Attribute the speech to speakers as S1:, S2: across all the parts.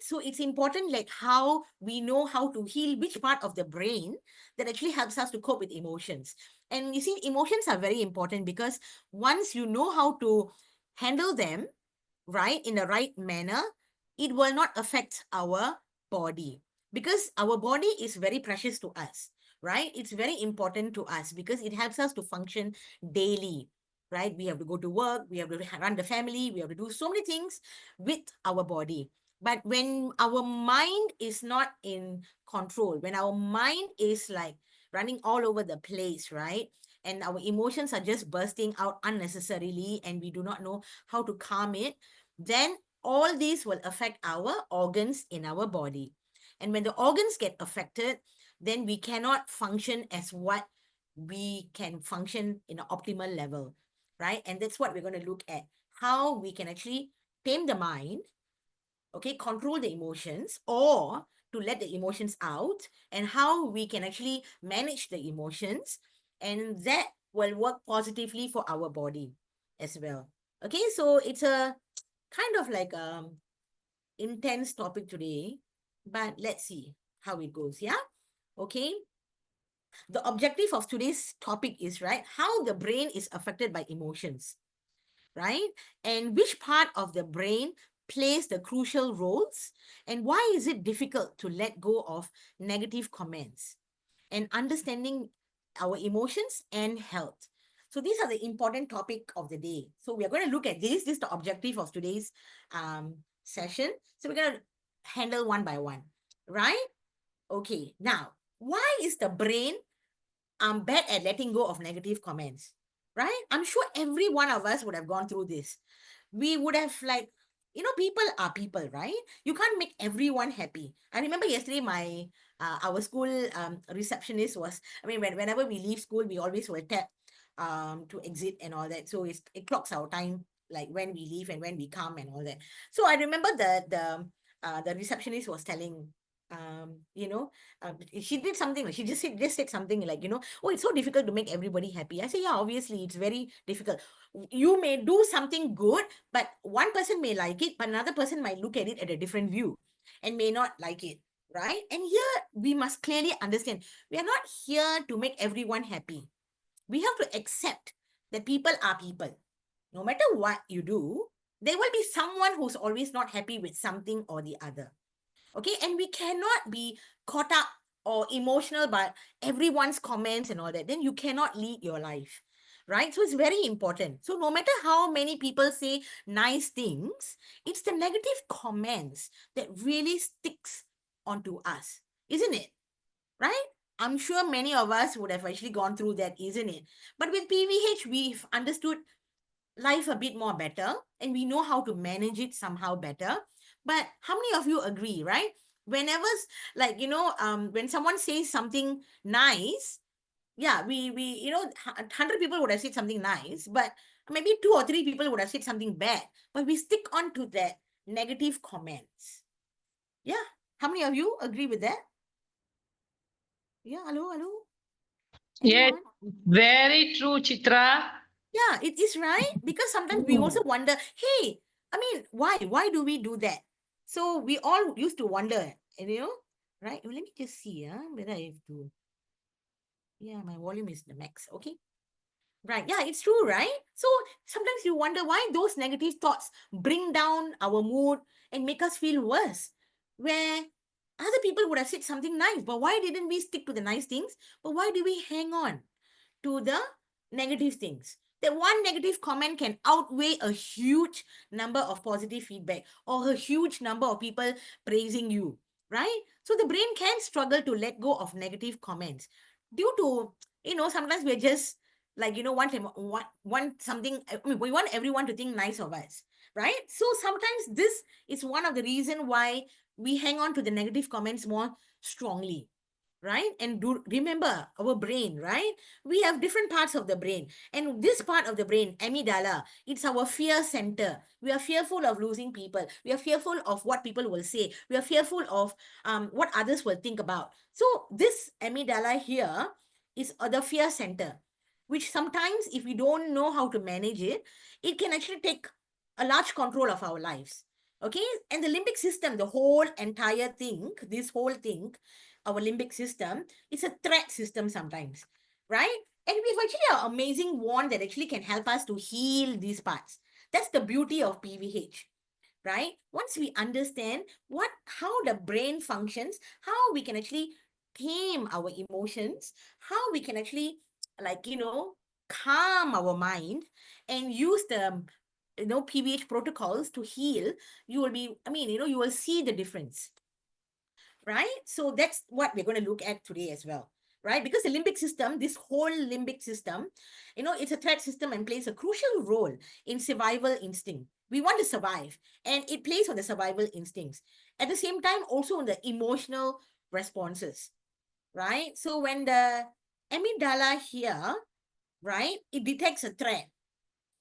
S1: So it's important like how we know how to heal which part of the brain that actually helps us to cope with emotions. And you see, emotions are very important because once you know how to handle them, right, in the right manner, it will not affect our body, because our body is very precious to us, right? It's very important to us because it helps us to function daily, right? We have to go to work, we have to run the family, we have to do so many things with our body. But when our mind is not in control, when our mind is like running all over the place, right? And our emotions are just bursting out unnecessarily and we do not know how to calm it, then all these will affect our organs in our body. And when the organs get affected, then we cannot function as what we can function in an optimal level, right? And that's what we're going to look at, how we can actually tame the mind, okay, control the emotions, or to let the emotions out, and how we can actually manage the emotions, and that will work positively for our body as well. Okay, so it's a kind of like intense topic today, but let's see how it goes. Yeah. Okay. The objective of today's topic is, right, how the brain is affected by emotions, right? And which part of the brain plays the crucial roles, and why is it difficult to let go of negative comments, and understanding our emotions and health. So these are the important topic of the day. So we are going to look at this. This is the objective of today's session. So we're going to handle one by one, right? Okay. Now, why is the brain bad at letting go of negative comments? Right? I'm sure every one of us would have gone through this. We would have like, people are people, right? You can't make everyone happy. I remember yesterday our school receptionist was, I mean, whenever we leave school, we always will tap to exit and all that. So it clocks our time, like when we leave and when we come and all that. So I remember the receptionist was telling, you know, she did something, she just said something like, oh, it's so difficult to make everybody happy. I say, yeah, obviously it's very difficult. You may do something good, but one person may like it, but another person might look at it at a different view and may not like it, right? And here we must clearly understand, we are not here to make everyone happy. We have to accept that people are people. No matter what you do, there will be someone who's always not happy with something or the other. Okay, and we cannot be caught up or emotional by everyone's comments and all that. Then you cannot lead your life, right? So it's very important. So no matter how many people say nice things, it's the negative comments that really sticks onto us, isn't it? Right? I'm sure many of us would have actually gone through that, isn't it? But with PVH, we've understood life a bit more better and we know how to manage it somehow better. But how many of you agree, right? Whenever, like, when someone says something nice, yeah, we 100 people would have said something nice, but maybe 2 or 3 people would have said something bad, but we stick on to that negative comments. Yeah. How many of you agree with that? Yeah. Hello.
S2: Yes,
S1: Anyone?
S2: very true, Chitra.
S1: Yeah, it is, right? Because sometimes we also wonder, hey, I mean, why? Why do we do that? So we all used to wonder, and right? Let me just see, whether I have to. Yeah, my volume is the max. Okay. Right. Yeah, it's true, right? So sometimes you wonder why those negative thoughts bring down our mood and make us feel worse. Where other people would have said something nice, but why didn't we stick to the nice things? But why do we hang on to the negative things? That one negative comment can outweigh a huge number of positive feedback or a huge number of people praising you, right? So the brain can struggle to let go of negative comments due to, sometimes we're just like, want something. I mean, we want everyone to think nice of us, right? So sometimes this is one of the reason why we hang on to the negative comments more strongly, right? And do remember our brain, right? We have different parts of the brain, and this part of the brain, amygdala, it's our fear center. We are fearful of losing people, we are fearful of what people will say, we are fearful of what others will think about. So this amygdala here is the fear center, which sometimes if we don't know how to manage it, it can actually take a large control of our lives. Okay, and the limbic system, the whole entire thing, this whole thing, our limbic system, is a threat system sometimes, right? And we have actually an amazing wand that actually can help us to heal these parts. That's the beauty of PVH, right? Once we understand how the brain functions, how we can actually tame our emotions, how we can actually, like, calm our mind and use the, PVH protocols to heal, you will be, you will see the difference, right? So that's what we're going to look at today as well, right? Because the limbic system, this whole limbic system, it's a threat system and plays a crucial role in survival instinct. We want to survive, and it plays on the survival instincts. At the same time, also on the emotional responses, right? So when the amygdala here, right, it detects a threat,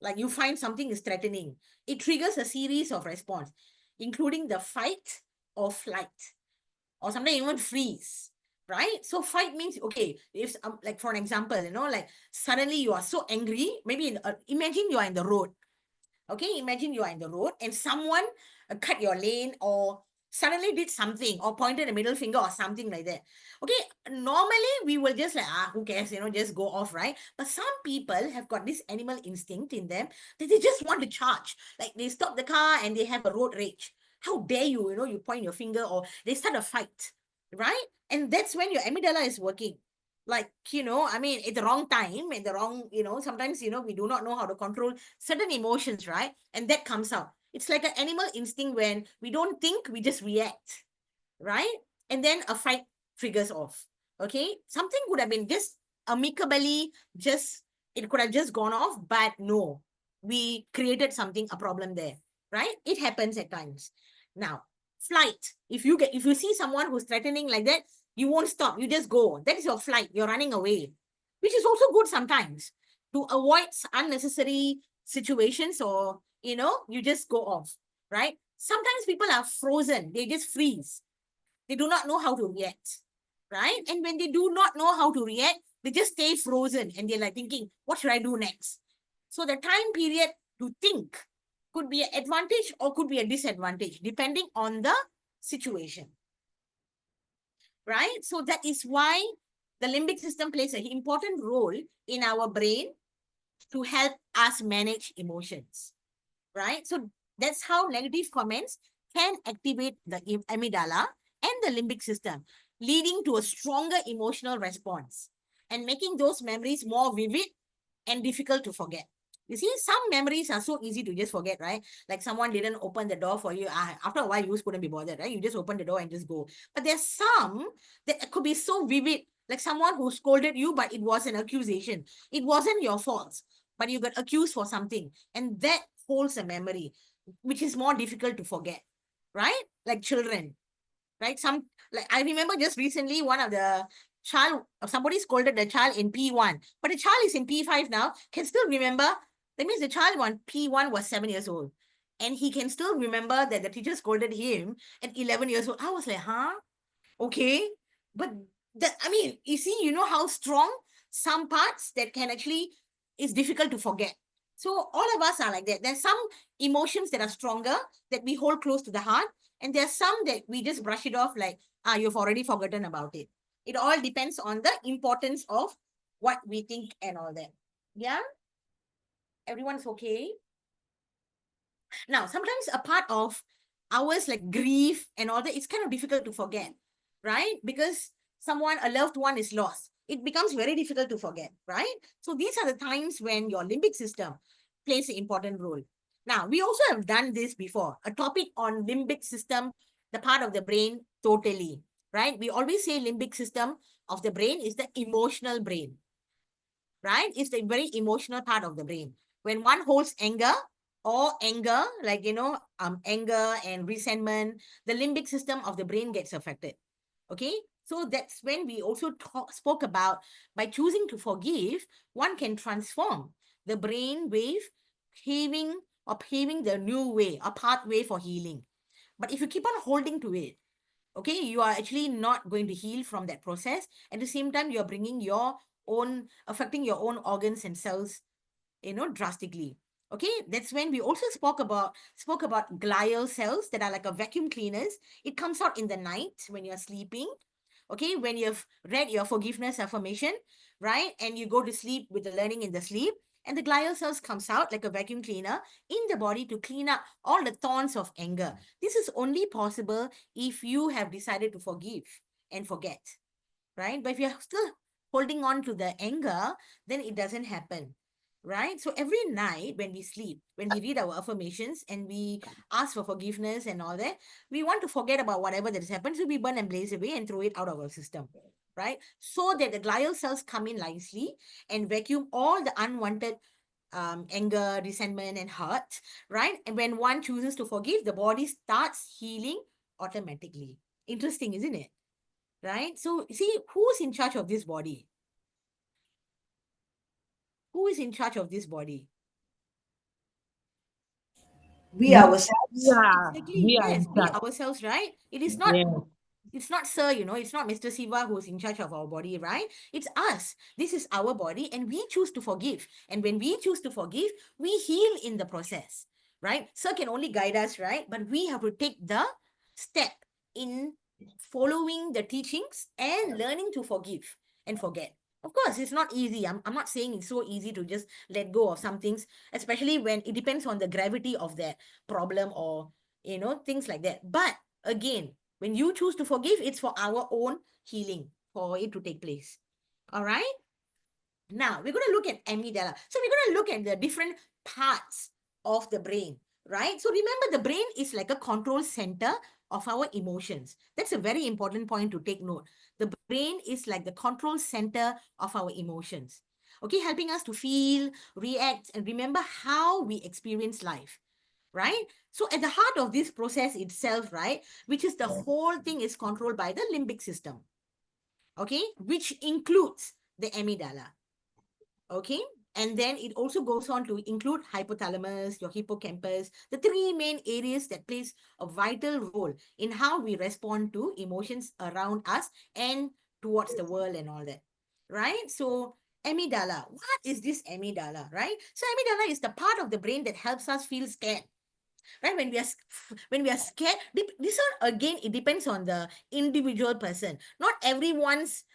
S1: like you find something is threatening, it triggers a series of response, including the fight or flight, or sometimes even freeze, right? So fight means, okay, if like for an example, like suddenly you are so angry, maybe imagine you are in the road. Okay, imagine you are in the road and someone cut your lane or suddenly did something or pointed a middle finger or something like that. Okay, normally we will just like, who cares, just go off, right? But some people have got this animal instinct in them that they just want to charge. Like they stop the car and they have a road rage. How dare you, you point your finger or they start a fight, right? And that's when your amygdala is working. Like, at the wrong time, at the wrong, sometimes, we do not know how to control certain emotions, right? And that comes out. It's like an animal instinct when we don't think, we just react, right? And then a fight triggers off. Okay, something would have been just amicably, just it could have just gone off, but no, we created something, a problem there, right? It happens at times. Now, flight. If you see someone who's threatening like that, you won't stop. You just go. That is your flight. You're running away, which is also good sometimes to avoid unnecessary situations, or you just go off, right? Sometimes people are frozen. They just freeze. They do not know how to react, right? And when they do not know how to react, they just stay frozen and they're like thinking, what should I do next? So the time period to think could be an advantage or could be a disadvantage depending on the situation, right? So that is why the limbic system plays an important role in our brain to help us manage emotions, right? So that's how negative comments can activate the amygdala and the limbic system, leading to a stronger emotional response and making those memories more vivid and difficult to forget. You see, some memories are so easy to just forget, right? Like someone didn't open the door for you. After a while, you just couldn't be bothered, right? You just open the door and just go. But there's some that could be so vivid, like someone who scolded you, but it was an accusation. It wasn't your fault, but you got accused for something. And that holds a memory, which is more difficult to forget, right? Like children, right? Like I remember just recently, one of the somebody scolded the child in P1, but the child is in P5 now, can still remember. That means the child on P1 was 7 years old. And he can still remember that the teacher scolded him at 11 years old. I was like, huh? Okay. But that, you see, how strong some parts that can actually is difficult to forget. So all of us are like that. There's some emotions that are stronger that we hold close to the heart, and there's some that we just brush it off like, you've already forgotten about it. It all depends on the importance of what we think and all that. Yeah, everyone's okay. Now, sometimes a part of ours, like grief and all that, it's kind of difficult to forget, right? Because a loved one is lost. It becomes very difficult to forget, right? So these are the times when your limbic system plays an important role. Now, we also have done this before, a topic on limbic system, the part of the brain totally, right? We always say limbic system of the brain is the emotional brain, right? It's the very emotional part of the brain. When one holds anger, like, anger and resentment, the limbic system of the brain gets affected. Okay. So that's when we also spoke about, by choosing to forgive, one can transform the brain wave, paving the new way, a pathway for healing. But if you keep on holding to it, okay, you are actually not going to heal from that process. At the same time, you're affecting your own organs and cells, drastically. Okay, that's when we also spoke about glial cells that are like a vacuum cleaners. It comes out in the night when you're sleeping. Okay, when you've read your forgiveness affirmation, right, and you go to sleep with the learning in the sleep, and the glial cells comes out like a vacuum cleaner in the body to clean up all the thorns of anger. This is only possible if you have decided to forgive and forget, right? But if you're still holding on to the anger, then it doesn't happen, right? So every night when we sleep, when we read our affirmations and we ask for forgiveness and all that, we want to forget about whatever that has happened. So we burn and blaze away and throw it out of our system, right? So that the glial cells come in nicely and vacuum all the unwanted anger, resentment, and hurt, right? And when one chooses to forgive, the body starts healing automatically. Interesting, isn't it? Right? So, see, who's in charge of this body? Who is in charge of this body?
S3: We ourselves.
S2: Yeah,
S1: Exactly.
S2: we are
S1: Yes,
S2: in
S1: we
S2: charge.
S1: ourselves, right?
S2: Yes.
S1: It's not Sir, it's not Mr. Siva who's in charge of our body, right? It's us. This is our body, and we choose to forgive. And when we choose to forgive, we heal in the process, right? Sir can only guide us, right? But we have to take the step in following the teachings and learning to forgive and forget. Of course, it's not easy. I'm not saying it's so easy to just let go of some things, especially when it depends on the gravity of that problem or, things like that. But again, when you choose to forgive, it's for our own healing, for it to take place. All right? Now, we're going to look at amygdala. So, we're going to look at the different parts of the brain, right? So, remember, the brain is like a control center of our emotions. That's a very important point to take note. The brain is like the control center of our emotions, okay, helping us to feel, react, and remember how we experience life, right? So at the heart of this process itself, right, which is the whole thing is controlled by the limbic system, okay, which includes the amygdala, okay? And then it also goes on to include hypothalamus, your hippocampus, the three main areas that plays a vital role in how we respond to emotions around us and towards the world and all that, right? So amygdala, what is this amygdala, right? So amygdala is the part of the brain that helps us feel scared, right? When we are scared, this one again, it depends on the individual person. Not everyone's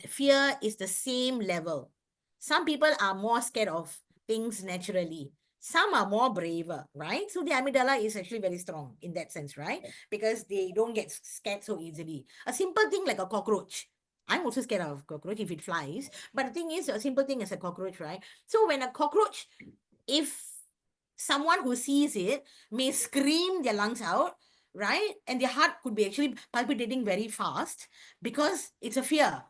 S1: fear is the same level. Some people are more scared of things naturally, some are more braver, right? So the amygdala is actually very strong in that sense, right? Because they don't get scared so easily. A simple thing like a cockroach, I'm also scared of cockroach if it flies, but the thing is, a simple thing as a cockroach, right? So when a cockroach, if someone who sees it may scream their lungs out, right? And their heart could be actually palpitating very fast because it's a fear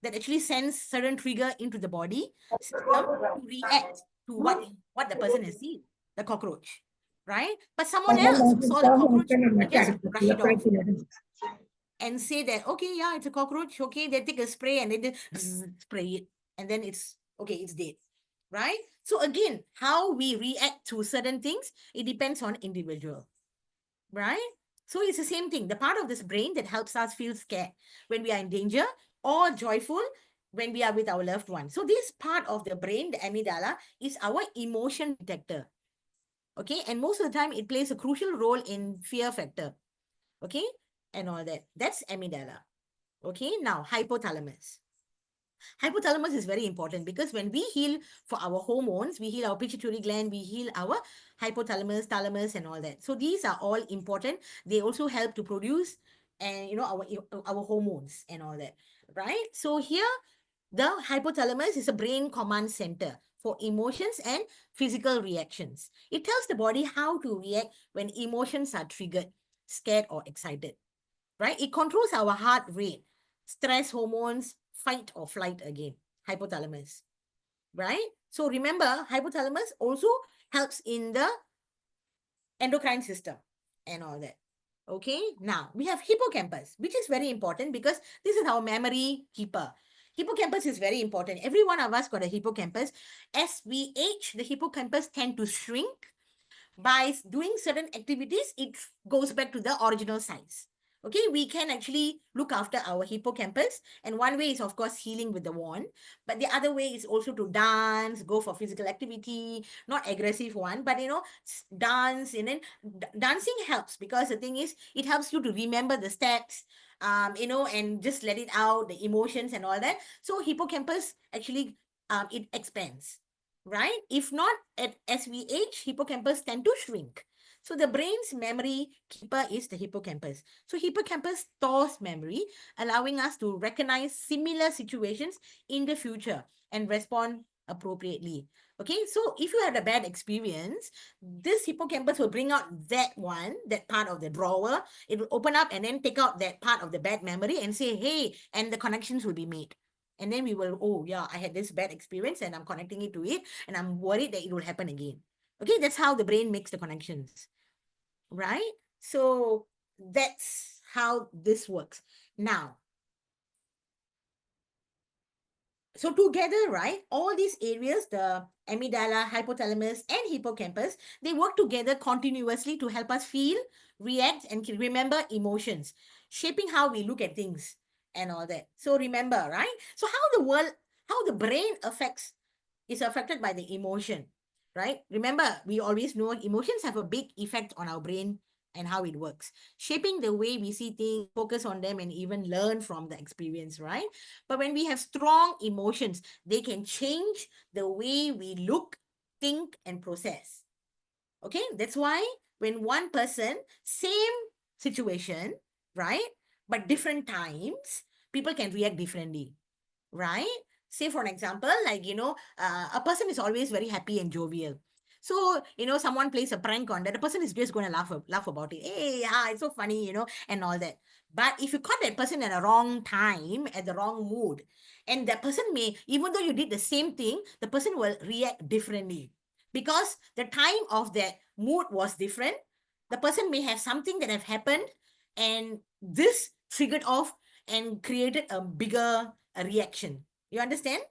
S1: that actually sends certain trigger into the body system to react to what the person has seen, the cockroach, right? But someone else who saw the cockroach will just brush it off and say that, okay, yeah, it's a cockroach. Okay, they take a spray and they just spray it, and then it's okay, it's dead, right? So again, how we react to certain things, it depends on individual, right? So it's the same thing. The part of this brain that helps us feel scared when we are in danger or joyful when we are with our loved one. So this part of the brain, the amygdala, is our emotion detector. Okay, and most of the time it plays a crucial role in fear factor. Okay, and all that. That's amygdala. Okay, now hypothalamus. Hypothalamus is very important because when we heal for our hormones, we heal our pituitary gland, we heal our hypothalamus, thalamus, and all that. So these are all important. They also help to produce and our hormones and all that, right? So here the hypothalamus is a brain command center for emotions and physical reactions. It tells the body how to react when emotions are triggered, scared, or excited, right? It controls our heart rate, stress hormones, fight or flight again, hypothalamus, right? So remember, hypothalamus also helps in the endocrine system and all that. Okay, now we have hippocampus, which is very important because this is our memory keeper. Hippocampus is very important. Every one of us got a hippocampus. As we age, the hippocampus tend to shrink. By doing certain activities, it goes back to the original size. Okay, we can actually look after our hippocampus. And one way is, of course, healing with the wand. But the other way is also to dance, go for physical activity, not aggressive one, but dance. And then dancing helps because the thing is, it helps you to remember the steps, and just let it out, the emotions and all that. So hippocampus actually, it expands, right? If not, as we age, hippocampus tend to shrink. So the brain's memory keeper is the hippocampus. So hippocampus stores memory, allowing us to recognize similar situations in the future and respond appropriately. Okay, so if you had a bad experience, this hippocampus will bring out that part of the drawer. It will open up and then take out that part of the bad memory and say, hey, and the connections will be made. And then we will, oh yeah, I had this bad experience and I'm connecting it to it and I'm worried that it will happen again. Okay, that's how the brain makes the connections, right? So that's how this works. Now, so together, right, all these areas, the amygdala, hypothalamus, and hippocampus, they work together continuously to help us feel, react, and remember emotions, shaping how we look at things and all that. So remember, right? So how the brain is affected by the emotion, right? Remember, we always know emotions have a big effect on our brain and how it works, shaping the way we see things, focus on them, and even learn from the experience, right? But when we have strong emotions, they can change the way we look, think, and process. Okay, that's why when one person, same situation, right, but different times, people can react differently, right? Say for an example, like a person is always very happy and jovial. So someone plays a prank on that, the person is just going to laugh about it. Hey, yeah, it's so funny, and all that. But if you caught that person at the wrong time, at the wrong mood, and that person may, even though you did the same thing, the person will react differently because the time of that mood was different. The person may have something that have happened, and this triggered off and created a bigger reaction. You understand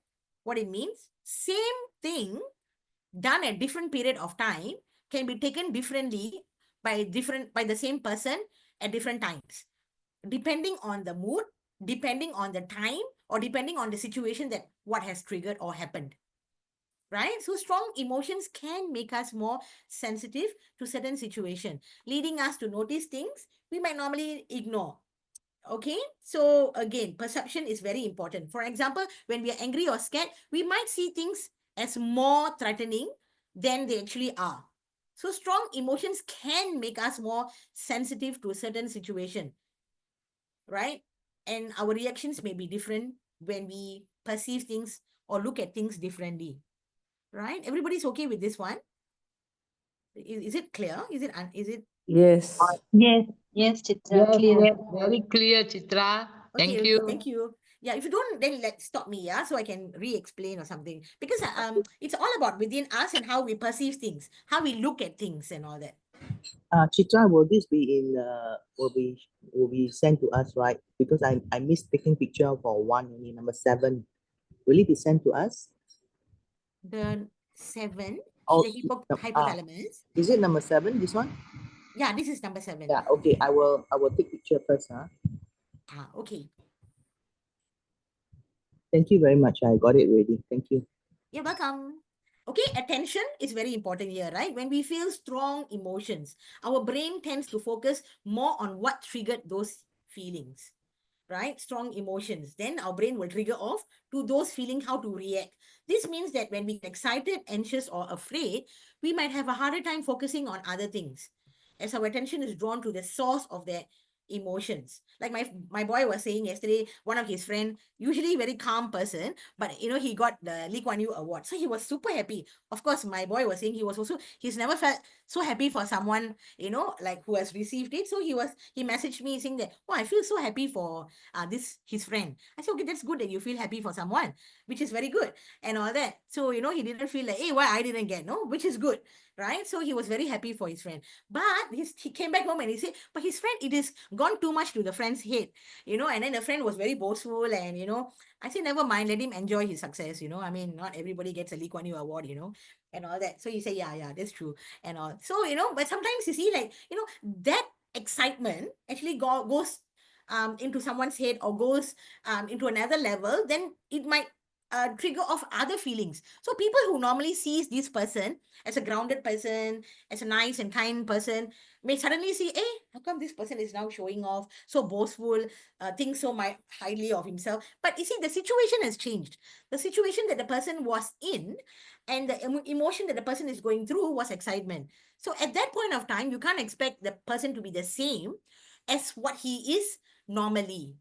S1: what it means? Same thing done at different period of time can be taken differently by the same person at different times, depending on the mood, depending on the time, or depending on the situation that what has triggered or happened. Right? So strong emotions can make us more sensitive to certain situation, leading us to notice things we might normally ignore. Okay, so again, perception is very important. For example, when we are angry or scared, we might see things as more threatening than they actually are. So strong emotions can make us more sensitive to a certain situation, right? And our reactions may be different when we perceive things or look at things differently, right? Everybody's okay with this one? Is it clear? Is it
S3: Yes.
S2: Yes.
S4: Yes, Chitra,
S2: Yes,
S4: clear.
S2: yes, very clear, Chitra.
S1: okay?
S2: Thank
S1: Okay,
S2: you.
S1: thank you. Yeah, if you don't, then stop me, yeah, so I can re-explain or something. Because it's all about within us and how we perceive things, how we look at things and all that.
S3: Chitra, will this be in will be sent to us, right? Because I missed taking picture for one only, number 7. Will it be sent to us?
S1: The 7,
S3: Oh,
S1: the hypothalamus.
S3: is it number 7? This one?
S1: Yeah, this is number 7.
S3: Yeah. Okay. I will take picture first.
S1: Okay.
S3: Thank you very much. I got it ready. Thank you.
S1: You're welcome. Okay, attention is very important here, right? When we feel strong emotions, our brain tends to focus more on what triggered those feelings, right? Strong emotions. Then our brain will trigger off to those feeling how to react. This means that when we get excited, anxious, or afraid, we might have a harder time focusing on other things as our attention is drawn to the source of their emotions. Like my boy was saying yesterday, one of his friend, usually very calm person, but he got the Lee Kuan Yew award, so he was super happy. Of course, my boy was saying he's never felt so happy for someone, like who has received it. So he messaged me saying that, oh, I feel so happy for this his friend. I said, okay, that's good that you feel happy for someone, which is very good and all that. So he didn't feel like, hey, why I didn't get, no, which is good, right? So he was very happy for his friend. But he came back home and he said, but his friend, it is gone too much to the friend's head, and then the friend was very boastful, and I said, never mind, let him enjoy his success. I mean, not everybody gets a Lee Kuan Yew award, and all that. So he said, yeah, that's true, and all. So but sometimes you see, like, that excitement actually goes into someone's head or goes into another level, then it might trigger off other feelings. So people who normally sees this person as a grounded person, as a nice and kind person, may suddenly see, hey, how come this person is now showing off, so boastful, thinks so highly of himself. But you see, the situation has changed. The situation that the person was in and the emotion that the person is going through was excitement. So at that point of time, you can't expect the person to be the same as what he is normally.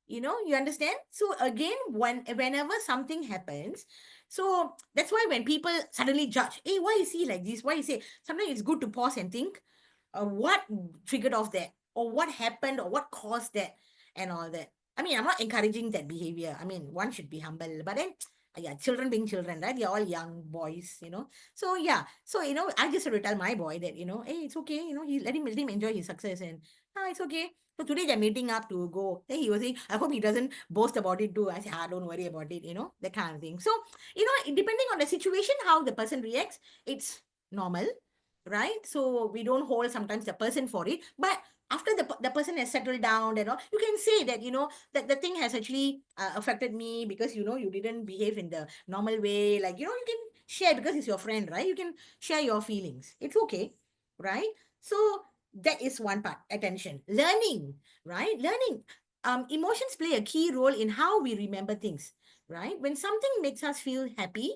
S1: You understand? So again, whenever something happens, so that's why when people suddenly judge, hey, why is he like this? Why is he? Sometimes it's good to pause and think, what triggered off that, or what happened, or what caused that, and all that. I mean, I'm not encouraging that behavior. I mean, one should be humble, but then, yeah, children being children, right? They're all young boys. So yeah, so I just have to tell my boy that hey, it's okay. He let him enjoy his success, and it's okay. So today they're meeting up to go. Then he was saying, I hope he doesn't boast about it too. I said, don't worry about it. That kind of thing. So depending on the situation, how the person reacts, it's normal, right? So we don't hold sometimes the person for it, but after the person has settled down and all, you can say that that the thing has actually affected me because you didn't behave in the normal way. Like you can share because it's your friend, right? You can share your feelings. It's okay, right? So that is one part. Attention, learning, right? Learning. Emotions play a key role in how we remember things, right? When something makes us feel happy,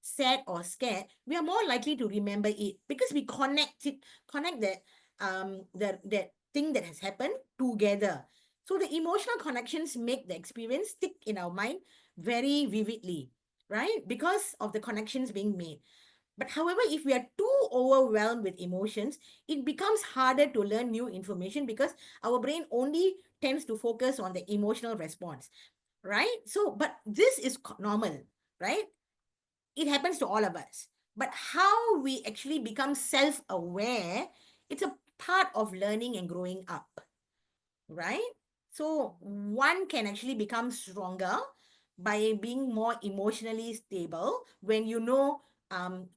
S1: sad, or scared, we are more likely to remember it because we connect that thing that has happened together. So the emotional connections make the experience stick in our mind very vividly, right? Because of the connections being made. But however, if we are too overwhelmed with emotions, it becomes harder to learn new information because our brain only tends to focus on the emotional response, right? So, but this is normal, right? It happens to all of us. But how we actually become self aware, it's a part of learning and growing up, right? So one can actually become stronger by being more emotionally stable when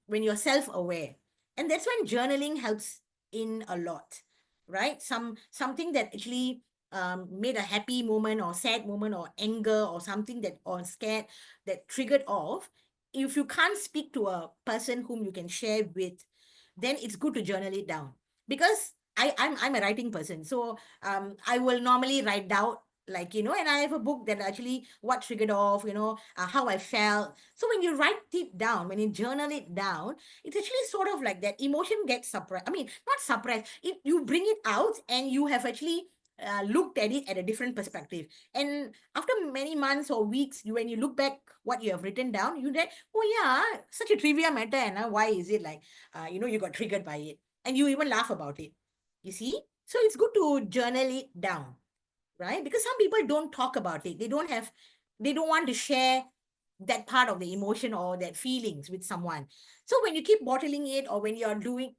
S1: when you're self-aware. And that's when journaling helps in a lot, right? Something that actually made a happy moment or sad moment or anger or something that or scared that triggered off. If you can't speak to a person whom you can share with, then it's good to journal it down because I'm a writing person. So I will normally write down, like and I have a book that actually what triggered off, how I felt. So when you write it down, when you journal it down, it's actually sort of like that emotion gets suppressed. I mean, not suppressed, you bring it out and you have actually looked at it at a different perspective. And after many months or weeks, when you look back what you have written down, you get, oh yeah, such a trivia matter, and why is it like you got triggered by it, and you even laugh about it, you see. So it's good to journal it down, right? Because some people don't talk about it. They don't want to share that part of the emotion or that feelings with someone. So when you keep bottling it, or when you're doing,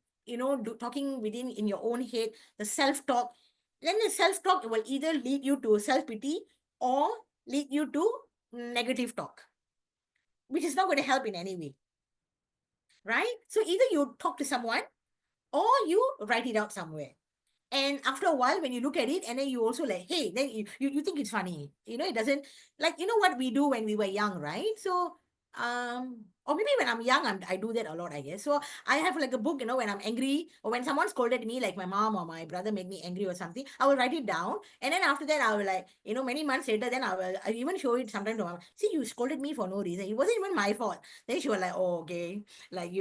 S1: talking within in your own head, the self-talk, then the self-talk will either lead you to self-pity or lead you to negative talk, which is not going to help in any way, right? So either you talk to someone or you write it out somewhere. And after a while, when you look at it, and then you also like, hey, then you think it's funny. It doesn't, like, what we do when we were young, right? So, or maybe when I'm young, I do that a lot, I guess. So I have like a book, when I'm angry or when someone scolded me, like my mom or my brother made me angry or something, I will write it down. And then after that, I will like, many months later, then I even show it sometimes to my mom. See, you scolded me for no reason. It wasn't even my fault. Then she was like, oh, okay. Like,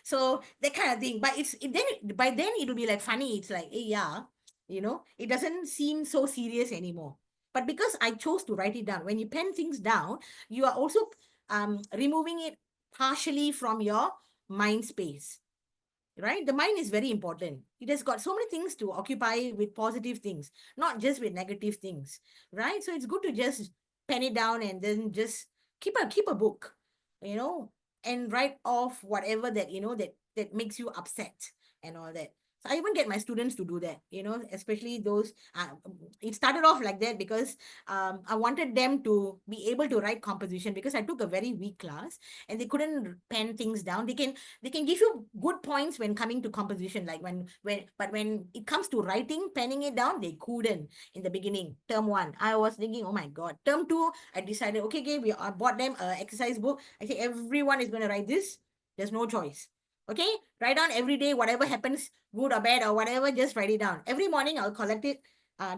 S1: so that kind of thing. But then by then it'll be like funny. It's like, hey, yeah, it doesn't seem so serious anymore. But because I chose to write it down, when you pen things down, you are also removing it partially from your mind space, right? The mind is very important. It has got so many things to occupy with positive things, not just with negative things, right? So it's good to just pen it down and then just keep a book, you know and write off whatever that that makes you upset and all that. So I even get my students to do that, especially those. It started off like that because I wanted them to be able to write composition, because I took a very weak class and they couldn't pen things down. They can give you good points when coming to composition, like when it comes to writing, penning it down, they couldn't in the beginning. Term one, I was thinking, oh my God. Term two, I decided, okay, I bought them an exercise book. I said, everyone is going to write this. There's no choice. Okay, write down every day, whatever happens, good or bad or whatever, just write it down. Every morning I'll collect it.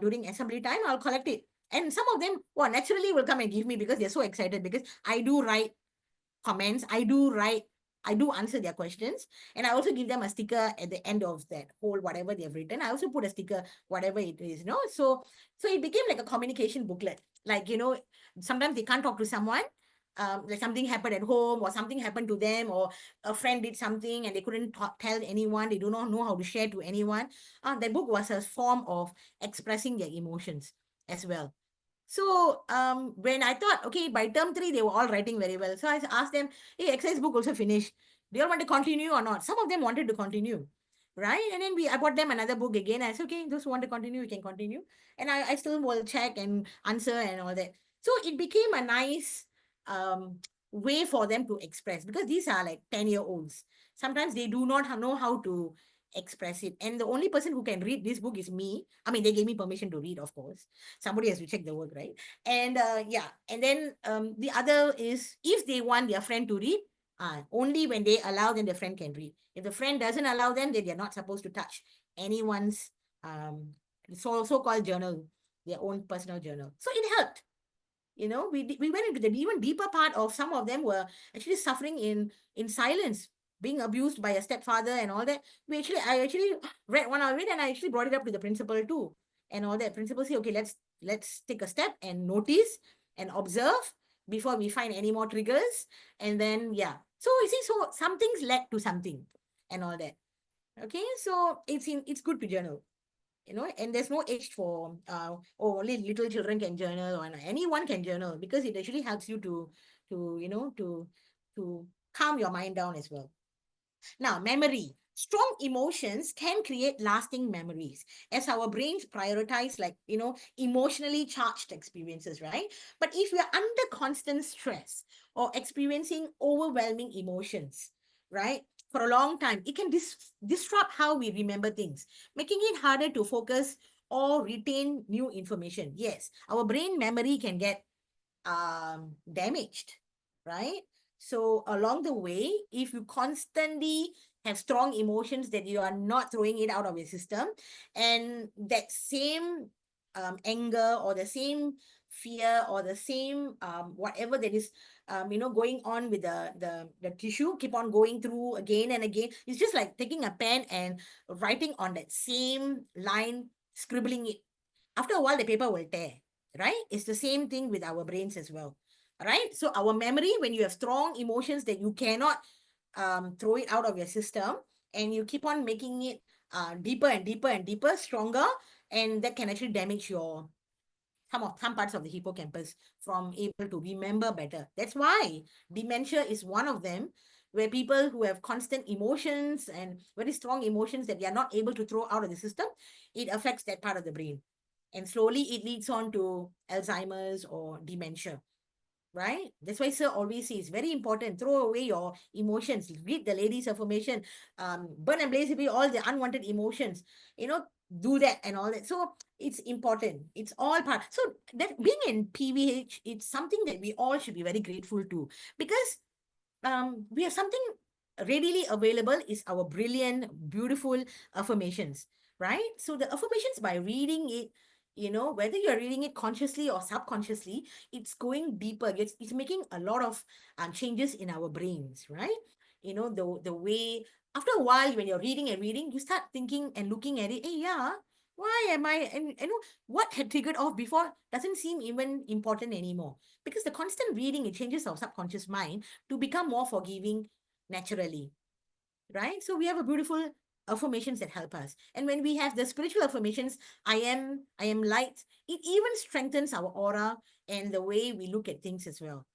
S1: During assembly time, I'll collect it. And some of them, well, naturally will come and give me, because they're so excited, because I do write comments. I do answer their questions. And I also give them a sticker at the end of that whole whatever they've written. I also put a sticker, whatever it is. So it became like a communication booklet. Like, sometimes they can't talk to someone. Like something happened at home, or something happened to them, or a friend did something and they couldn't tell anyone. They do not know how to share to anyone. That book was a form of expressing their emotions as well. So when I thought, okay, by term three, they were all writing very well. So I asked them, hey, exercise book also finished. Do you all want to continue or not? Some of them wanted to continue, right? And then I bought them another book again. I said, okay, those who want to continue, we can continue. And I still will check and answer and all that. So it became a nice um, way for them to express, because these are like 10-year-olds. Sometimes they do not know how to express it. And the only person who can read this book is me. I mean, they gave me permission to read, of course. Somebody has to check the work, right? And yeah, and then the other is, if they want their friend to read, only when they allow, then the friend can read. If the friend doesn't allow them, then they're not supposed to touch anyone's so-called journal, their own personal journal. So it helped. We went into the even deeper part of, some of them were actually suffering in silence, being abused by a stepfather and all that. I actually read one of it, and I actually brought it up to the principal too, and all that. Principal say, okay, let's take a step and notice and observe before we find any more triggers. And then, yeah, so you see, so some things led to something and all that. Okay, so it's good to journal. And there's no age for only little children can journal, or anyone can journal, because it actually helps you to calm your mind down as well. Now, memory. Strong emotions can create lasting memories, as our brains prioritize, like, emotionally charged experiences, right? But if we are under constant stress or experiencing overwhelming emotions, right, for a long time, it can disrupt how we remember things, making it harder to focus or retain new information. Yes, our brain memory can get damaged, right? So along the way, if you constantly have strong emotions that you are not throwing it out of your system, and that same anger, or the same fear, or the same whatever that is going on with the tissue, keep on going through again and again. It's just like taking a pen and writing on that same line, scribbling it. After a while, the paper will tear, right? It's the same thing with our brains as well, right? So our memory, when you have strong emotions that you cannot throw it out of your system, and you keep on making it deeper and deeper and deeper, stronger, and that can actually damage some parts of the hippocampus from able to remember better. That's why dementia is one of them, where people who have constant emotions and very strong emotions that they are not able to throw out of the system, it affects that part of the brain. And slowly it leads on to Alzheimer's or dementia, right? That's why sir always says, very important, throw away your emotions, read the lady's affirmation, burn and blaze away all the unwanted emotions, do that and all that. So it's important. It's all part. So that being in PVH, it's something that we all should be very grateful to, because we have something readily available, is our brilliant, beautiful affirmations, right? So the affirmations, by reading it, whether you're reading it consciously or subconsciously, it's going deeper. It's making a lot of changes in our brains, right? The way, after a while, when you're reading and reading, you start thinking and looking at it. Hey, yeah, why am I? And what had triggered off before doesn't seem even important anymore, because the constant reading, it changes our subconscious mind to become more forgiving naturally, right? So we have a beautiful affirmations that help us. And when we have the spiritual affirmations, I am light, it even strengthens our aura and the way we look at things as well.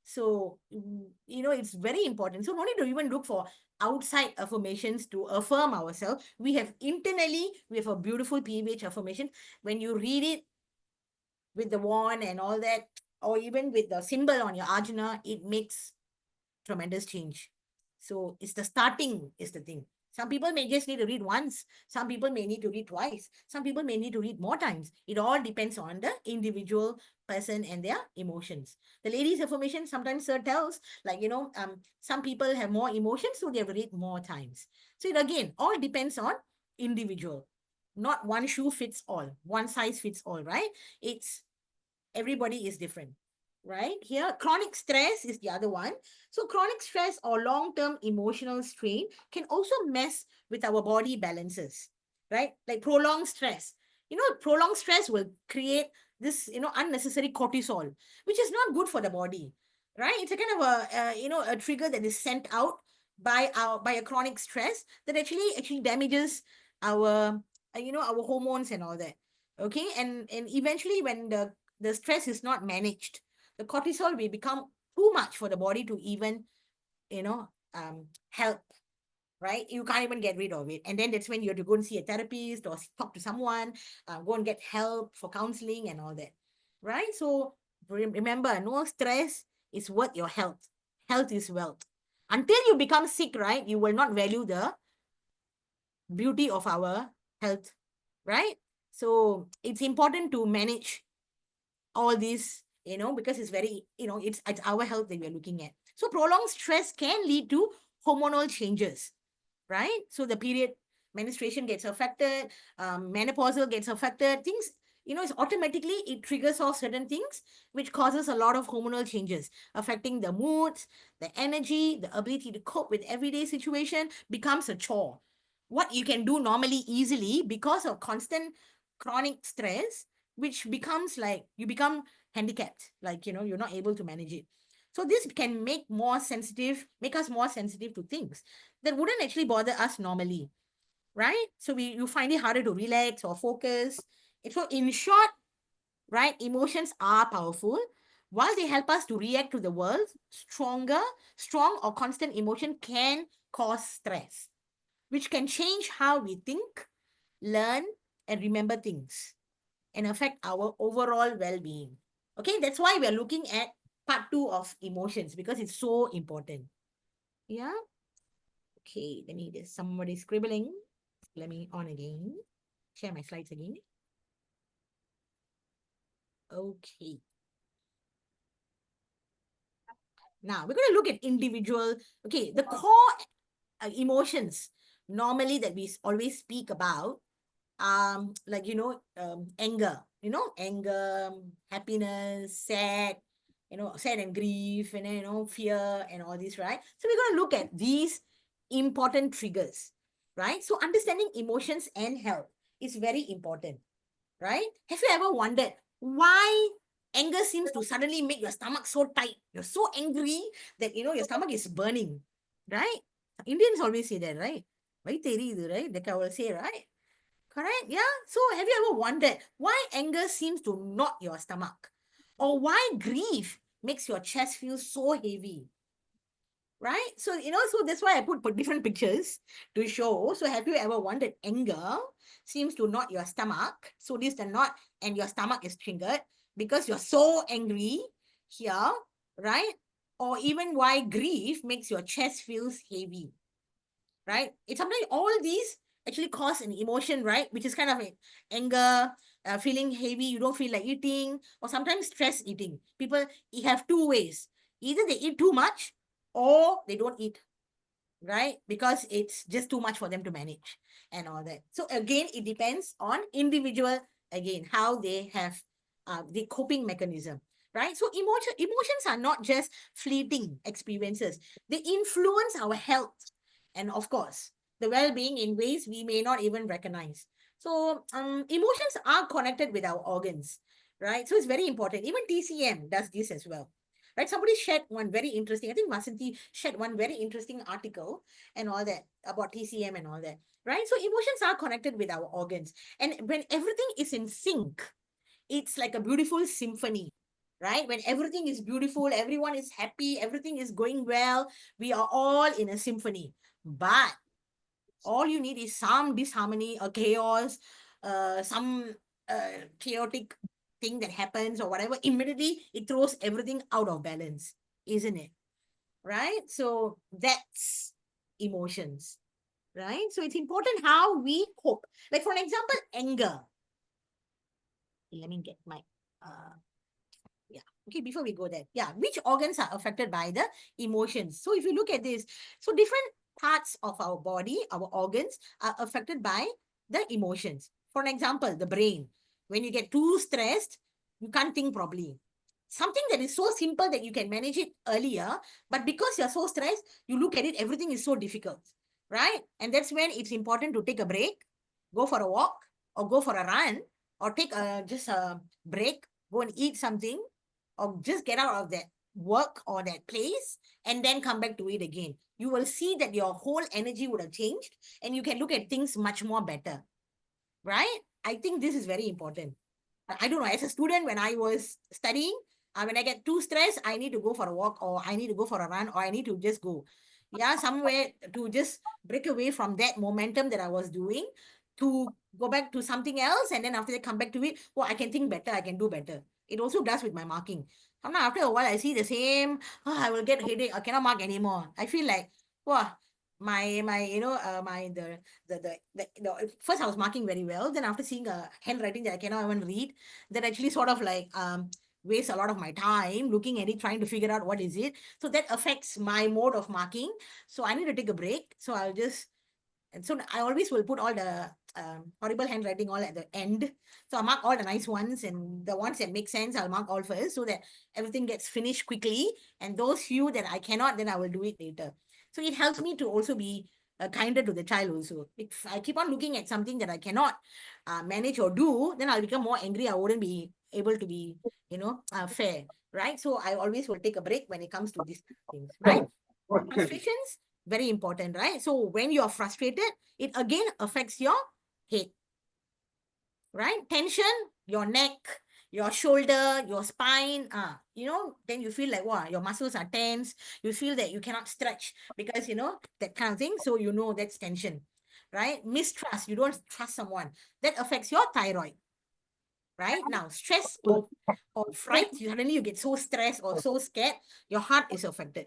S1: So, it's very important. So, no need to even look for outside affirmations to affirm ourselves. We have internally, we have a beautiful PVH affirmation. When you read it with the wand and all that, or even with the symbol on your ajna, it makes tremendous change. So it's the starting is the thing. Some people may just need to read once. Some people may need to read twice. Some people may need to read more times. It all depends on the individual person and their emotions. The ladies' affirmation sometimes sir tells, like, some people have more emotions, so they have to read more times. So it again all depends on individual. Not one shoe fits all, one size fits all, right? It's everybody is different, right? Here, chronic stress is the other one. So, chronic stress or long term emotional strain can also mess with our body balances, right? Like prolonged stress. Prolonged stress will create this, unnecessary cortisol, which is not good for the body, right? It's a kind of a trigger that is sent out by a chronic stress that actually damages our, our hormones and all that. Okay, and eventually when the stress is not managed, the cortisol will become too much for the body to even, help, right? You can't even get rid of it. And then that's when you have to go and see a therapist or talk to someone, go and get help for counseling and all that, right? So remember, no stress is worth your health. Health is wealth. Until you become sick, right, you will not value the beauty of our health, right? So it's important to manage all these, because it's very, it's our health that we're looking at. So prolonged stress can lead to hormonal changes, right? So the period menstruation gets affected, menopausal gets affected, things, it's automatically it triggers off certain things, which causes a lot of hormonal changes, affecting the moods, the energy, the ability to cope with everyday situation becomes a chore. What you can do normally easily because of constant chronic stress, which becomes like you become handicapped, like, you're not able to manage it. So this can make us more sensitive to things that wouldn't actually bother us normally, right? So you find it harder to relax or focus. So in short, right, emotions are powerful. While they help us to react to the world, strong or constant emotion can cause stress, which can change how we think, learn, and remember things and affect our overall well-being. Okay, that's why we are looking at part two of emotions because it's so important. Yeah. Okay, there's somebody scribbling. Let me on again. Share my slides again. Okay. Now we're going to look at individual. Okay, the core emotions normally that we always speak about, like, anger, anger, happiness, sad, sad and grief, and then, fear and all this, right? So we're going to look at these important triggers, right? So understanding emotions and health is very important, right? Have you ever wondered why anger seems to suddenly make your stomach so tight? You're so angry that, your stomach is burning, right? Indians always say that, right? Why தெரியுது, right? Like I will say, right? Correct? Yeah. So have you ever wondered why anger seems to knot your stomach? Or why grief makes your chest feel so heavy? Right? So, so that's why I put different pictures to show. So have you ever wondered anger seems to knot your stomach? So this the knot and your stomach is triggered because you're so angry here, right? Or even why grief makes your chest feels heavy, right? It's sometimes all these actually cause an emotion, right? Which is kind of like anger, feeling heavy, you don't feel like eating, or sometimes stress eating. People have two ways. Either they eat too much or they don't eat, right? Because it's just too much for them to manage and all that. So again, it depends on individual, again, how they have the coping mechanism, right? So emotions are not just fleeting experiences. They influence our health and, of course, the well-being in ways we may not even recognize. So emotions are connected with our organs, right? So it's very important. Even TCM does this as well, right? Somebody shared one very interesting, I think Vasanthi shared one very interesting article and all that about TCM and all that, right? So emotions are connected with our organs. And when everything is in sync, it's like a beautiful symphony, right? When everything is beautiful, everyone is happy, everything is going well, we are all in a symphony. But all you need is some disharmony or chaos, some chaotic thing that happens or whatever, immediately it throws everything out of balance, isn't it? Right? So that's emotions, right? So it's important how we cope. Like, for an example, anger. Let me get my uh yeah. Okay, before we go there. Yeah, which organs are affected by the emotions? So if you look at this, so different parts of our body, our organs are affected by the emotions. For an example, the brain. When you get too stressed, you can't think properly. Something that is so simple that you can manage it earlier, but because you're so stressed, you look at it, everything is so difficult, right? And that's when it's important to take a break, go for a walk, or go for a run, or take a just a break, go and eat something, or just get out of that work or that place and then come back to it again. You will see that your whole energy would have changed and you can look at things much more better, right? I think this is very important. I don't know, as a student, when I was studying, when I get too stressed, I need to go for a walk or I need to go for a run or I need to just go, yeah, somewhere to just break away from that momentum that I was doing to go back to something else. And then after that, come back to it. Oh, I can think better. I can do better. It also does with my marking. Sometimes after a while, I see the same, oh, I will get headache. I cannot mark anymore. I feel like, wow, my my the first I was marking very well, then after seeing a handwriting that I cannot even read, that actually sort of like waste a lot of my time looking at it, trying to figure out what is it. So that affects my mode of marking. So I need to take a break. So I'll just, and so I always will put all the horrible handwriting all at the end. So I mark all the nice ones and the ones that make sense, I'll mark all first so that everything gets finished quickly. And those few that I cannot, then I will do it later. So it helps me to also be kinder to the child also. If I keep on looking at something that I cannot manage or do, then I'll become more angry. I wouldn't be able to be, fair, right? So I always will take a break when it comes to these things, right? Frustrations, very important, right? So when you're frustrated, it again affects your head, right? Tension, your neck, your shoulder, your spine, then you feel like, wow, your muscles are tense. You feel that you cannot stretch because, that kind of thing. So, that's tension, right? Mistrust, you don't trust someone. That affects your thyroid, right? Now, stress or fright, suddenly you get so stressed or so scared, your heart is affected,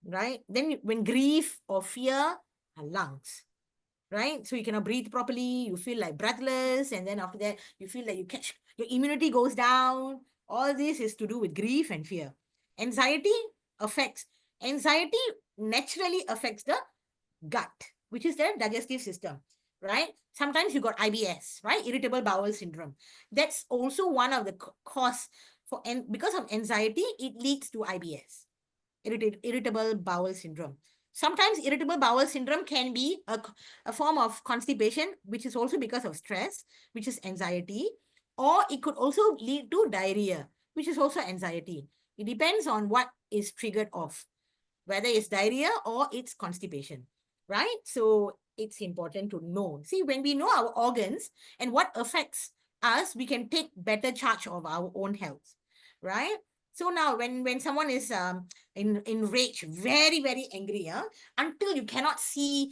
S1: right? Then when grief or fear, lungs, right? So you cannot breathe properly, you feel like breathless, and then after that, you feel like your immunity goes down. All this is to do with grief and fear. Anxiety affects, anxiety naturally affects the gut, which is the digestive system, right? Sometimes you got IBS, right? Irritable bowel syndrome. That's also one of the cause for, and because of anxiety, it leads to IBS, irritable bowel syndrome. Sometimes irritable bowel syndrome can be a form of constipation, which is also because of stress, which is anxiety, or it could also lead to diarrhea, which is also anxiety. It depends on what is triggered off, whether it's diarrhea or it's constipation, right? So it's important to know. See, when we know our organs and what affects us, we can take better charge of our own health, right? So now when someone is in rage, very, very angry, until you cannot see,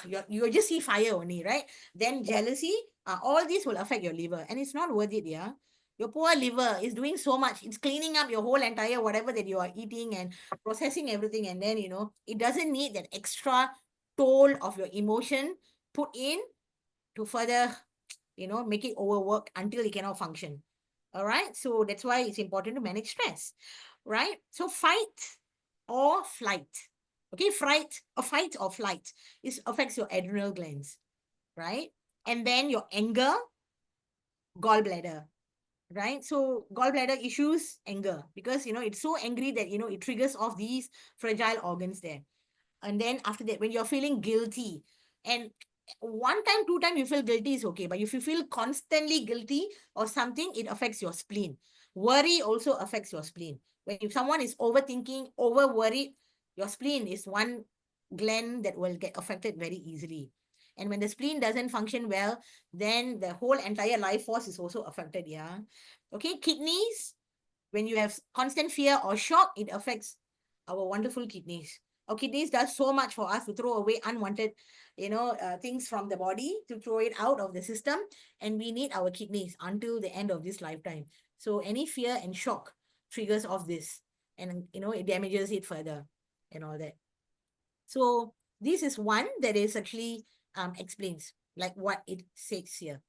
S1: you just see fire only, right? Then jealousy, all this will affect your liver and it's not worth it, yeah. Your poor liver is doing so much. It's cleaning up your whole entire whatever that you are eating and processing everything. And then, it doesn't need that extra toll of your emotion put in to further, make it overwork until it cannot function. All right. So that's why it's important to manage stress, right? So fight or flight. Okay. Fight or flight. This affects your adrenal glands, right? And then your anger, gallbladder, right? So gallbladder issues, anger, because, it's so angry that, it triggers off these fragile organs there. And then after that, when you're feeling guilty, and one time, two time you feel guilty is okay, but if you feel constantly guilty or something, it affects your spleen. Worry also affects your spleen. When if someone is overthinking, over worried, your spleen is one gland that will get affected very easily. And when the spleen doesn't function well, then the whole entire life force is also affected. Yeah. Okay. Kidneys, When you have constant fear or shock, it affects our wonderful kidneys. Our kidneys does so much for us to throw away unwanted, things from the body, to throw it out of the system, and we need our kidneys until the end of this lifetime. So any fear and shock triggers off this, and it damages it further and all that. So this is one that is actually explains like what it says here,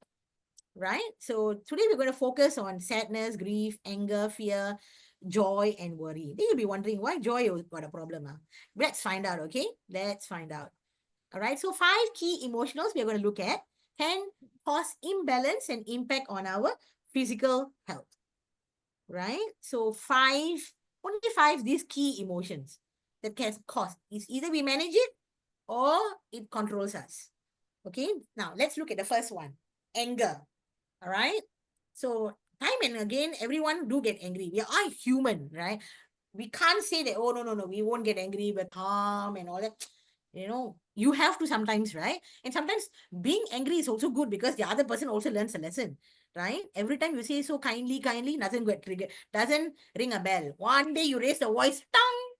S1: right? So today we're going to focus on sadness, grief, anger, fear, joy, and worry. Then you'll be wondering why joy has got a problem. Huh? Let's find out, okay? Let's find out. All right. So 5 key emotionals we're going to look at can cause imbalance and impact on our physical health, right? So only five these key emotions that can cause is either we manage it or it controls us. Okay. Now let's look at the first one, anger. All right. So time and again, everyone do get angry. We are human, right? We can't say that, oh, no, no, no, we won't get angry, we're calm and all that. You have to sometimes, right? And sometimes being angry is also good because the other person also learns a lesson, right? Every time you say so kindly, kindly, doesn't get triggered, doesn't ring a bell. One day you raise the voice, tongue,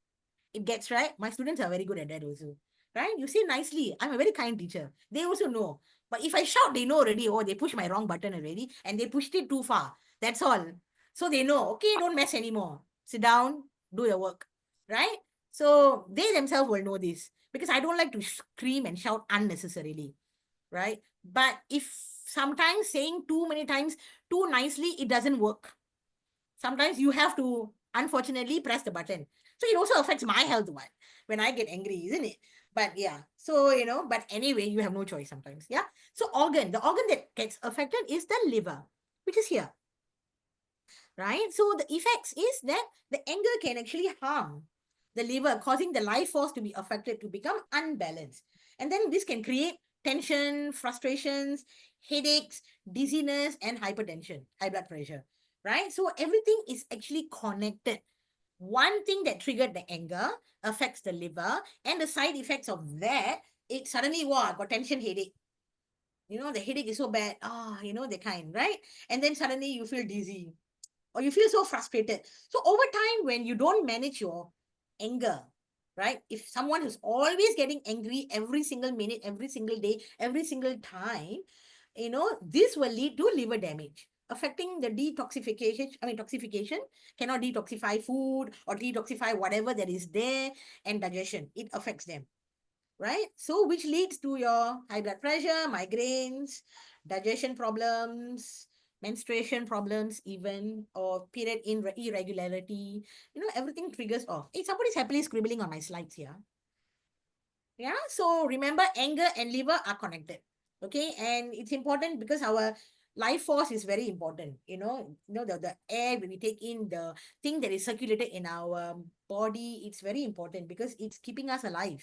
S1: it gets right. My students are very good at that also. Right? You say nicely. I'm a very kind teacher. They also know. But if I shout, they know already. Oh, they pushed my wrong button already. And they pushed it too far. That's all. So they know, okay, don't mess anymore. Sit down, do your work. Right? So they themselves will know this. Because I don't like to scream and shout unnecessarily. Right? But if sometimes saying too many times too nicely, it doesn't work. Sometimes you have to, unfortunately, press the button. So it also affects my health one when I get angry, isn't it? But yeah, so but anyway, you have no choice sometimes. Yeah. So the organ that gets affected is the liver, which is here, right? So the effects is that the anger can actually harm the liver, causing the life force to be affected, to become unbalanced. And then this can create tension, frustrations, headaches, dizziness, and hypertension, high blood pressure, right? So everything is actually connected. One thing that triggered the anger affects the liver, and the side effects of that, it suddenly, wow, I got tension, headache. The headache is so bad. The kind, right? And then suddenly you feel dizzy or you feel so frustrated. So over time, when you don't manage your anger, right? If someone who's always getting angry every single minute, every single day, every single time, this will lead to liver damage, affecting the toxification, cannot detoxify food or detoxify whatever that is there, and digestion. It affects them, right? So which leads to your high blood pressure, migraines, digestion problems, menstruation problems, even, or period irregularity. Everything triggers off. Hey, somebody's happily scribbling on my slides here. Yeah. So remember, anger and liver are connected. Okay. And it's important because our life force is very important. The air we take in, the thing that is circulated in our body, it's very important because it's keeping us alive,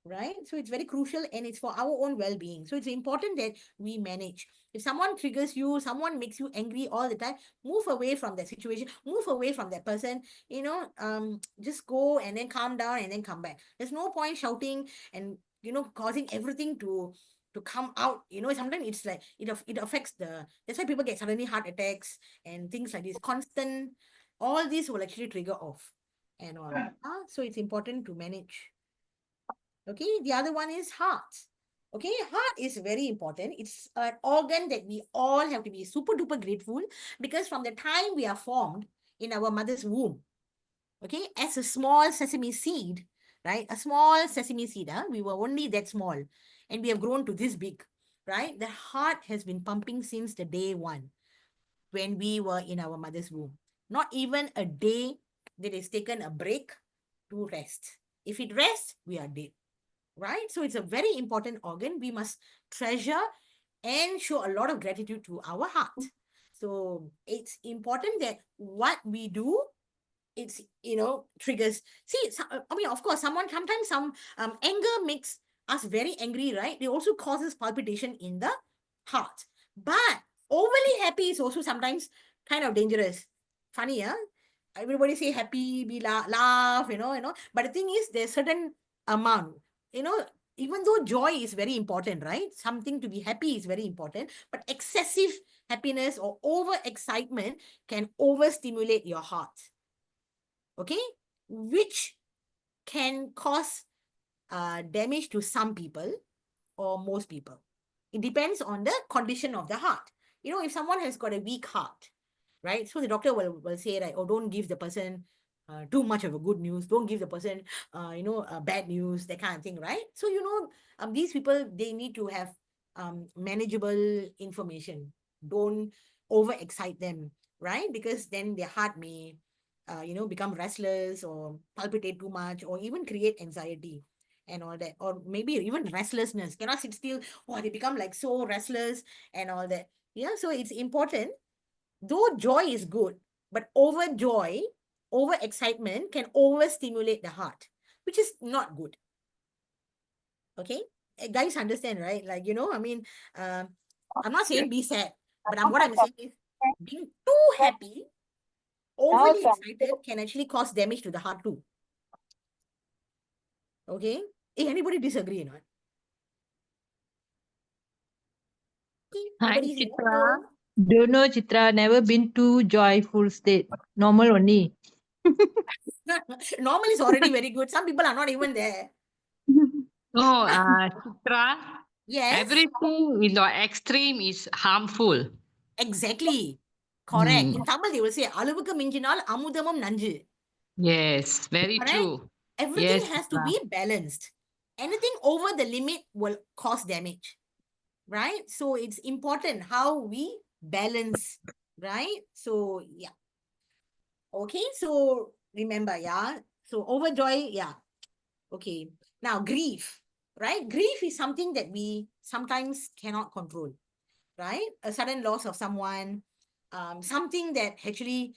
S1: right? So it's very crucial and it's for our own well-being. So it's important that we manage. If someone triggers you, someone makes you angry all the time, move away from that situation, move away from that person, just go and then calm down and then come back. There's no point shouting and, causing everything to come out. Sometimes it's like it affects that's why people get suddenly heart attacks and things like this. All this will actually trigger off and all. So it's important to manage. Okay, the other one is heart. Okay, heart is very important. It's an organ that we all have to be super duper grateful, because from the time we are formed in our mother's womb, okay, as a small sesame seed, right? A small sesame seed, we were only that small, and we have grown to this big, right? The heart has been pumping since the day one when we were in our mother's womb. Not even a day that is taken a break to rest. If it rests, we are dead, right? So it's a very important organ. We must treasure and show a lot of gratitude to our heart. So it's important that what we do, it's triggers. See, of course, sometimes some anger makes us very angry, right? It also causes palpitation in the heart. But overly happy is also sometimes kind of dangerous. Funny, huh? Everybody say happy, be laugh, but the thing is, there's certain amount, you know even though joy is very important, right? Something to be happy is very important, but excessive happiness or overexcitement can overstimulate your heart. Okay, which can cause damage to some people or most people. It depends on the condition of the heart. If someone has got a weak heart, right? So the doctor will say, like, oh, don't give the person too much of a good news. Don't give the person, bad news, that kind of thing, right? So, these people, they need to have manageable information. Don't overexcite them, right? Because then their heart may, become restless or palpitate too much or even create anxiety and all that, or maybe even restlessness, cannot sit still. Oh, they become like so restless and all that. Yeah, so it's important. Though joy is good, but over excitement can overstimulate the heart, which is not good. Okay. Guys understand, right? Like, I mean, um I'm not saying be sad, but what I'm saying is being too happy, overly excited, can actually cause damage to the heart too. Okay. Anybody disagree or not? Okay,
S2: Hi,
S1: nobody's here.
S2: Chitra.
S1: So
S2: Don't know, Chitra. Never been to joyful state. Normal only.
S1: normal is already very good. Some people are not even there.
S2: No, Chitra.
S1: Yes,
S2: Everything in the extreme is harmful.
S1: exactly. Correct.
S2: Mm.
S1: In Tamil, they will say, அளவுக்கு மிஞ்சினால் அமுதமும் நஞ்சு.
S2: Yes, very
S1: Correct?
S2: true.
S1: Everything
S2: Yes,
S1: has to
S2: Chitra.
S1: be balanced. Anything over the limit will cause damage, right? So it's important how we balance, right? So, yeah. Okay, so remember, yeah. So overjoy, yeah. Okay. Now, grief, right? Grief is something that we sometimes cannot control, right? A sudden loss of someone, something that actually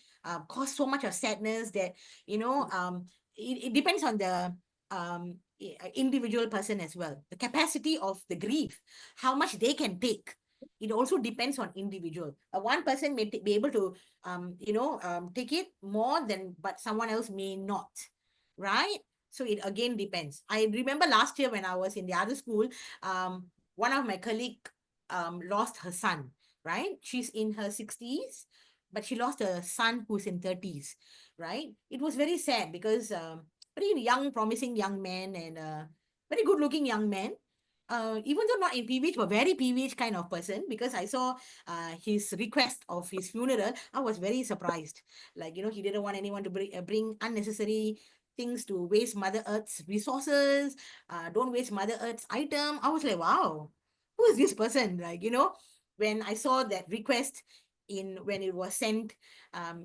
S1: caused so much of sadness that, it depends on the individual person as well. The capacity of the grief, how much they can take. It also depends on individual. One person may be able to, take it more than, but someone else may not, right? So it again depends. I remember last year when I was in the other school, one of my colleague lost her son, right? She's in her 60s, but she lost a son who's in 30s, right? It was very sad because very young, promising young man and very good looking young man. Even though not in PVH, but very PVH kind of person, because I saw his request of his funeral, I was very surprised. Like, he didn't want anyone to bring unnecessary things to waste Mother Earth's resources, don't waste Mother Earth's item. I was like, wow, who is this person? Like, when I saw that request in when it was sent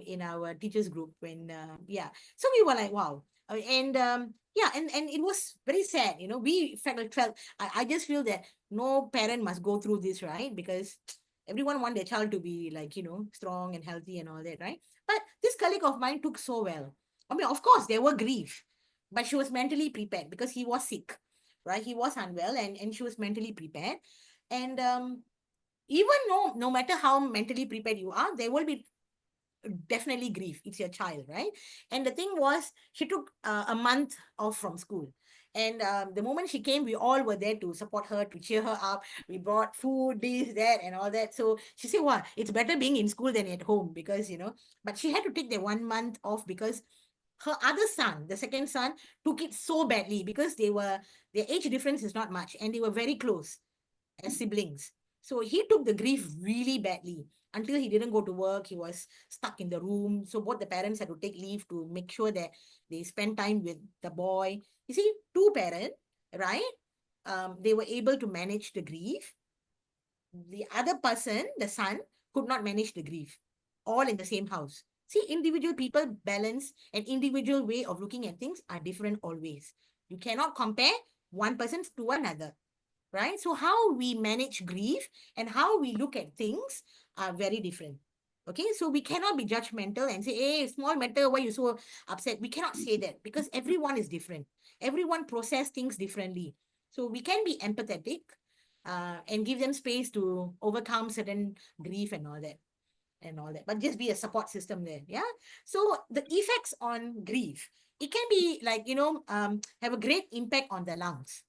S1: in our teachers group, when yeah, so we were like, wow. And yeah, and it was very sad. We felt I just feel that no parent must go through this, right? Because everyone want their child to be like, strong and healthy and all that, right? But this colleague of mine took so well. I mean, of course there were grief, but she was mentally prepared because he was sick, right? He was unwell, and she was mentally prepared. And even no matter how mentally prepared you are, there will be definitely grief. It's your child, right? And the thing was, she took a month off from school. And the moment she came, we all were there to support her, to cheer her up. We brought food, this, that, and all that. So she said, "Wow, it's better being in school than at home," because But she had to take the 1 month off because her other son, the second son, took it so badly because their age difference is not much, and they were very close as siblings. So he took the grief really badly until he didn't go to work. He was stuck in the room. So both the parents had to take leave to make sure that they spend time with the boy. You see, two parents, right? They were able to manage the grief. The other person, the son, could not manage the grief, all in the same house. See, individual people balance and individual way of looking at things are different always. You cannot compare one person to another, right? So how we manage grief and how we look at things are very different. Okay, so we cannot be judgmental and say, hey, small matter, why you so upset? We cannot say that because everyone is different. Everyone process things differently. So we can be empathetic and give them space to overcome certain grief and all that. But just be a support system there. Yeah. So the effects on grief, it can be like, have a great impact on the lungs,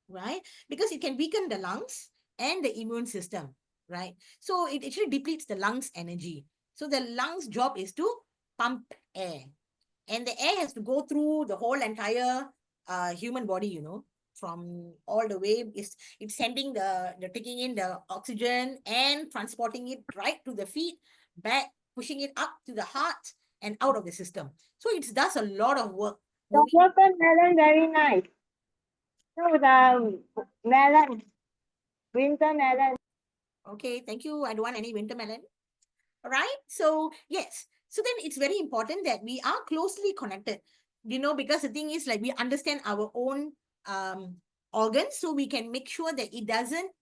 S1: right? Because it can weaken the lungs and the immune system. right? So it actually depletes the lungs energy. So the lungs job is to pump air, and the air has to go through the whole entire human body, from all the way. It's sending the taking in the oxygen and transporting it right to the feet, back, pushing it up to the heart and out of the system. So it does a lot of work
S4: The
S1: moving.
S4: watermelon very nice. No, the melon, winter melon.
S1: Okay, thank you. I don't want any winter melon. All right. So, yes. So then it's very important that we are closely connected, because the thing is, like, we understand our own um, organs, so we can make sure that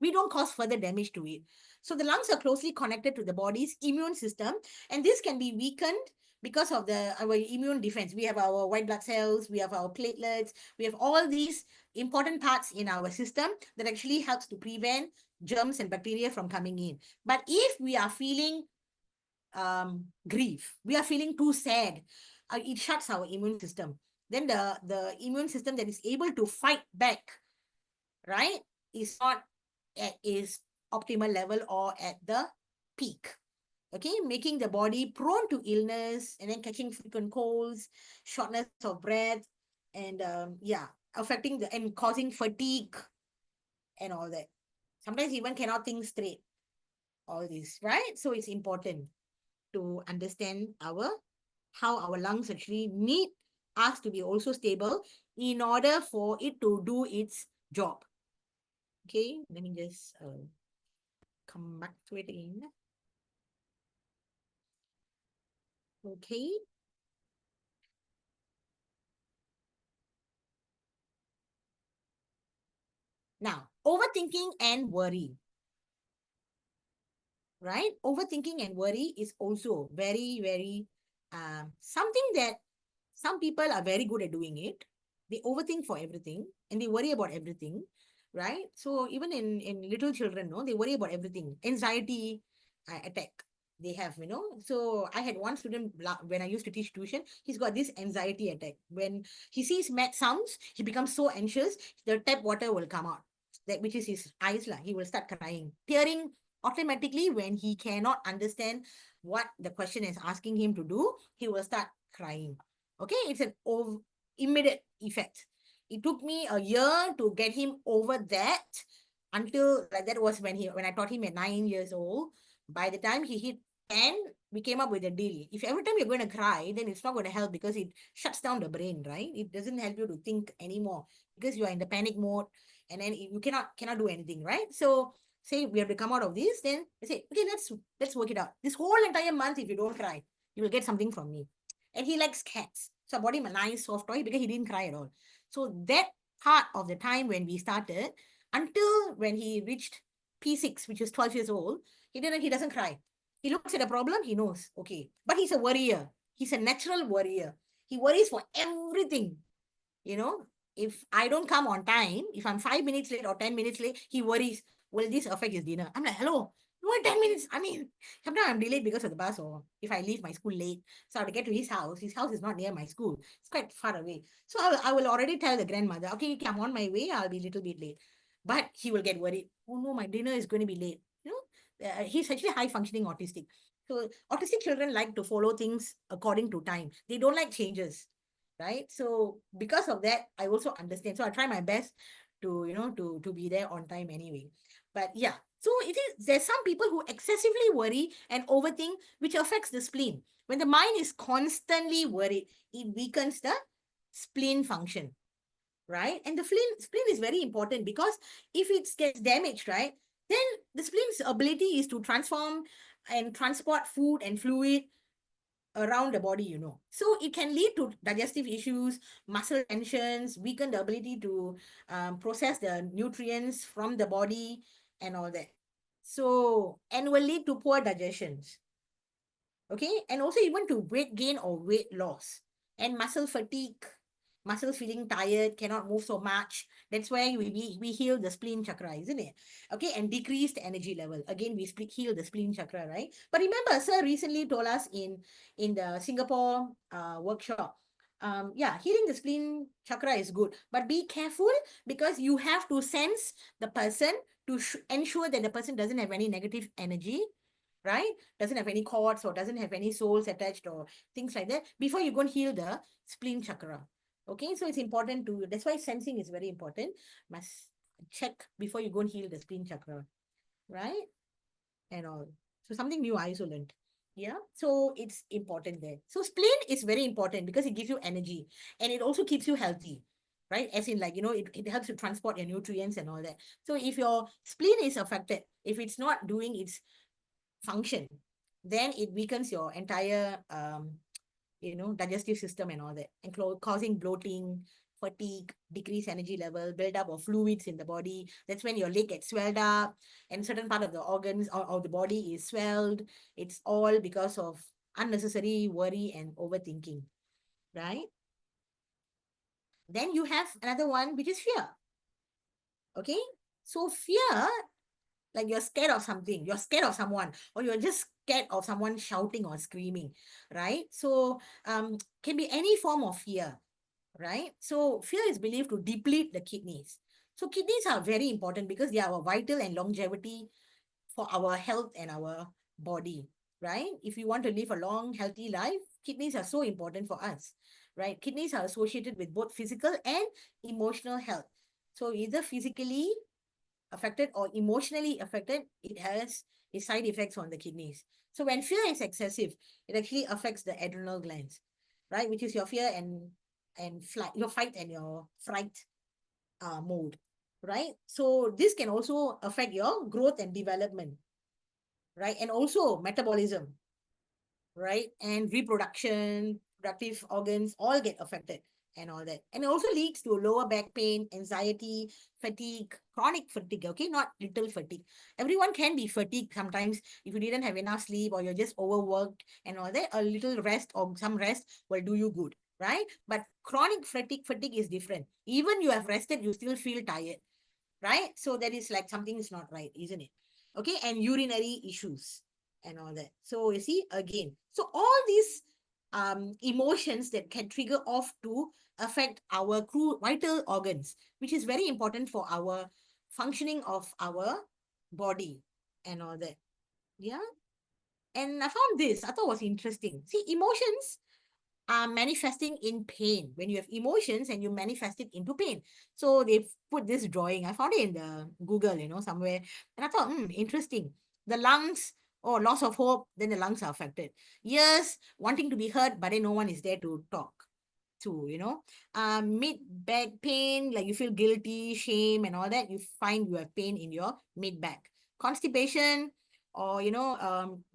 S1: we don't cause further damage to it. So the lungs are closely connected to the body's immune system, and this can be weakened because of our immune defense. We have our white blood cells, we have our platelets, we have all these important parts in our system that actually helps to prevent germs and bacteria from coming in. But if we are feeling grief, we are feeling too sad, it shuts our immune system. Then the immune system that is able to fight back, right, is not at its optimal level or at the peak. Okay, making the body prone to illness and then catching frequent colds, shortness of breath, and affecting and causing fatigue and all that. Sometimes even cannot think straight, all this, right? So it's important to understand how our lungs actually need us to be also stable in order for it to do its job. Okay, let me just come back to it again. Okay, now overthinking and worry, right? Overthinking and worry is also very, very something that some people are very good at doing it. They overthink for everything and they worry about everything, right? So even in little children, no, they worry about everything. Anxiety attack they have, So I had one student when I used to teach tuition. He's got this anxiety attack. When he sees math sounds, he becomes so anxious. The tap water will come out, that which is his eyes, lah. He will start crying, tearing automatically when he cannot understand what the question is asking him to do. He will start crying. Okay, it's an immediate effect. It took me a year to get him over that, until like that was when I taught him at 9 years old. By the time he hit 10, we came up with a deal. If every time you're going to cry, then it's not going to help, because it shuts down the brain, right? It doesn't help you to think anymore, because you are in the panic mode, and then you cannot do anything, right? So say we have to come out of this, then I say, okay, let's work it out. This whole entire month, if you don't cry, you will get something from me. And he likes cats. So I bought him a nice soft toy because he didn't cry at all. So that part of the time when we started, until when he reached P6, which is 12 years old, he doesn't cry. He looks at a problem, he knows, okay. But he's a worrier. He's a natural worrier. He worries for everything. You know, if I don't come on time, if I'm 5 minutes late or 10 minutes late, he worries, will this affect his dinner? I'm like, hello, what 10 minutes? I mean, sometimes I'm delayed because of the bus, or if I leave my school late. So I have to get to his house. His house is not near my school. It's quite far away. So I will already tell the grandmother, okay, I'm on my way. I'll be a little bit late. But he will get worried. Oh no, my dinner is going to be late. He's actually high functioning autistic. So autistic children like to follow things according to time. They don't like changes, right? So because of that, I also understand. So I try my best to to be there on time anyway. But yeah, so there's some people who excessively worry and overthink, which affects the spleen. When the mind is constantly worried, it weakens the spleen function, right? And the spleen is very important, because if it gets damaged, right, then the spleen's ability is to transform and transport food and fluid around the body, So it can lead to digestive issues, muscle tensions, weaken the ability to process the nutrients from the body and all that. So, and will lead to poor digestions. Okay. And also even to weight gain or weight loss and muscle fatigue, muscles feeling tired, cannot move so much. That's why we heal the spleen chakra, isn't it? Okay, and decrease the energy level. Again, we heal the spleen chakra, right? But remember, sir recently told us in the Singapore workshop, yeah, healing the spleen chakra is good, but be careful because you have to sense the person to ensure that the person doesn't have any negative energy, right? Doesn't have any cords or doesn't have any souls attached or things like that before you go and heal the spleen chakra. Okay, so it's important to, that's why sensing is very important. Must check before you go and heal the spleen chakra, right? And all. So something new I also learned. Yeah. So it's important there. So spleen is very important because it gives you energy and it also keeps you healthy. Right? As in, like, it helps to transport your nutrients and all that. So if your spleen is affected, if it's not doing its function, then it weakens your entire digestive system and all that, and causing bloating, fatigue, decreased energy level, buildup of fluids in the body. That's when your leg gets swelled up and certain part of the organs or the body is swelled. It's all because of unnecessary worry and overthinking, right? Then you have another one, which is fear. Okay. So fear, like you're scared of something, you're scared of someone, or you're just scared of someone shouting or screaming, right? So can be any form of fear, right? So fear is believed to deplete the kidneys. So kidneys are very important because they are our vital and longevity for our health and our body, right? If you want to live a long, healthy life, kidneys are so important for us, right? Kidneys are associated with both physical and emotional health. So either physically affected or emotionally affected, it has its side effects on the kidneys. So when fear is excessive, it actually affects the adrenal glands, right? Which is your fear and flight, your fight and your fright mode, right? So this can also affect your growth and development, right? And also metabolism, right? And reproduction, productive organs all get affected and all that. And it also leads to lower back pain, anxiety, fatigue, chronic fatigue, okay? Not little fatigue. Everyone can be fatigued sometimes if you didn't have enough sleep or you're just overworked and all that. A little rest or some rest will do you good, right? But chronic fatigue is different. Even you have rested, you still feel tired, right? So that is like something is not right, isn't it? Okay, and urinary issues and all that. So you see again, so all these emotions that can trigger off to affect our vital organs, which is very important for our functioning of our body and all that. Yeah. And I found this, I thought was interesting. See, emotions are manifesting in pain. When you have emotions and you manifest it into pain. So they put this drawing. I found it in the Google, somewhere. And I thought, interesting. The lungs, oh, loss of hope, then the lungs are affected. Yes, wanting to be heard, but then no one is there to talk to, mid back pain, like you feel guilty, shame, and all that. You find you have pain in your mid back. Constipation, or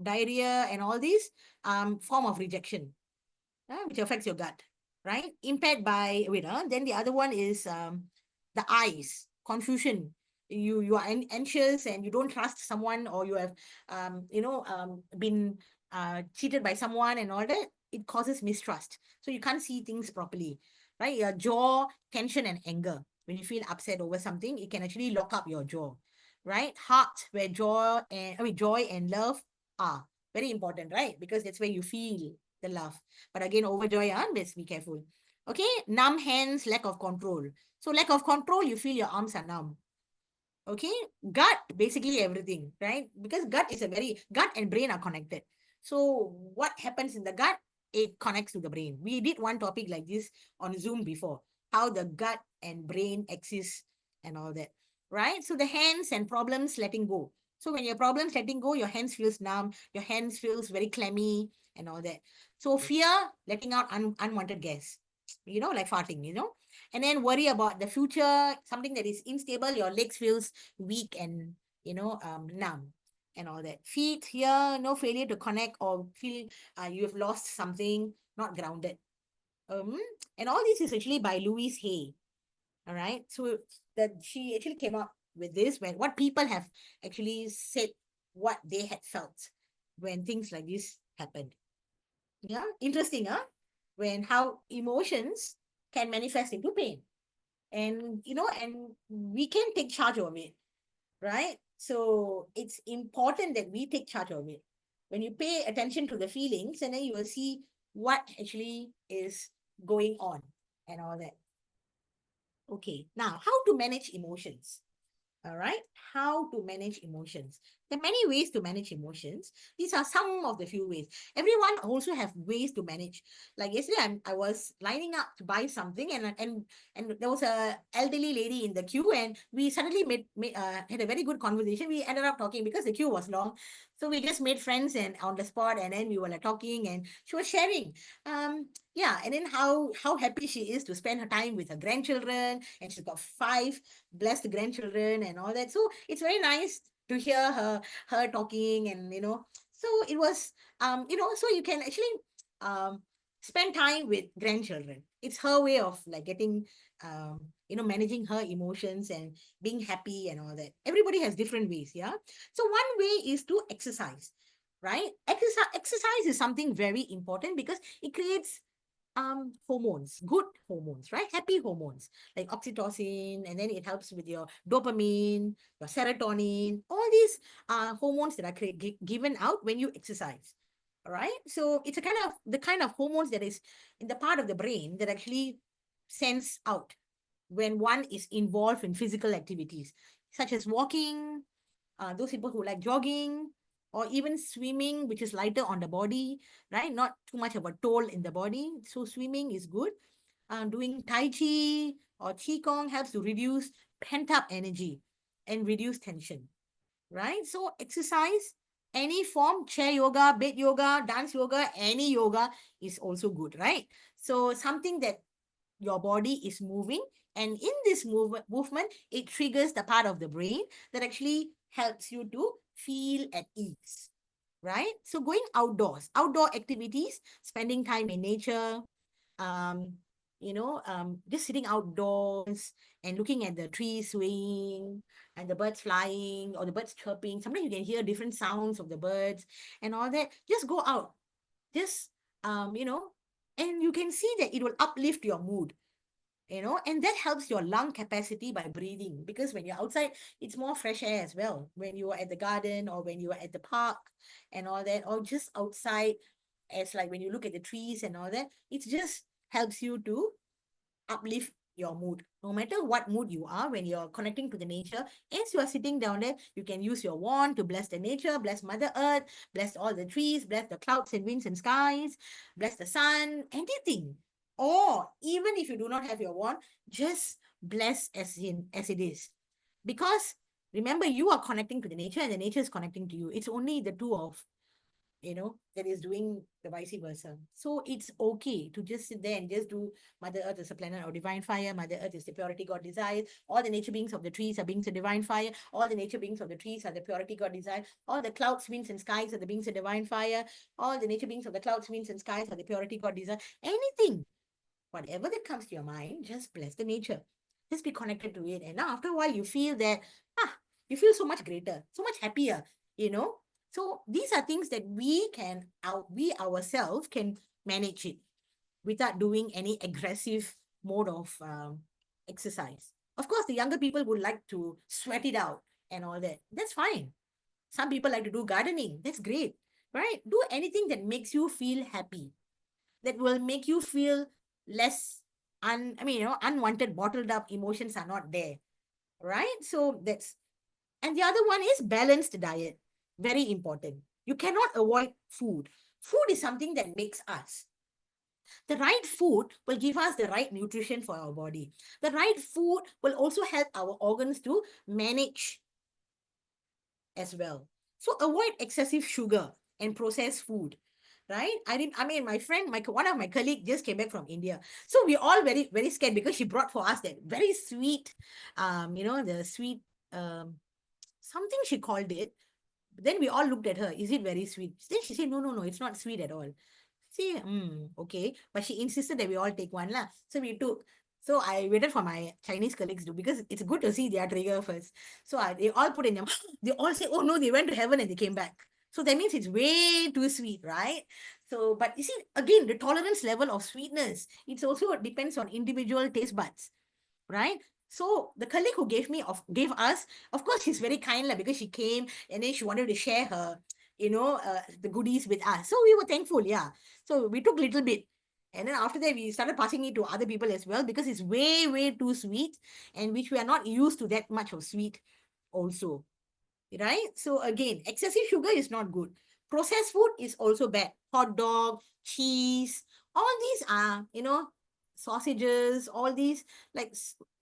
S1: diarrhea and all these form of rejection, which affects your gut, right? Impaired by, then the other one is the eyes, confusion. You are anxious and you don't trust someone, or you have been cheated by someone and all that. It causes mistrust, so you can't see things properly, right? Your jaw tension and anger. When you feel upset over something, it can actually lock up your jaw, right? Heart, where joy and love are very important, right? Because that's where you feel the love. But again, overjoy, let's be careful. Okay, numb hands, lack of control. So lack of control, you feel your arms are numb. Okay, gut, basically everything, right? Because gut and brain are connected. So what happens in the gut, it connects to the brain. We did one topic like this on Zoom before, how the gut and brain exist and all that, right? So the hands and problems letting go. So when your problems letting go, your hands feels numb, your hands feels very clammy and all that. So fear, letting out unwanted gas, like farting, and then worry about the future, something that is unstable, your legs feels weak and numb and all that. Feet here, no failure to connect or feel you have lost something, not grounded. um and all this is actually by Louise Hay. All right, so that she actually came up with this, when what people have actually said, what they had felt when things like this happened. Yeah, interesting, huh? When how emotions can manifest into pain, and we can take charge of it, right? So it's important that we take charge of it. When you pay attention to the feelings, and then you will see what actually is going on and all that. Okay, now how to manage emotions? All right, how to manage emotions. There are many ways to manage emotions. These are some of the few ways. Everyone also have ways to manage. Like yesterday, I was lining up to buy something, and there was a elderly lady in the queue, and we suddenly had a very good conversation. We ended up talking because the queue was long, so we just made friends and on the spot, and then we were like talking, and she was sharing. Yeah, and then how happy she is to spend her time with her grandchildren, and she's got five blessed grandchildren and all that. So it's very nice to hear her talking, and so it was so you can actually um spend time with grandchildren. It's her way of like getting managing her emotions and being happy and all that. Everybody has different ways, yeah. So one way is to exercise, right? Exercise is something very important because it creates hormones, good hormones, right? Happy hormones like oxytocin, and then it helps with your dopamine, your serotonin, all these hormones that are given out when you exercise. All right, so it's a kind of the kind of hormones that is in the part of the brain that actually sends out when one is involved in physical activities such as walking, those people who like jogging, or even swimming, which is lighter on the body, right? Not too much of a toll in the body. So swimming is good. Doing Tai Chi or Qigong helps to reduce pent up energy and reduce tension, right? So exercise, any form, chair yoga, bed yoga, dance yoga, any yoga is also good, right? So something that your body is moving, and in this movement it triggers the part of the brain that actually helps you to feel at ease, right? So going outdoor activities, spending time in nature, um just sitting outdoors and looking at the trees swaying and the birds flying or the birds chirping. Sometimes you can hear different sounds of the birds and all that. Just go out, just and you can see that it will uplift your mood, and that helps your lung capacity by breathing, because when you're outside it's more fresh air as well, when you are at the garden or when you are at the park and all that, or just outside, as like when you look at the trees and all that, it just helps you to uplift your mood. No matter what mood you are, when you're connecting to the nature, as you are sitting down there, you can use your wand to bless the nature, bless Mother Earth, bless all the trees, bless the clouds and winds and skies, bless the sun, anything. Or even if you do not have your wand, just bless as it is. Because remember, you are connecting to the nature and the nature is connecting to you. It's only the two of that is doing the vice versa. So it's okay to just sit there and just do Mother Earth is a planet of divine fire. Mother Earth is the purity God desires. All the nature beings of the trees are beings of divine fire. All the nature beings of the trees are the purity God desires. All the clouds, winds, and skies are the beings of divine fire. All the nature beings of the clouds, winds, and skies are the purity God desires. Anything, whatever that comes to your mind, just bless the nature. Just be connected to it. And now after a while, you feel that, you feel so much greater, so much happier, you know. So these are things that we ourselves can manage it without doing any aggressive mode of exercise. Of course, the younger people would like to sweat it out and all that. That's fine. Some people like to do gardening. That's great, right? Do anything that makes you feel happy, that will make you feel less unwanted, bottled up emotions are not there, right? So that's, and the other one is balanced diet. Very important. You cannot avoid food. Food is something that makes us. The right food will give us the right nutrition for our body. The right food will also help our organs to manage as well. So avoid excessive sugar and processed food, right? My friend, one of my colleague just came back from India. So we all very, very scared because she brought for us that very sweet, the sweet, something she called it. Then we all looked at her. Is it very sweet? Then she said, no, no, no, it's not sweet at all. See, okay. But she insisted that we all take one lah. So we took. So I waited for my Chinese colleagues to, because it's good to see their trigger first. So they all put in them. They all say, oh no, they went to heaven and they came back. So that means it's way too sweet, right? So, but you see, again, the tolerance level of sweetness, it's also depends on individual taste buds, right? So the colleague who gave us, of course, she's very kind lah, because she came and then she wanted to share her, the goodies with us. So we were thankful, yeah. So we took little bit, And then after that, we started passing it to other people as well because it's way, way too sweet, and which we are not used to that much of sweet also. Right? So again, excessive sugar is not good. Processed food is also bad. Hot dog, cheese, all these are, sausages, all these, like,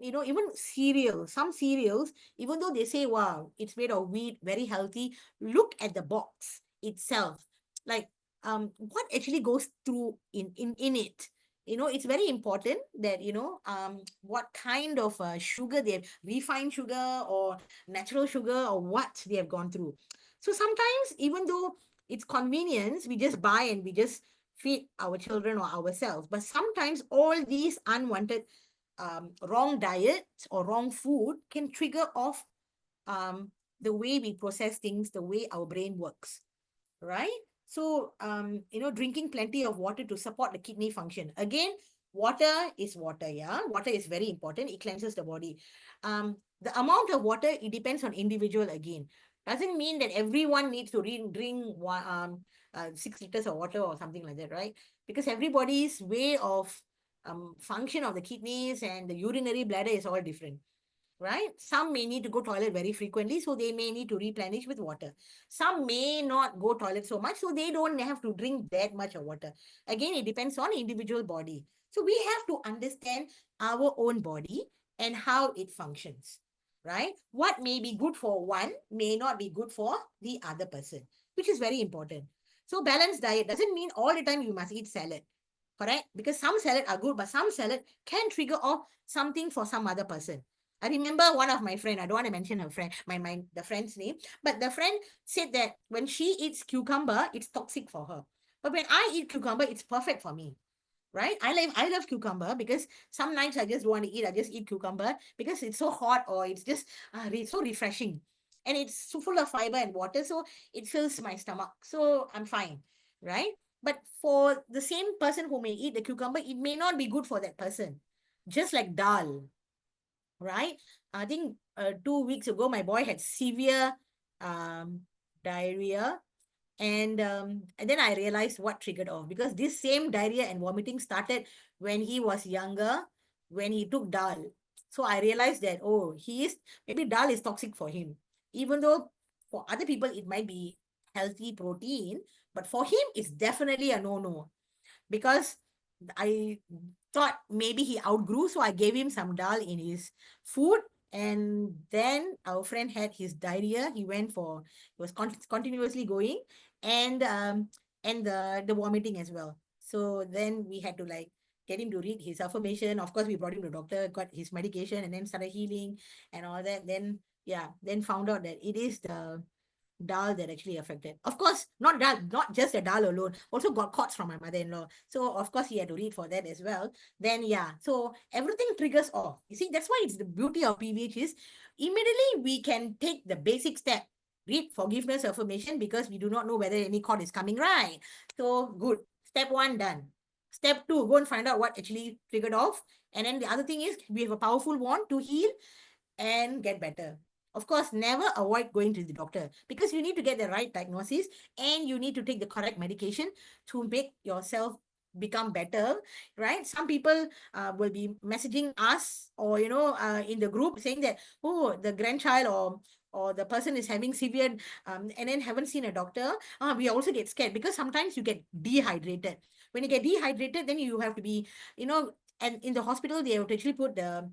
S1: even cereal, some cereals, even though they say, wow, it's made of wheat, very healthy, look at the box itself. Like, what actually goes through in it. It's very important that, what kind of sugar they have, refined sugar or natural sugar or what they have gone through. So sometimes, even though it's convenience, we just buy and we just feed our children or ourselves. But sometimes all these unwanted wrong diets or wrong food can trigger off the way we process things, the way our brain works, right? So, drinking plenty of water to support the kidney function. Again, water is water, yeah. Water is very important. It cleanses the body. The amount of water, it depends on individual again. Doesn't mean that everyone needs to drink 6 liters of water or something like that, right? Because everybody's way of function of the kidneys and the urinary bladder is all different, right? Some may need to go toilet very frequently, so they may need to replenish with water. Some may not go toilet so much, so they don't have to drink that much of water. Again, it depends on individual body. So we have to understand our own body and how it functions, right? What may be good for one may not be good for the other person, which is very important. So balanced diet doesn't mean all the time you must eat salad, correct? Because some salad are good, but some salad can trigger off something for some other person. I remember one of my friend, I don't want to mention her friend, the friend's name, but the friend said that when she eats cucumber, it's toxic for her. But when I eat cucumber, it's perfect for me. Right? I love cucumber because some nights I just don't want to eat. I just eat cucumber because it's so hot or it's just so refreshing. And it's so full of fiber and water, so it fills my stomach. So I'm fine, right? But for the same person who may eat the cucumber, it may not be good for that person. Just like dal, right? I think 2 weeks ago, my boy had severe um, diarrhea. And then I realized what triggered off, because this same diarrhea and vomiting started when he was younger, when he took dal. So I realized that, oh, maybe dal is toxic for him. Even though for other people it might be healthy protein, but for him it's definitely a no-no, because I thought maybe he outgrew, so I gave him some dal in his food. And then our friend had his diarrhea. He was continuously going, and the vomiting as well. So then we had to like get him to read his affirmation. Of course, we brought him to the doctor, got his medication, and then started healing and all that. Then yeah, then found out that it is the dal that actually affected. Of course, not dal, not just the dal alone. Also got cots from my mother-in-law. So of course he had to read for that as well. Then yeah, so everything triggers off. You see, that's why it's the beauty of PVH is immediately we can take the basic step. Read forgiveness affirmation because we do not know whether any cord is coming, right. So good. Step 1 done. Step 2, go and find out what actually triggered off. And then the other thing is we have a powerful wand to heal and get better. Of course, never avoid going to the doctor because you need to get the right diagnosis and you need to take the correct medication to make yourself become better, right? Some people will be messaging us or, in the group saying that, oh, the grandchild or the person is having severe and then haven't seen a doctor. We also get scared because sometimes you get dehydrated. When you get dehydrated, then you have to be, and in the hospital, they have to actually put the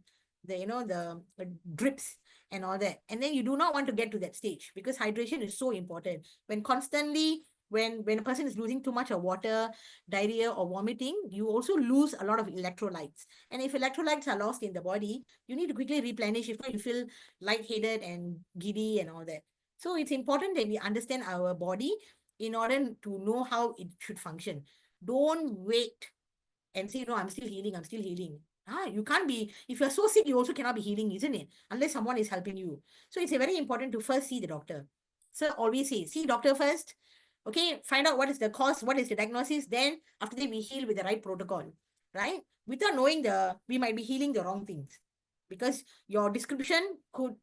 S1: drips and all that, and then you do not want to get to that stage because hydration is so important. When a person is losing too much of water, diarrhea or vomiting, you also lose a lot of electrolytes, and if electrolytes are lost in the body, you need to quickly replenish. If not, you feel lightheaded and giddy and all that. So it's important that we understand our body in order to know how it should function. Don't wait and say, no, I'm still healing, I'm still healing. You can't be, if you're so sick, you also cannot be healing, isn't it? Unless someone is helping you. So it's very important to first see the doctor. So always say, see doctor first. Okay, find out what is the cause, what is the diagnosis. Then after that, we heal with the right protocol, right? Without knowing we might be healing the wrong things because your description could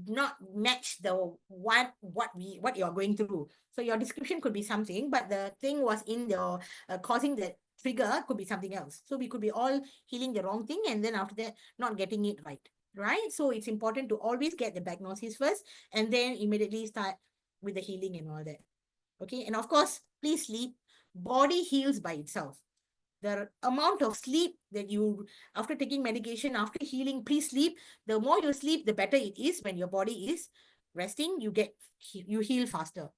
S1: not match the what you're going through. So your description could be something, but the thing was in the causing that trigger could be something else. So we could be all healing the wrong thing and then after that not getting it right. Right? So it's important to always get the diagnosis first and then immediately start with the healing and all that. Okay. And of course, please sleep. Body heals by itself. The amount of sleep that you, after taking medication, after healing, please sleep. The more you sleep, the better it is. When your body is resting, you heal faster.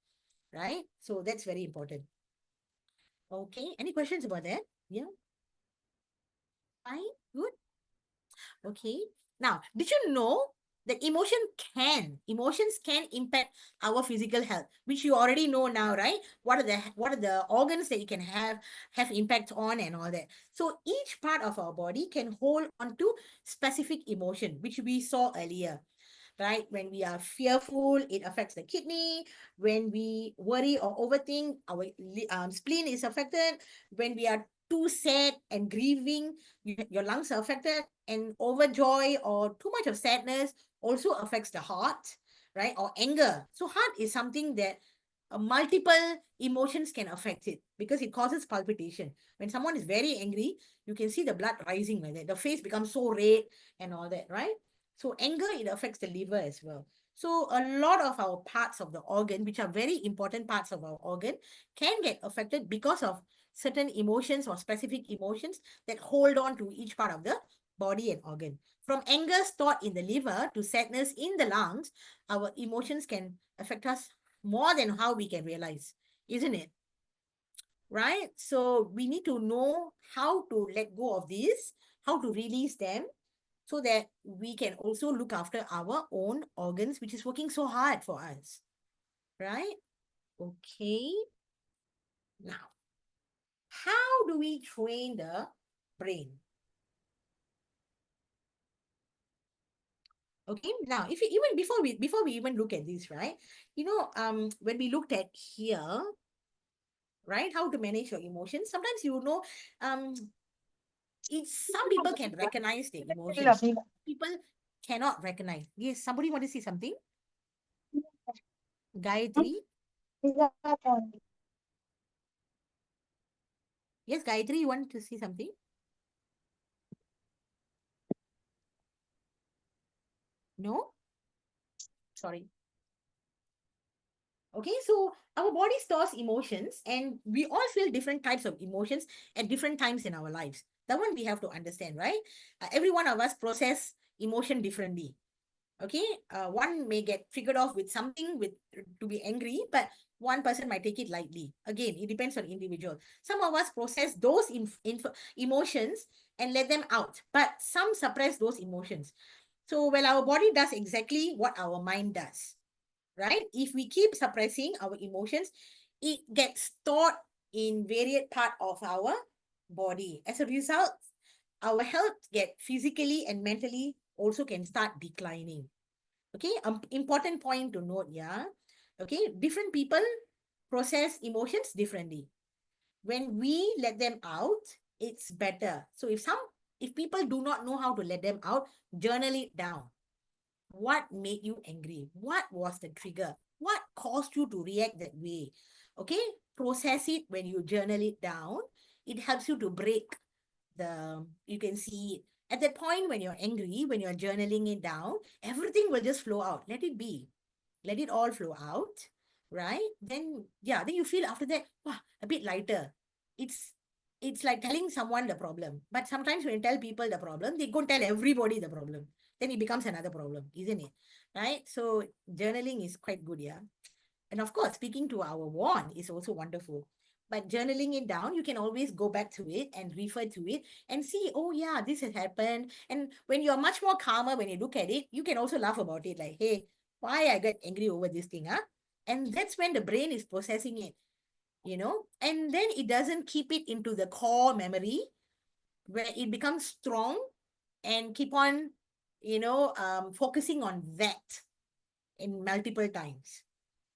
S1: Right? So that's very important. Okay. Any questions about that? Yeah. Fine. Good. Okay. Now, did you know that emotions can impact our physical health, which you already know now, right? What are the organs that you can have impact on and all that. So each part of our body can hold on to specific emotion, which we saw earlier, right? When we are fearful, it affects the kidney. When we worry or overthink, our spleen is affected. When we are too sad and grieving, your lungs are affected. And overjoy or too much of sadness also affects the heart, right? Or anger. So heart is something that multiple emotions can affect it because it causes palpitation. When someone is very angry, you can see the blood rising like that. The face becomes so red and all that, right? So anger, it affects the liver as well. So a lot of our parts of the organ, which are very important parts of our organ, can get affected because of certain emotions or specific emotions that hold on to each part of the body and organ. From anger stored in the liver to sadness in the lungs, our emotions can affect us more than how we can realize, isn't it? Right? So we need to know how to let go of this, how to release them, so that we can also look after our own organs, which is working so hard for us. Right? Okay. Now, how do we train the brain? Okay. Now, if you, even before we even look at this, right? When we looked at here, right, how to manage your emotions. Sometimes um, some people can recognize their emotions. People cannot recognize. Yes, somebody want to say something? Gayatri? Yes, Gayatri, you want to say something? No? Sorry. Okay, so our body stores emotions and we all feel different types of emotions at different times in our lives. That one we have to understand, right? Every one of us process emotion differently. Okay, one may get triggered off with something to be angry, but one person might take it lightly. Again, it depends on individual. Some of us process those emotions and let them out, but some suppress those emotions. So, well, our body does exactly what our mind does, right? If we keep suppressing our emotions, it gets stored in various part of our body. As a result, our health get physically and mentally also can start declining. Okay, important point to note, yeah. Okay, different people process emotions differently. When we let them out, it's better. So if people do not know how to let them out, journal it down. What made you angry? What was the trigger? What caused you to react that way? Okay, process it. When you journal it down, it helps you to break you can see at that point when you're angry, when you're journaling it down, everything will just flow out. Let it be. Let it all flow out, right? Then, yeah, then you feel after that, wow, a bit lighter. It's it's like telling someone the problem. But sometimes when you tell people the problem, they go and tell everybody the problem. Then it becomes another problem, isn't it? Right? So journaling is quite good, yeah. And of course, speaking to our wand is also wonderful. But journaling it down, you can always go back to it and refer to it and see, oh yeah, this has happened. And when you're much more calmer, when you look at it, you can also laugh about it. Like, hey, why I got angry over this thing, huh? And that's when the brain is processing it. And then it doesn't keep it into the core memory where it becomes strong and keep on, focusing on that in multiple times.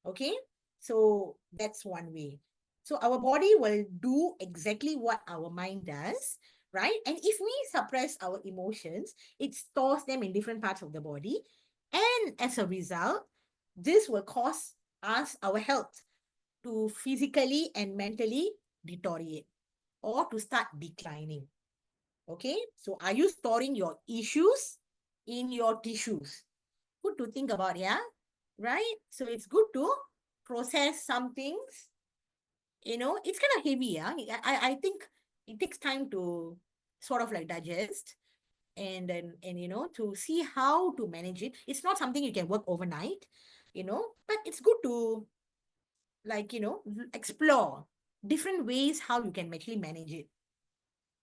S1: Okay, so that's one way. So our body will do exactly what our mind does, right? And if we suppress our emotions, it stores them in different parts of the body. And as a result, this will cause our health to physically and mentally deteriorate. or to start declining. Okay, so are you storing your issues in your tissues? Good to think about, yeah, right? So it's good to process some things. It's kind of heavy, yeah. I think it takes time to sort of like digest and to see how to manage it. It's not something you can work overnight, but it's good to like explore different ways how you can actually manage it,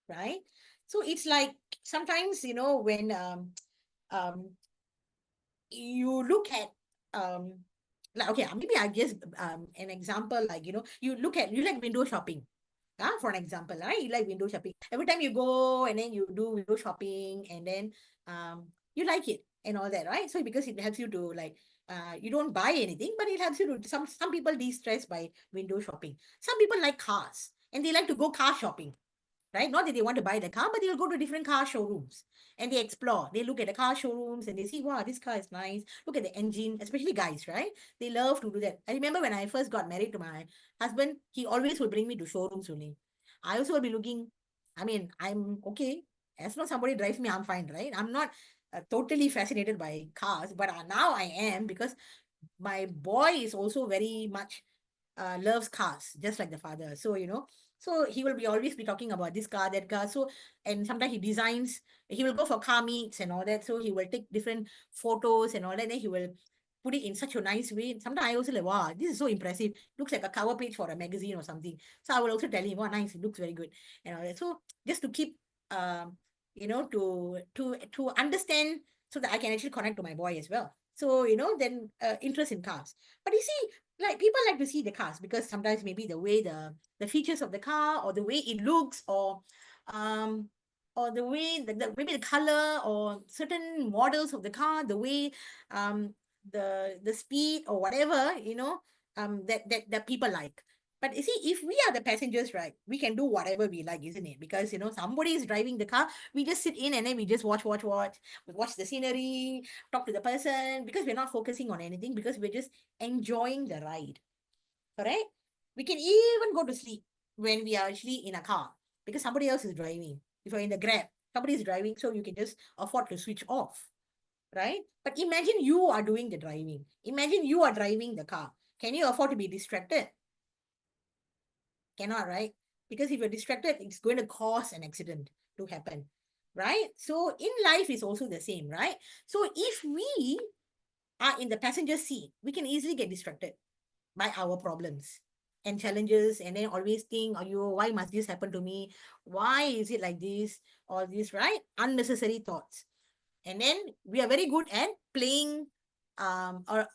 S1: right? So it's like sometimes when um you look at like, okay, maybe I just an example, like you like window shopping. For an example, right? You like window shopping. Every time you go and then you do window shopping and then you like it and all that, right? So because it helps you to like you don't buy anything, but it helps you to some people de-stress by window shopping. Some people like cars and they like to go car shopping, right? Not that they want to buy the car, but they'll go to different car showrooms and they explore. They look at the car showrooms and they see, wow, this car is nice. Look at the engine, especially guys, right? They love to do that. I remember when I first got married to my husband, he always would bring me to showrooms only. I also will be looking, I mean, I'm okay. As long as somebody drives me, I'm fine, right? I'm not totally fascinated by cars, but now I am because my boy is also very much loves cars, just like the father. So, so he will be always be talking about this car, that car. So, and sometimes he designs, he will go for car meets and all that. So he will take different photos and all that. Then he will put it in such a nice way. Sometimes I also like, wow, this is so impressive. Looks like a cover page for a magazine or something. So I will also tell him, wow, nice, it looks very good. And all that. So just to keep to understand so that I can actually connect to my boy as well. So, then interest in cars. But you see, like people like to see the cars because sometimes maybe the way the features of the car or the way it looks um or the way maybe the color or certain models of the car, the way um the speed or whatever, that people like. But you see, if we are the passengers, right, we can do whatever we like, isn't it? Because somebody is driving the car, we just sit in and then we just watch the scenery, talk to the person because we're not focusing on anything because we're just enjoying the ride. Correct? We can even go to sleep when we are actually in a car because somebody else is driving. If you're in the Grab, somebody is driving, so you can just afford to switch off, right? But imagine you are doing the driving. Imagine you are driving the car. Can you afford to be distracted? Cannot, right? Because if you're distracted, it's going to cause an accident to happen, right? So in life is also the same, right? So if we are in the passenger seat, we can easily get distracted by our problems and challenges and then always think, oh, why must this happen to me? Why is it like this? All this, right? Unnecessary thoughts. And then we are very good at playing or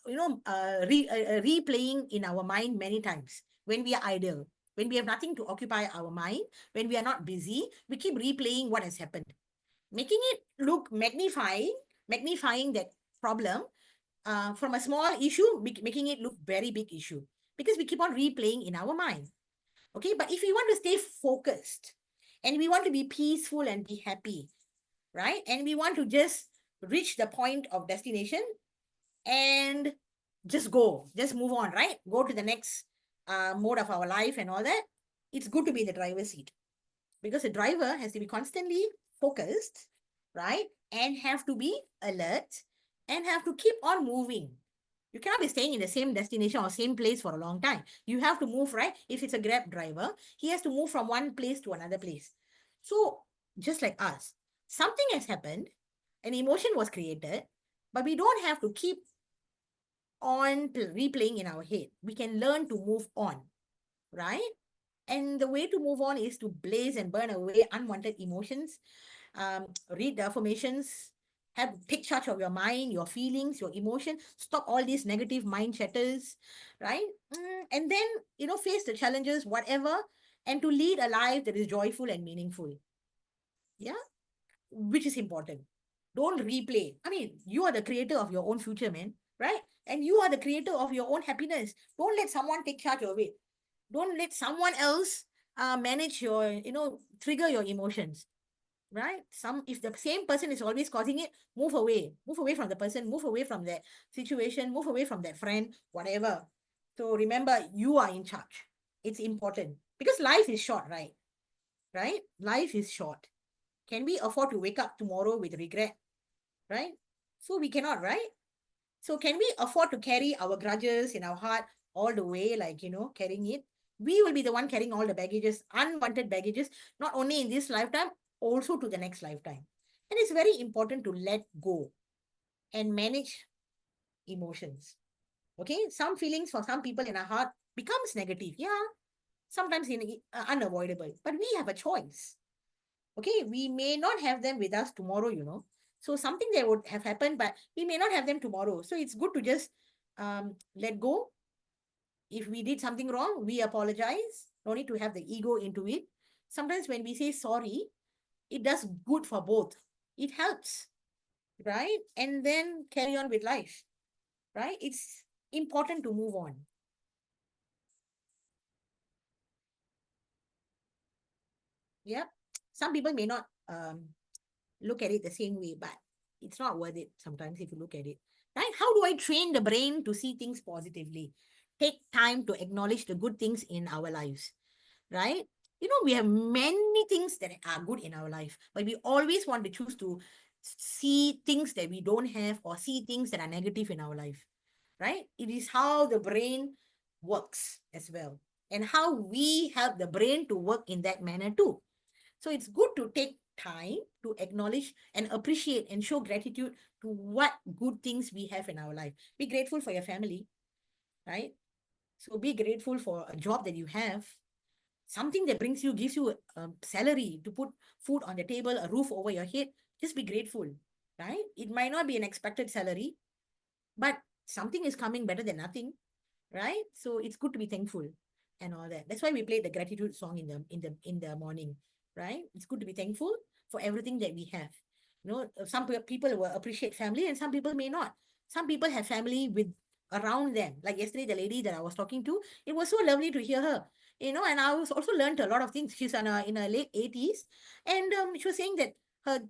S1: replaying in our mind many times when we are idle, when we have nothing to occupy our mind, when we are not busy, we keep replaying what has happened, making it look magnifying that problem from a small issue, making it look very big issue because we keep on replaying in our mind. Okay, but if we want to stay focused and we want to be peaceful and be happy, right? And we want to just reach the point of destination and just move on, right? Go to the next mode of our life and all that. It's good to be in the driver's seat because the driver has to be constantly focused, right? And have to be alert and have to keep on moving. You cannot be staying in the same destination or same place for a long time. You have to move, right? If it's a Grab driver, he has to move from one place to another place. So, just like us, something has happened, an emotion was created, but we don't have to keep on replaying in our head. We can learn to move on, right? And the way to move on is to blaze and burn away unwanted emotions, read the affirmations, take charge of your mind, your feelings, your emotions, stop all these negative mind chatters, right? And then, face the challenges, whatever, and to lead a life that is joyful and meaningful. Yeah, which is important. Don't replay. I mean, you are the creator of your own future, man, right? And you are the creator of your own happiness. Don't let someone take charge of it. Don't let someone else manage your, trigger your emotions, right? If the same person is always causing it, move away from the person, move away from that situation, move away from that friend, whatever. So remember, you are in charge. It's important because life is short, right? right? Life is short. Can we afford to wake up tomorrow with regret, right? So we cannot, right? So can we afford to carry our grudges in our heart all the way, like, carrying it? We will be the one carrying all the baggages, unwanted baggages, not only in this lifetime, also to the next lifetime. And it's very important to let go and manage emotions. Okay, some feelings for some people in our heart becomes negative. Yeah, sometimes unavoidable, but we have a choice. Okay, we may not have them with us tomorrow. So something that would have happened, but we may not have them tomorrow. So it's good to just let go. If we did something wrong, we apologize. No need to have the ego into it. Sometimes when we say sorry, it does good for both. It helps, right? And then carry on with life, right? It's important to move on. Yeah. Some people may not look at it the same way, but it's not worth it sometimes if you look at it. Right? How do I train the brain to see things positively? Take time to acknowledge the good things in our lives, right? We have many things that are good in our life, but we always want to choose to see things that we don't have or see things that are negative in our life, right? It is how the brain works as well, and how we help the brain to work in that manner too. So it's good to take time to acknowledge and appreciate and show gratitude to what good things we have in our life. Be grateful for your family, right? So be grateful for a job that you have, something that gives you a salary to put food on the table, a roof over your head. Just be grateful, right? It might not be an expected salary, but something is coming better than nothing, right? So it's good to be thankful and all that. That's why we played the gratitude song in the morning, right? It's good to be thankful for everything that we have. Some people will appreciate family and some people may not. Some people have family with around them. Like yesterday, the lady that I was talking to, it was so lovely to hear her. And I was also learned a lot of things. She's in her late 80s, and she was saying that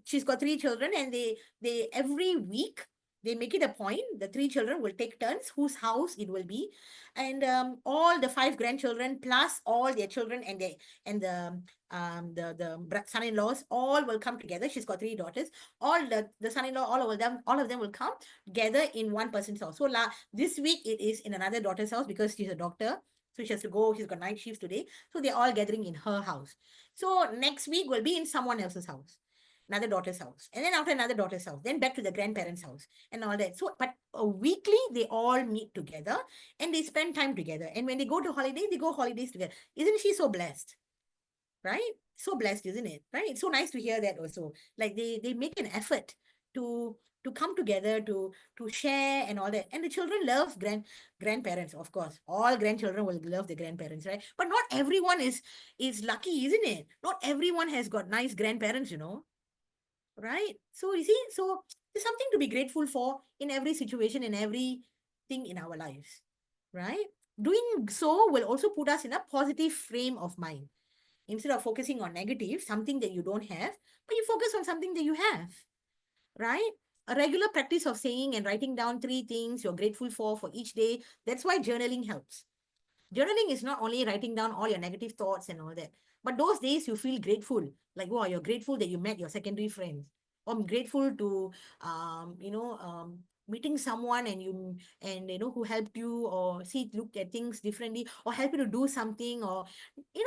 S1: she's got three children, and they every week they make it a point. The three children will take turns whose house it will be, and all the five grandchildren plus all their children and the son-in-laws all will come together. She's got three daughters. All the son-in-law, all of them will come together in one person's house. So this week it is in another daughter's house because she's a doctor. So she has to go. She's got night shifts today. So they're all gathering in her house. So next week will be in someone else's house, another daughter's house, and then after another daughter's house, then back to the grandparents' house and all that. So, but weekly they all meet together and they spend time together. And when they go to holiday, they go holidays together. Isn't she so blessed? Right? So blessed, isn't it? Right? It's so nice to hear that also. Like they make an effort to to come together to share and all that. And the children love grandparents, of course. All grandchildren will love the grandparents, right? But not everyone is lucky, isn't it? Not everyone has got nice grandparents. Right? So you see, so there's something to be grateful for in every situation, in everything in our lives. Right? Doing so will also put us in a positive frame of mind. Instead of focusing on negative, something that you don't have, but you focus on something that you have. Right? A regular practice of saying and writing down three things you're grateful for each day. That's why journaling helps. Journaling is not only writing down all your negative thoughts and all that, but those days you feel grateful. Like, wow, you're grateful that you met your secondary friends. Or I'm grateful to, meeting someone and who helped you or look at things differently or help you to do something or,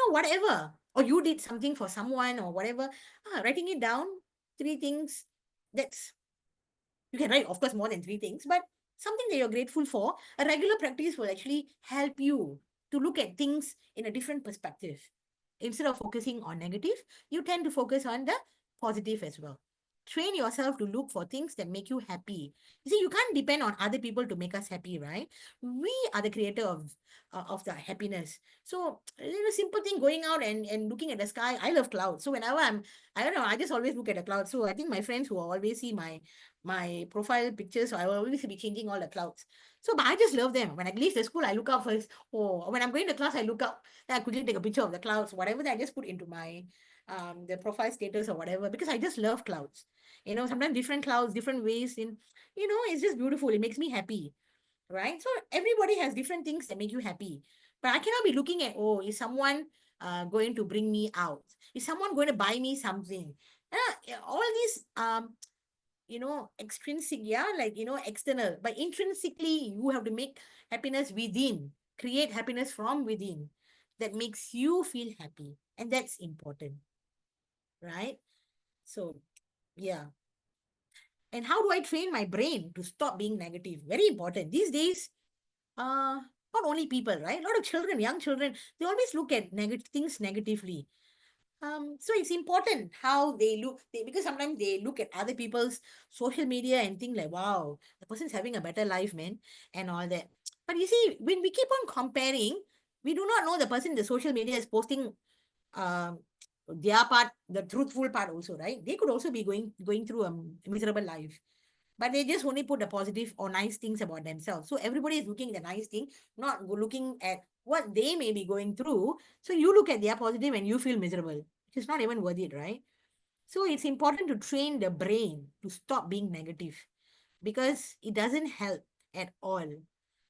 S1: whatever. Or you did something for someone or whatever. Writing it down, three things, that's you can write, of course, more than three things, but something that you're grateful for, a regular practice will actually help you to look at things in a different perspective. Instead of focusing on negative, you tend to focus on the positive as well. Train yourself to look for things that make you happy. You see, you can't depend on other people to make us happy, right? We are the creator of the happiness. So, simple thing, going out and looking at the sky. I love clouds. So whenever I don't know, I just always look at the clouds. So I think my friends who always see my profile pictures, so I will always be changing all the clouds. So, but I just love them. When I leave the school, I look up first. Oh, when I'm going to class, I look up. Then I quickly take a picture of the clouds, whatever that I just put into my the profile status or whatever, because I just love clouds. Sometimes different clouds, different ways it's just beautiful. It makes me happy, right? So everybody has different things that make you happy. But I cannot be looking at, oh, is someone going to bring me out? Is someone going to buy me something? All these extrinsic, external, but intrinsically, you have to make happiness within, create happiness from within that makes you feel happy. And that's important, right? So, yeah. And how do I train my brain to stop being negative? Very important. These days, not only people, right? A lot of children, young children, they always look at negative things negatively. So it's important how they look, because sometimes they look at other people's social media and think like, wow, the person's having a better life, man, and all that. But you see, when we keep on comparing, we do not know the person in the social media is posting um their part, the truthful part also, right? They could also be going through a miserable life, but they just only put the positive or nice things about themselves. So everybody is looking at the nice thing, not looking at what they may be going through. So you look at their positive and you feel miserable, which is not even worth it, right? So it's important to train the brain to stop being negative, because it doesn't help at all.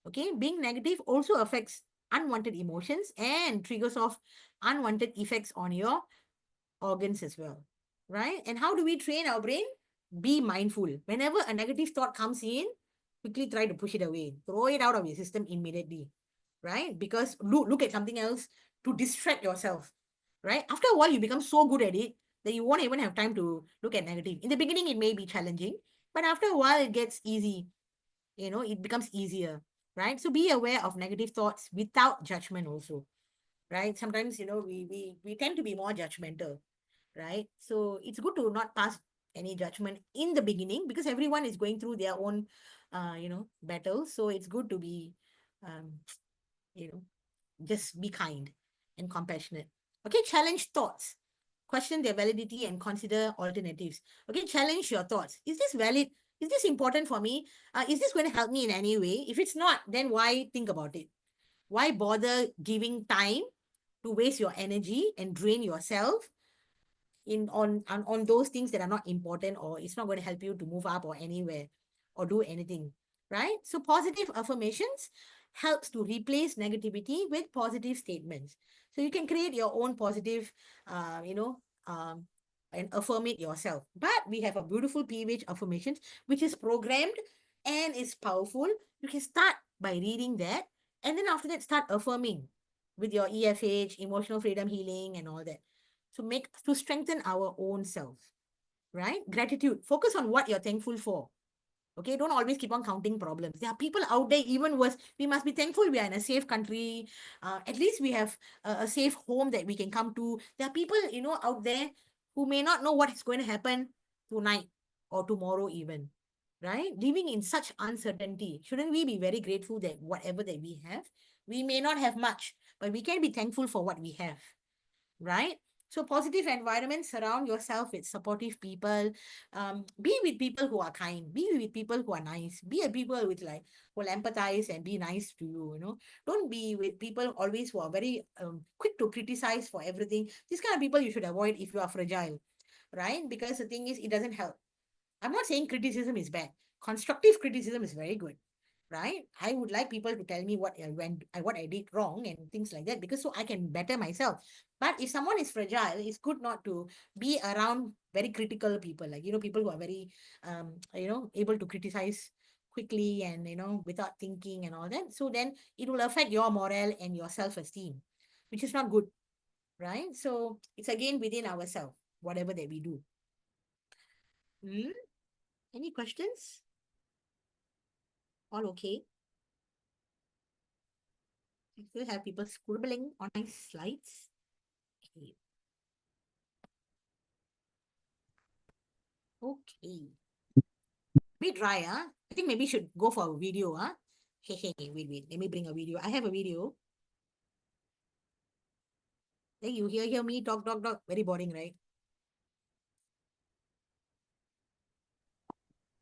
S1: Okay, being negative also affects unwanted emotions and triggers off unwanted effects on your organs as well, right? And how do we train our brain? Be mindful. Whenever a negative thought comes in, quickly try to push it away, throw it out of your system immediately, right? Because look at something else to distract yourself, right? After a while, you become so good at it that you won't even have time to look at negative. In the beginning, it may be challenging, but after a while, it gets easy. It becomes easier, right? So be aware of negative thoughts without judgment also, right? Sometimes, we tend to be more judgmental, right? So it's good to not pass any judgment in the beginning, because everyone is going through their own, battles. So it's good to be, um, you know, just be kind and compassionate. Okay, challenge thoughts, question their validity, and consider alternatives. Okay, challenge your thoughts. Is this valid? Is this important for me? Is this going to help me in any way? If it's not, then why think about it? Why bother giving time to waste your energy and drain yourself on those things that are not important, or it's not going to help you to move up or anywhere or do anything, right? So positive affirmations helps to replace negativity with positive statements. So you can create your own positive, um, and affirm it yourself. But we have a beautiful PH affirmations, which is programmed and is powerful. You can start by reading that, and then after that, start affirming with your EFH, emotional freedom healing, and all that. So make to strengthen our own self, right? Gratitude. Focus on what you're thankful for. Okay, don't always keep on counting problems. There are people out there even worse. We must be thankful we are in a safe country. At least we have a safe home that we can come to. There are people, out there who may not know what is going to happen tonight or tomorrow even, right? Living in such uncertainty, shouldn't we be very grateful that whatever that we have? We may not have much, but we can be thankful for what we have, right? So positive environment, surround yourself with supportive people. Be with people who are kind. Be with people who are nice. Be a people with like who will empathize and be nice to you. Don't be with people always who are very quick to criticize for everything. These kind of people you should avoid if you are fragile, right? Because the thing is, it doesn't help. I'm not saying criticism is bad. Constructive criticism is very good, right? I would like people to tell me what I did wrong and things like that, because so I can better myself. But if someone is fragile, it's good not to be around very critical people, like people who are very able to criticize quickly and without thinking and all that. So then it will affect your morale and your self-esteem, which is not good, right? So it's again within ourselves, whatever that we do. Hmm? Any questions? All okay? I still have people scribbling on my slides. Okay. Okay. Bit dry, huh? I think maybe should go for a video, huh? Hey, hey, hey, wait. Let me bring a video. I have a video. Then you hear me talk. Very boring, right?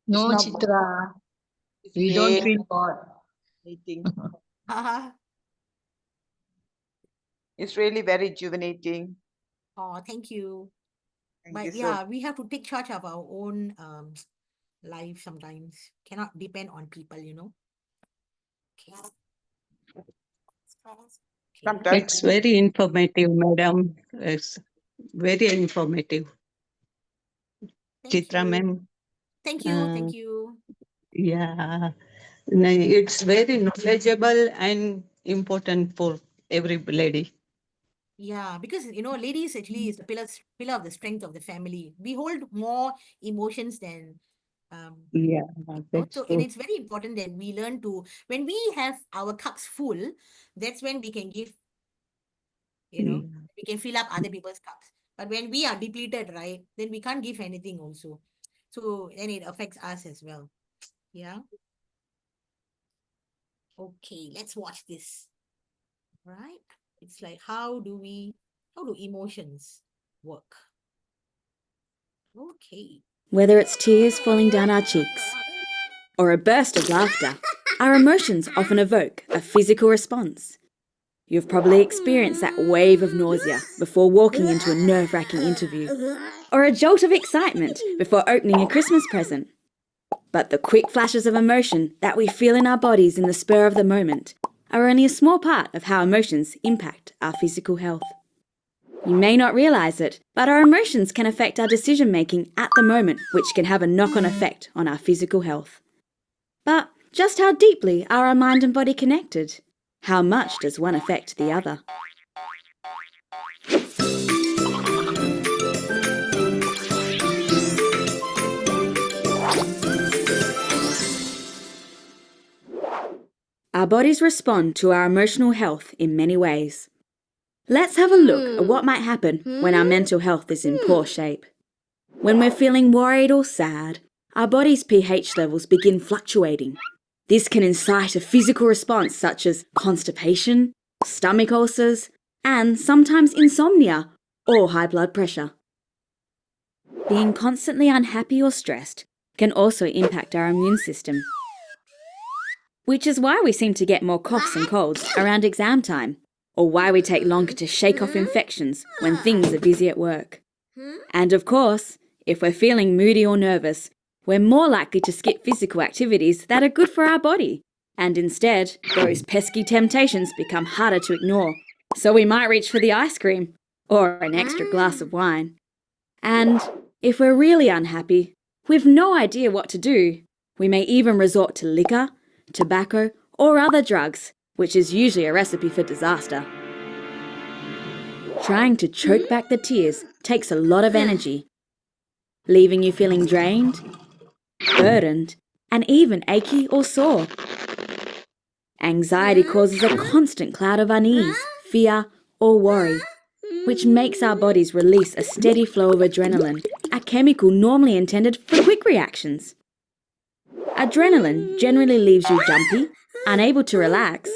S2: No,
S5: not
S2: Chitra.
S5: It's
S2: We don't
S5: great
S2: feel bored.
S5: meeting.
S1: It's
S5: It's really very rejuvenating.
S1: oh, thank you.
S5: Thank you
S1: But
S5: so
S1: yeah, we have to take charge of our own life sometimes. Cannot depend on people. Okay.
S5: Sometimes
S6: It's very informative, madam. It's very informative.
S1: Thank
S6: Chitra
S1: you.
S6: ma'am.
S1: Thank you. Thank you.
S6: Yeah. It's very knowledgeable and important for every lady.
S1: Yeah, because ladies actually is the pillar of the strength of the family. We hold more emotions than
S6: Yeah, that's
S1: so, and
S6: true.
S1: it's very important that we learn to, when we have our cups full, that's when we can give,
S6: Yeah.
S1: we can fill up other people's cups. But when we are depleted, right, then we can't give anything also. So then it affects us as well. Yeah. Okay, let's watch this. Right? It's like how do emotions work? Okay.
S7: Whether it's tears falling down our cheeks or a burst of laughter, our emotions often evoke a physical response. You've probably experienced that wave of nausea before walking into a nerve-wracking interview, or a jolt of excitement before opening a Christmas present. But the quick flashes of emotion that we feel in our bodies in the spur of the moment are only a small part of how emotions impact our physical health. You may not realise it, but our emotions can affect our decision making at the moment, which can have a knock-on effect on our physical health. But just how deeply are our mind and body connected? How much does one affect the other? Our bodies respond to our emotional health in many ways. Let's have a look at what might happen when our mental health is in poor shape. When we're feeling worried or sad, our body's pH levels begin fluctuating. This can incite a physical response such as constipation, stomach ulcers, and sometimes insomnia or high blood pressure. Being constantly unhappy or stressed can also impact our immune system, which is why we seem to get more coughs and colds around exam time, or why we take longer to shake off infections when things are busy at work. And of course, if we're feeling moody or nervous, we're more likely to skip physical activities that are good for our body, and instead, those pesky temptations become harder to ignore. So we might reach for the ice cream or an extra glass of wine. And if we're really unhappy, with no idea what to do, we may even resort to liquor, tobacco, or other drugs, which is usually a recipe for disaster. Trying to choke back the tears takes a lot of energy, leaving you feeling drained, burdened, and even achy or sore. Anxiety causes a constant cloud of unease, fear, or worry, which makes our bodies release a steady flow of adrenaline, a chemical normally intended for quick reactions. Adrenaline generally leaves you jumpy, unable to relax,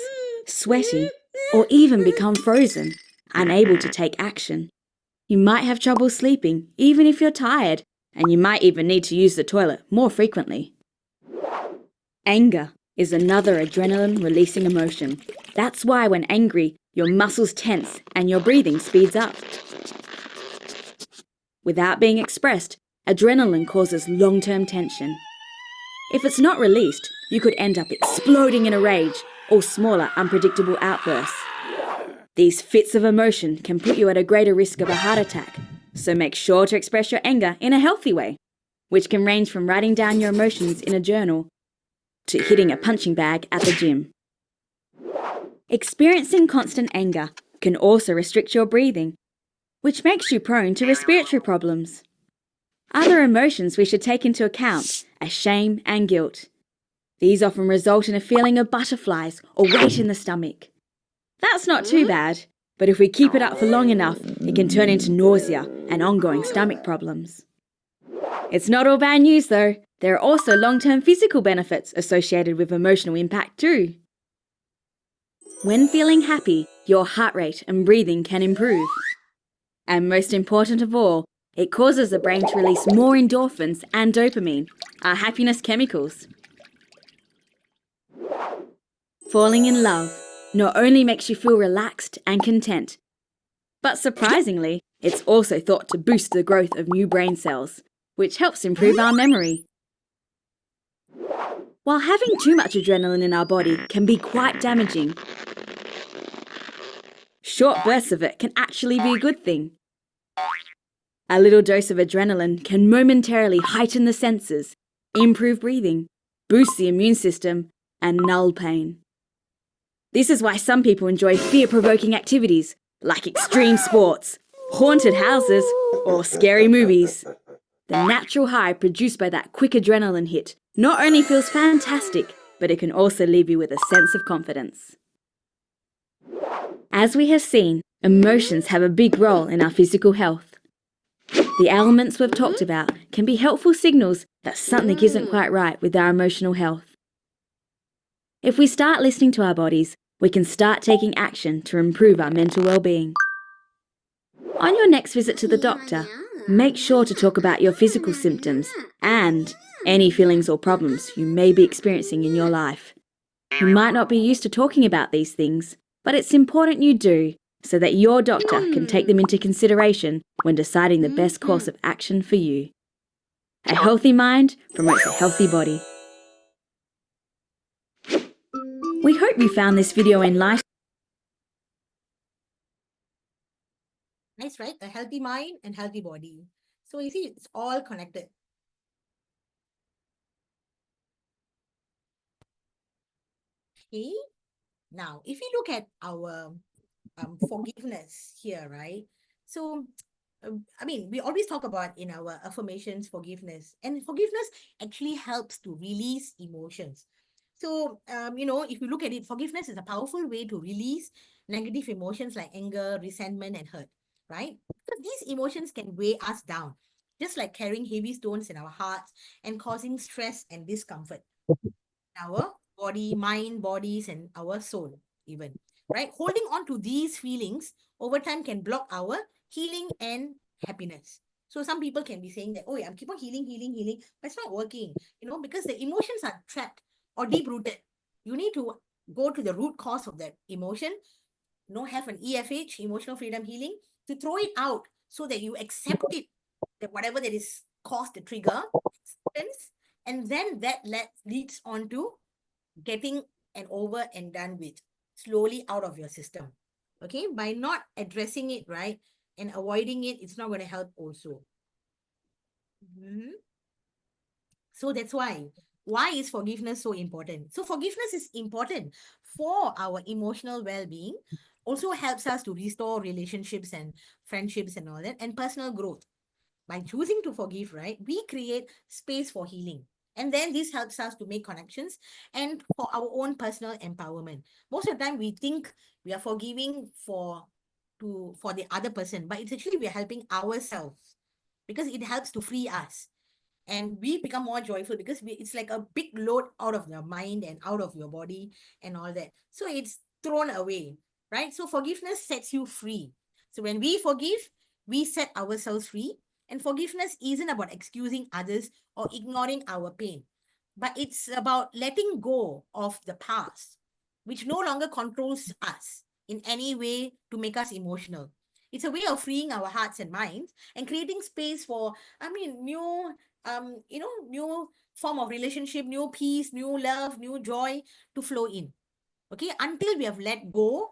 S7: sweating, or even become frozen, unable to take action. You might have trouble sleeping, even if you're tired, and you might even need to use the toilet more frequently. Anger is another adrenaline-releasing emotion. That's why when angry, your muscles tense and your breathing speeds up. Without being expressed, adrenaline causes long-term tension. If it's not released, you could end up exploding in a rage or smaller, unpredictable outbursts. These fits of emotion can put you at a greater risk of a heart attack, so make sure to express your anger in a healthy way, which can range from writing down your emotions in a journal to hitting a punching bag at the gym. Experiencing constant anger can also restrict your breathing, which makes you prone to respiratory problems. Other emotions we should take into account are shame and guilt. These often result in a feeling of butterflies or weight in the stomach. That's not too bad, but if we keep it up for long enough, it can turn into nausea and ongoing stomach problems. It's not all bad news though. There are also long-term physical benefits associated with emotional impact too. When feeling happy, your heart rate and breathing can improve. And most important of all, it causes the brain to release more endorphins and dopamine, our happiness chemicals. Falling in love not only makes you feel relaxed and content, but surprisingly, it's also thought to boost the growth of new brain cells, which helps improve our memory. While having too much adrenaline in our body can be quite damaging, short bursts of it can actually be a good thing. A little dose of adrenaline can momentarily heighten the senses, improve breathing, boost the immune system, and null pain. This is why some people enjoy fear-provoking activities like extreme sports, haunted houses, or scary movies. The natural high produced by that quick adrenaline hit not only feels fantastic, but it can also leave you with a sense of confidence. As we have seen, emotions have a big role in our physical health. The elements we've talked about can be helpful signals that something isn't quite right with our emotional health. If we start listening to our bodies, we can start taking action to improve our mental well-being. On your next visit to the doctor, make sure to talk about your physical symptoms and any feelings or problems you may be experiencing in your life. You might not be used to talking about these things, but it's important you do so that your doctor can take them into consideration when deciding the best course of action for you. A healthy mind promotes a healthy body. We hope you found this video enlightening.
S1: Nice, right? A healthy mind and healthy body. So you see, it's all connected. Okay. Now, if you look at our forgiveness here, right? So, I mean, we always talk about in our affirmations forgiveness, and forgiveness actually helps to release emotions. So, if you look at it, forgiveness is a powerful way to release negative emotions like anger, resentment, and hurt, right? Because these emotions can weigh us down, just like carrying heavy stones in our hearts and causing stress and discomfort our body, mind, bodies, and our soul, even. Right? Holding on to these feelings over time can block our healing and happiness. So some people can be saying that, oh, yeah, I'm keep on healing, healing, healing, but it's not working, because the emotions are trapped or deep rooted. You need to go to the root cause of that emotion, have an EFH, emotional freedom healing, to throw it out so that you accept it, that whatever that is caused the trigger, acceptance, and then that leads on to getting an over and done with slowly out of your system. Okay, by not addressing it, right, and avoiding it, it's not going to help also. So that's why is forgiveness so important? So forgiveness is important for our emotional well-being, also helps us to restore relationships and friendships and all that, and personal growth. By choosing to forgive, right, we create space for healing. And then this helps us to make connections and for our own personal empowerment. Most of the time we think we are forgiving for the other person, but it's actually we are helping ourselves because it helps to free us. And we become more joyful because it's like a big load out of your mind and out of your body and all that. So it's thrown away, right? So forgiveness sets you free. So when we forgive, we set ourselves free. And forgiveness isn't about excusing others or ignoring our pain, but it's about letting go of the past, which no longer controls us in any way to make us emotional. It's a way of freeing our hearts and minds and creating space for, new new form of relationship, new peace, new love, new joy to flow in. Okay, until we have let go,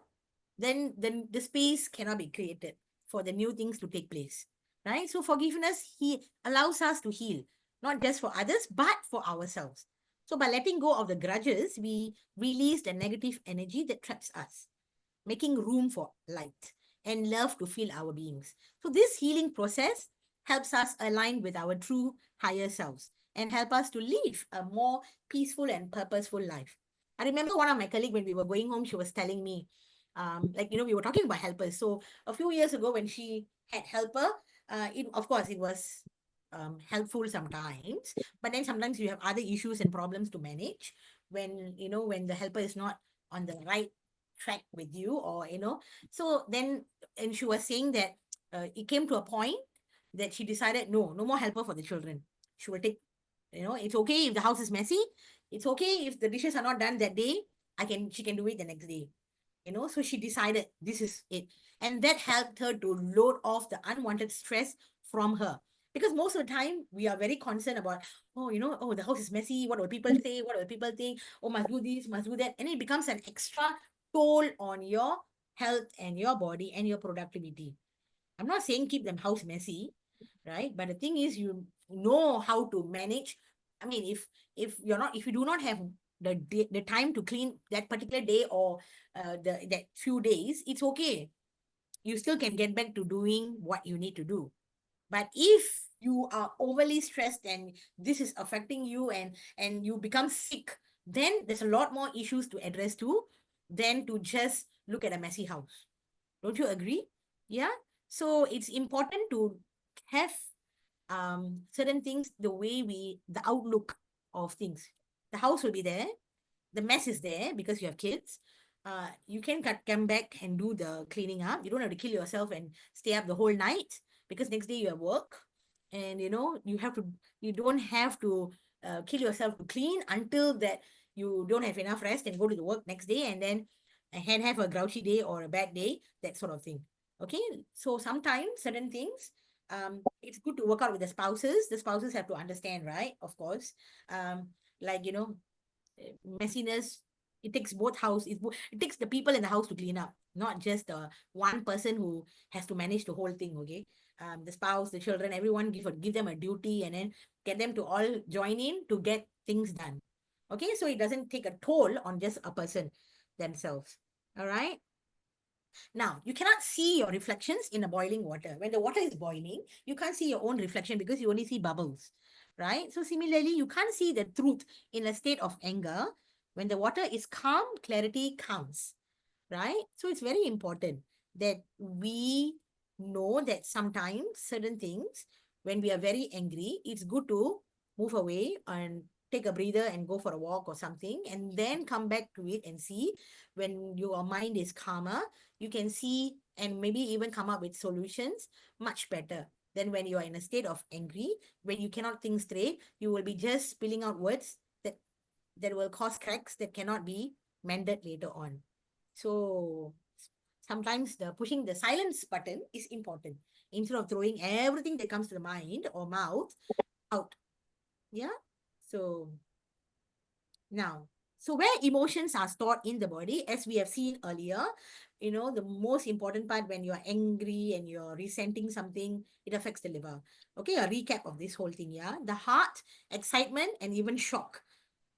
S1: then the space cannot be created for the new things to take place. Right? So forgiveness allows us to heal, not just for others, but for ourselves. So by letting go of the grudges, we release the negative energy that traps us, making room for light and love to fill our beings. So this healing process helps us align with our true higher selves and help us to live a more peaceful and purposeful life. I remember one of my colleagues when we were going home, she was telling me, we were talking about helpers. So a few years ago when she had helper, of course it was helpful sometimes, but then sometimes you have other issues and problems to manage when the helper is not on the right track with you, or so then, and she was saying that it came to a point that she decided no more helper for the children. She will take, it's okay if the house is messy, it's okay if the dishes are not done that day, she can do it the next day. So she decided this is it, and that helped her to load off the unwanted stress from her. Because most of the time we are very concerned about, the house is messy, what will people say, what will people think, oh, must do this, must do that, and it becomes an extra toll on your health and your body and your productivity. I'm not saying keep the house messy, right? But the thing is, you know how to manage. I mean, if you do not have the time to clean that particular day or that few days, it's okay. You still can get back to doing what you need to do. But if you are overly stressed and this is affecting you and you become sick, then there's a lot more issues to address to than to just look at a messy house. Don't you agree? Yeah. So it's important to have certain things the way the outlook of things. The house will be there, the mess is there because you have kids. You can come back and do the cleaning up. You don't have to kill yourself and stay up the whole night because next day you have work, and you don't have to kill yourself to clean until that you don't have enough rest and go to the work next day and have a grouchy day or a bad day, that sort of thing. Okay, so sometimes certain things, it's good to work out with the spouses. The spouses have to understand, right? Of course, like messiness, it takes both it takes the people in the house to clean up, not just one person who has to manage the whole thing. Okay, the spouse, the children, everyone, give them a duty and then get them to all join in to get things done. Okay, so it doesn't take a toll on just a person themselves. All right. Now, you cannot see your reflections in the boiling water. When the water is boiling, you can't see your own reflection because you only see bubbles, right? So similarly, you can't see the truth in a state of anger. When the water is calm, clarity comes, right? So it's very important that we know that sometimes certain things, when we are very angry, it's good to move away and take a breather and go for a walk or something, and then come back to it and see. When your mind is calmer, you can see and maybe even come up with solutions much better than when you are in a state of angry. When you cannot think straight, you will be just spilling out words that will cause cracks that cannot be mended later on. So sometimes the pushing the silence button is important instead of throwing everything that comes to the mind or mouth out. Yeah. So now, so where emotions are stored in the body, as we have seen earlier, the most important part, when you're angry and you're resenting something, it affects the liver. Okay, a recap of this whole thing. Yeah, the heart, excitement, and even shock,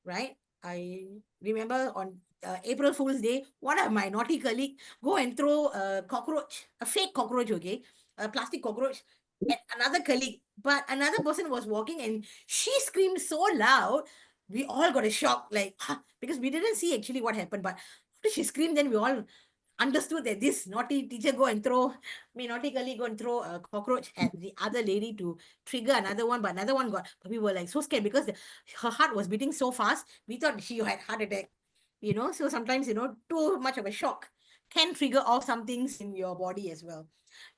S1: right? I remember on April Fool's Day, one of my naughty colleague go and throw a cockroach, a fake cockroach, okay, a plastic cockroach at another colleague. But another person was walking and she screamed so loud, we all got a shock, like, because we didn't see actually what happened. But after she screamed, then we all understood that this naughty teacher naughty colleague go and throw a cockroach at the other lady to trigger another one, but another one got, but we were like so scared because her heart was beating so fast. We thought she had heart attack, so sometimes, too much of a shock can trigger off some things in your body as well.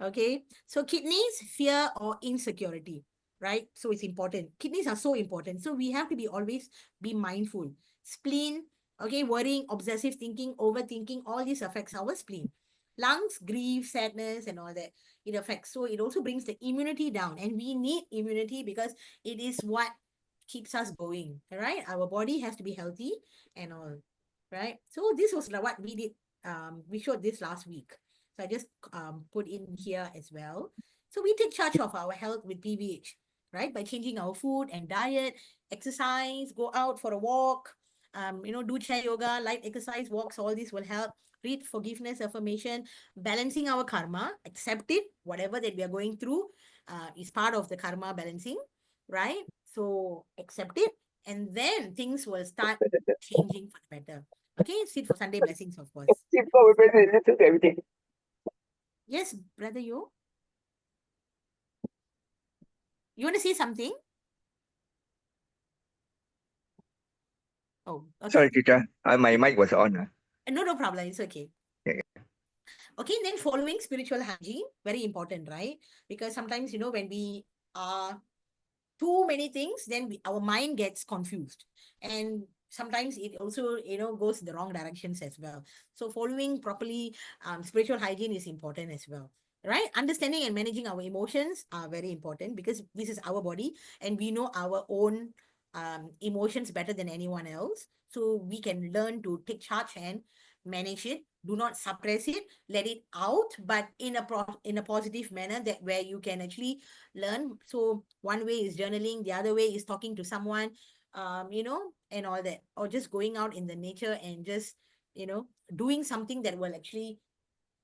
S1: Okay, so kidneys, fear or insecurity, right? So it's important. Kidneys are so important. So we have to always be mindful. Spleen, okay, worrying, obsessive thinking, overthinking, all this affects our spleen. Lungs, grief, sadness, and all that, it affects. So it also brings the immunity down. And we need immunity because it is what keeps us going. All right. Our body has to be healthy and all. Right. So this was like what we did. We showed this last week. So I just put in here as well. So we take charge of our health with PVH, right? By changing our food and diet, exercise, go out for a walk, do chair yoga, light exercise, walks, all this will help. Read forgiveness, affirmation, balancing our karma, accept it, whatever that we are going through is part of the karma balancing, right? So accept it, and then things will start changing for the better. Okay, sit for Sunday blessings, of course. Yes, brother, you want to say something? Oh, okay.
S8: Sorry, teacher. My mic was on.
S1: No problem. It's okay.
S8: Yeah.
S1: Okay, then following spiritual hygiene, very important, right? Because sometimes, when we are too many things, then our mind gets confused. And sometimes it also, goes the wrong directions as well. So following properly, spiritual hygiene is important as well, right? Understanding and managing our emotions are very important because this is our body and we know our own emotions better than anyone else. So we can learn to take charge and manage it Do not suppress it, let it out, but in a positive manner, that where you can actually learn. So one way is journaling, the other way is talking to someone, and all that, or just going out in the nature and just, doing something that will actually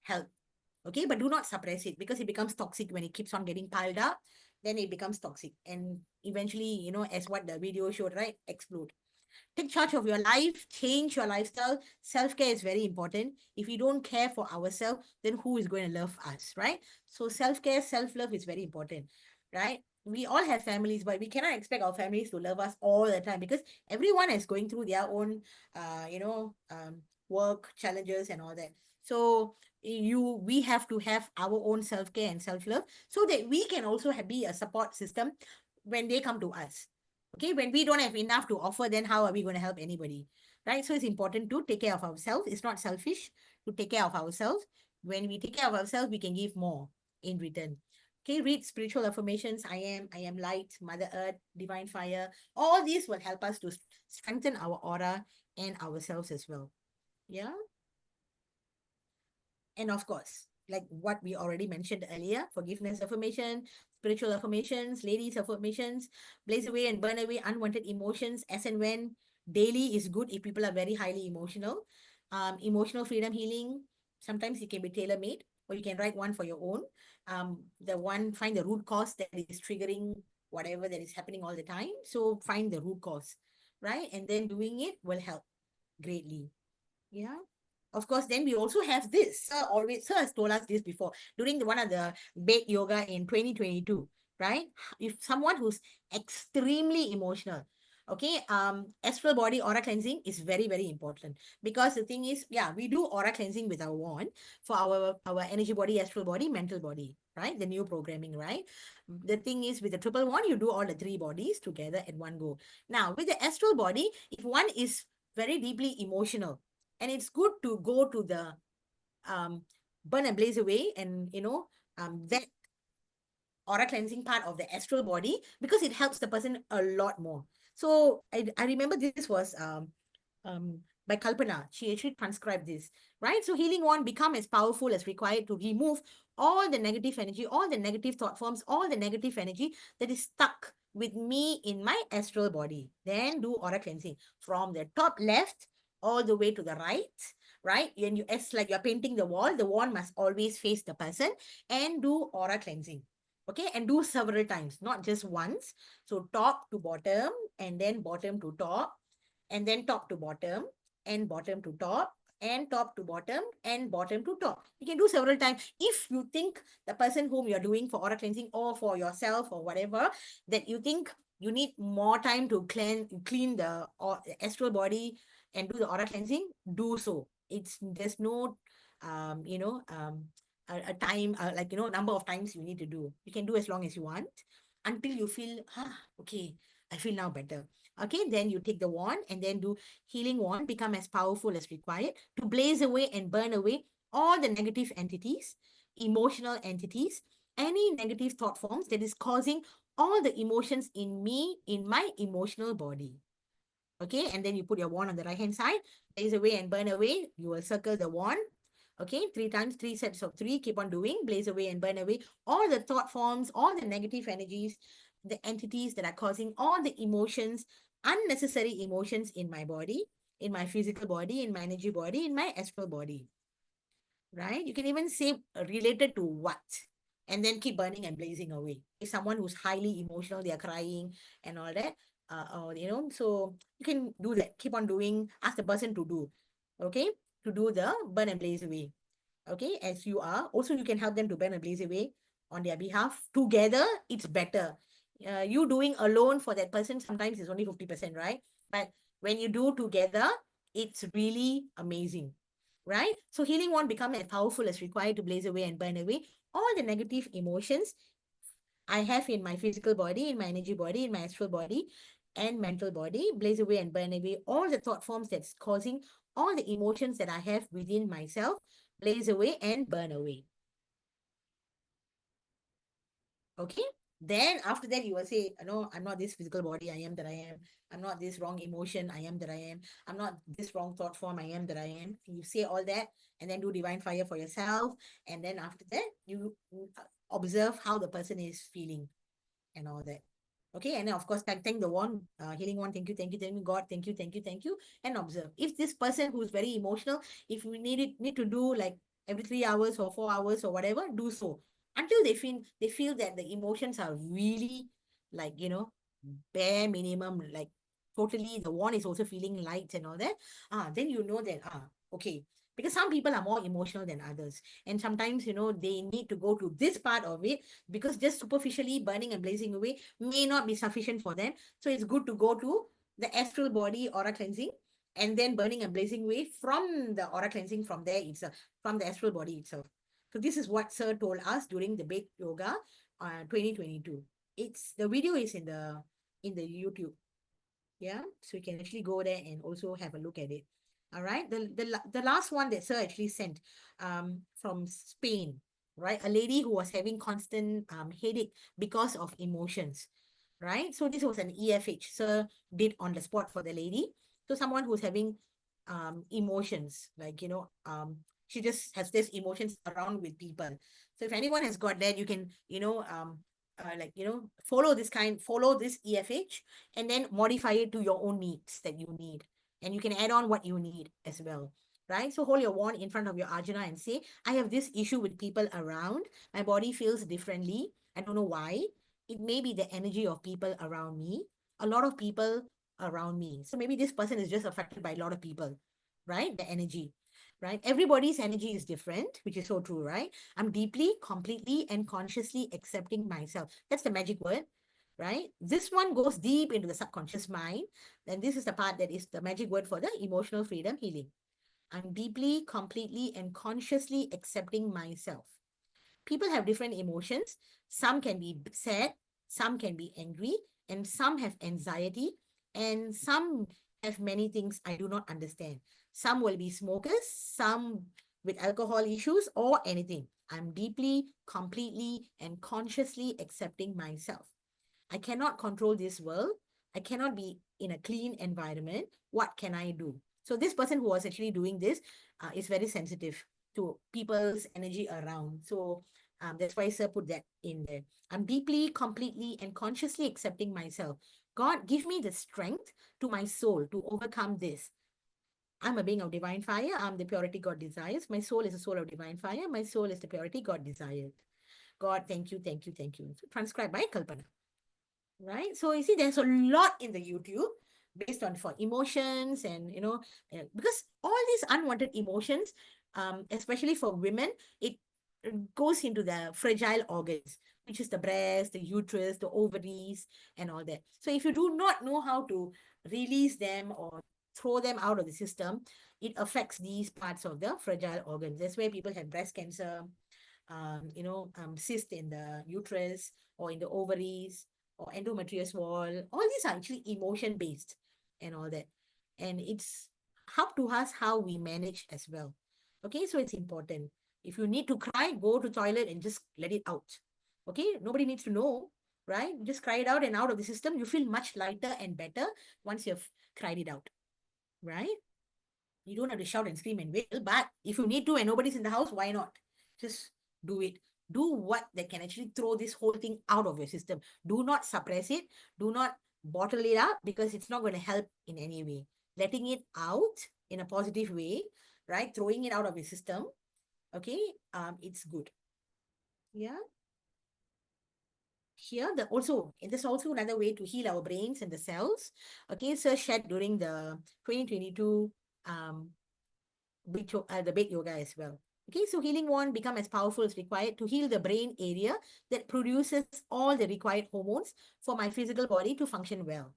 S1: help. Okay, but do not suppress it, because it becomes toxic when it keeps on getting piled up. Then it becomes toxic, and eventually, as what the video showed, right, explode. Take charge of your life, change your lifestyle. Self-care is very important. If we don't care for ourselves, then who is going to love us, right? So self-care, self-love is very important, right? We all have families, but we cannot expect our families to love us all the time, because everyone is going through their own, work challenges and all that. So we have to have our own self-care and self-love, so that we can also be a support system when they come to us. Okay, when we don't have enough to offer, then how are we going to help anybody? Right? So it's important to take care of ourselves. It's not selfish to take care of ourselves. When we take care of ourselves, we can give more in return. Okay, read spiritual affirmations. I am light, Mother Earth, divine fire. All these will help us to strengthen our aura and ourselves as well. Yeah. And of course, like what we already mentioned earlier, forgiveness affirmation, spiritual affirmations, ladies affirmations, blaze away and burn away unwanted emotions as and when. Daily is good if people are very highly emotional. Emotional freedom healing, sometimes it can be tailor-made, or you can write one for your own. Find the root cause that is triggering whatever that is happening all the time. So find the root cause, right? And then doing it will help greatly. Yeah. Of course, then we also have this. Sir has told us this before during one of the bed yoga in 2022, right? If someone who's extremely emotional, okay, astral body aura cleansing is very, very important, because the thing is, yeah, we do aura cleansing with our wand for our energy body, astral body, mental body, right? The new programming, right? The thing is, with the triple wand, you do all the three bodies together at one go. Now, with the astral body, if one is very deeply emotional, and it's good to go to the burn and blaze away, and that aura cleansing part of the astral body, because it helps the person a lot more. So I remember this was by Kalpana. She actually transcribed this, right? So healing wand become as powerful as required to remove all the negative energy, all the negative thought forms, all the negative energy that is stuck with me in my astral body. Then do aura cleansing from the top left all the way to the right, right? And it's like you're painting the wall. The wall must always face the person, and do aura cleansing. Okay, and do several times, not just once. So top to bottom, and then bottom to top, and then top to bottom, and bottom to top, and top to bottom, and bottom to top. You can do several times. If you think the person whom you're doing for aura cleansing, or for yourself, or whatever, that you think you need more time to clean the astral body and do the aura cleansing, do so. There's no a time, number of times you need to do. You can do as long as you want, until you feel, okay, I feel now better. Okay, then you take the wand, and then do healing wand become as powerful as required to blaze away and burn away all the negative entities, emotional entities, any negative thought forms that is causing all the emotions in me, in my emotional body. Okay, and then you put your wand on the right hand side, blaze away and burn away. You will circle the wand. Okay, 3 times, 3 sets of 3. Keep on doing, blaze away and burn away all the thought forms, all the negative energies, the entities that are causing all the emotions, unnecessary emotions in my body, in my physical body, in my energy body, in my astral body. Right? You can even say related to what, and then keep burning and blazing away. If someone who's highly emotional, they are crying and all that, so you can do that. Keep on doing, ask the person to do, okay, to do the burn and blaze away. Okay, as you are. Also, you can help them to burn and blaze away on their behalf. Together, it's better. You doing alone for that person, sometimes it's only 50%, right? But when you do together, it's really amazing, right? So healing won't become as powerful as required to blaze away and burn away all the negative emotions I have in my physical body, in my energy body, in my astral body, and mental body. Blaze away and burn away all the thought forms that's causing all the emotions that I have within myself. Blaze away and burn away. Okay, Then after that, you will say, no, I'm not this physical body, I am that I am. I'm not this wrong emotion, I am that I am. I'm not this wrong thought form, I am that I am. You say all that and then do divine fire for yourself. And then after that, you observe how the person is feeling and all that. Okay, and then of course, thank the one, healing one, thank you, God, thank you, and observe. If this person who's very emotional, if you need to do like every 3 hours or 4 hours or whatever, do so until they feel that the emotions are really like bare minimum, like totally the one is also feeling light and all that. Then you know that okay, because some people are more emotional than others, and sometimes they need to go to this part of it because just superficially burning and blazing away may not be sufficient for them. So it's good to go to the astral body aura cleansing and then burning and blazing away from the aura cleansing from there itself, from the astral body itself. So this is what Sir told us during the big yoga 2022. It's the video is in the YouTube. Yeah, so you can actually go there and also have a look at it. All right, the last one that Sir actually sent from Spain, right? A lady who was having constant headache because of emotions, right? So this was an EFH Sir did on the spot for the lady. So someone who's having emotions, like she just has this emotions around with people. So if anyone has got that, you can follow this EFH and then modify it to your own needs that you need. And you can add on what you need as well, right? So hold your wand in front of your ajna and say, I have this issue with people around. My body feels differently. I don't know why. It may be the energy of people around me. A lot of people around me. So maybe this person is just affected by a lot of people, right? The energy, right? Everybody's energy is different, which is so true, right? I'm deeply, completely, and consciously accepting myself. That's the magic word, right? This one goes deep into the subconscious mind. Then this is the part that is the magic word for the emotional freedom healing. I'm deeply, completely, and consciously accepting myself. People have different emotions. Some can be sad, some can be angry, and some have anxiety, and some have many things I do not understand. Some will be smokers, some with alcohol issues, or anything. I'm deeply, completely, and consciously accepting myself. I cannot control this world. I cannot be in a clean environment. What can I do? So this person who was actually doing this is very sensitive to people's energy around. So that's why Sir put that in there. I'm deeply, completely, and consciously accepting myself. God, give me the strength to my soul to overcome this. I'm a being of divine fire. I'm the purity God desires. My soul is a soul of divine fire. My soul is the purity God desired. God, thank you, thank you, thank you. So transcribed by Kalpana, right? So you see, there's a lot in the YouTube based on for emotions and because all these unwanted emotions, especially for women, it goes into the fragile organs, which is the breast, the uterus, the ovaries, and all that. So if you do not know how to release them or throw them out of the system, it affects these parts of the fragile organs. That's where people have breast cancer, cyst in the uterus or in the ovaries or endometrious wall. All these are actually emotion based and all that. And it's up to us how we manage as well. Okay, so it's important. If you need to cry, go to toilet and just let it out. Okay, nobody needs to know, right? Just cry it out and out of the system. You feel much lighter and better once you've cried it out, right? You don't have to shout and scream and wail, but if you need to and nobody's in the house, why not? Just do it. Do what that can actually throw this whole thing out of your system. Do not suppress it. Do not bottle it up because it's not going to help in any way. Letting it out in a positive way, right? Throwing it out of your system, okay? It's good. Yeah. Here, there's also another way to heal our brains and the cells. Okay, so shared during the 2022 the big yoga as well. Okay, so healing wand become as powerful as required to heal the brain area that produces all the required hormones for my physical body to function well,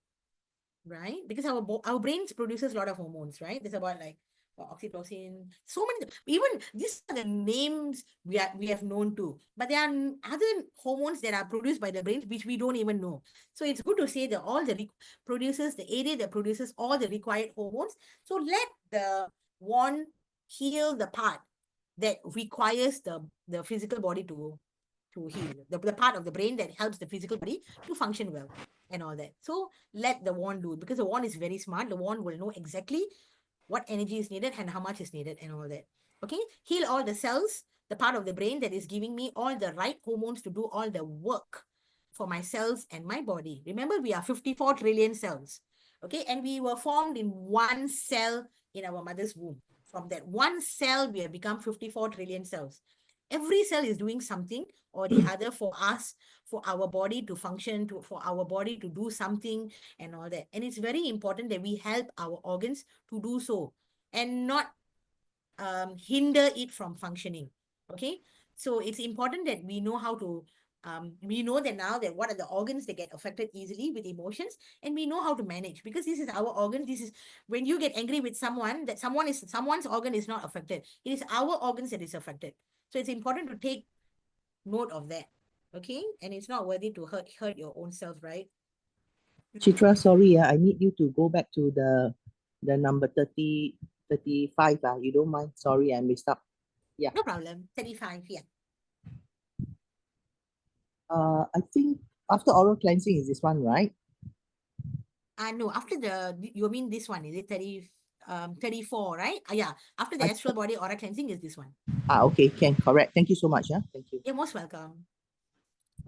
S1: right? Because our brains produces a lot of hormones, right? There's about like oxytocin, so many. Even these are the names we have known too, but there are other hormones that are produced by the brain which we don't even know. So it's good to say that all the produces the area that produces all the required hormones. So let the one heal the part that requires the physical body to to heal, the part of the brain that helps the physical body to function well and all that. So let the wand do it, because the wand is very smart. The wand will know exactly what energy is needed and how much is needed and all that. Okay, heal all the cells, the part of the brain that is giving me all the right hormones to do all the work for my cells and my body. Remember, we are 54 trillion cells. Okay, and we were formed in one cell in our mother's womb. From that one cell, we have become 54 trillion cells. Every cell is doing something or the other for us, for our body to function, for our body to do something and all that. And it's very important that we help our organs to do so and not hinder it from functioning. Okay, so it's important that we know how to we know that now that what are the organs that get affected easily with emotions, and we know how to manage, because this is our organ. This is when you get angry with someone, that someone's organ is not affected. It is our organs that is affected. So it's important to take note of that. Okay, and it's not worthy to hurt your own self, right?
S3: Chitra, sorry, I need you to go back to the number 35. You don't mind? Sorry, I messed up. Yeah.
S1: No problem. 35, yeah.
S3: I think after oral cleansing is this one, right?
S1: No, after you mean this one, is it 34, right? Yeah, after the
S3: I,
S1: astral body aura cleansing is this one.
S3: okay, correct. Thank you so much. Thank you.
S1: You're most welcome.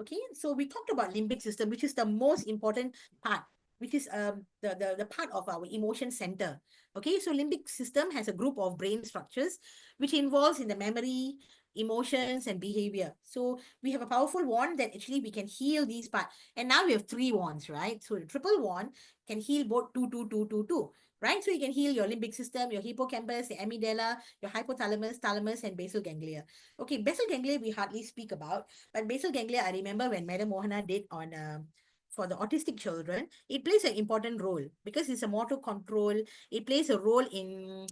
S1: Okay, so we talked about limbic system, which is the most important part, which is the part of our emotion center. Okay, so limbic system has a group of brain structures which involves in the memory, emotions, and behavior. So we have a powerful wand that actually we can heal these parts. And now we have three wands, right? So the triple wand can heal both two, right? So you can heal your limbic system, your hippocampus, the amygdala, your hypothalamus, thalamus, and basal ganglia. Okay, basal ganglia we hardly speak about, but basal ganglia, I remember when Madam Mohana did on for the autistic children, it plays an important role because it's a motor control. It plays a role in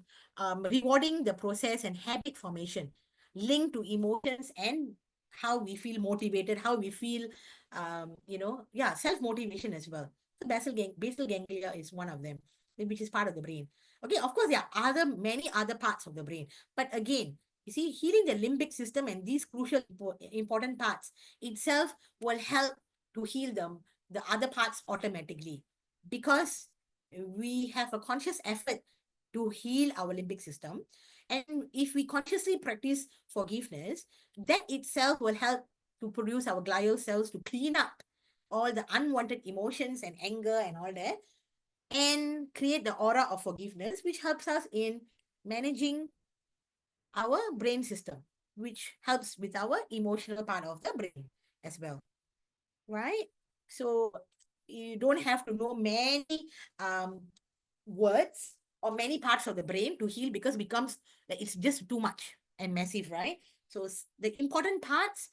S1: rewarding the process and habit formation linked to emotions and how we feel motivated, how we feel, self-motivation as well. So basal ganglia is one of them, which is part of the brain. Okay, of course, there are many other parts of the brain. But again, you see, healing the limbic system and these crucial important parts itself will help to heal the other parts automatically, because we have a conscious effort to heal our limbic system. And if we consciously practice forgiveness, that itself will help to produce our glial cells to clean up all the unwanted emotions and anger and all that, and create the aura of forgiveness, which helps us in managing our brain system, which helps with our emotional part of the brain as well, right? So you don't have to know many um, words or many parts of the brain to heal, because it becomes like it's just too much and massive, right? So the important parts,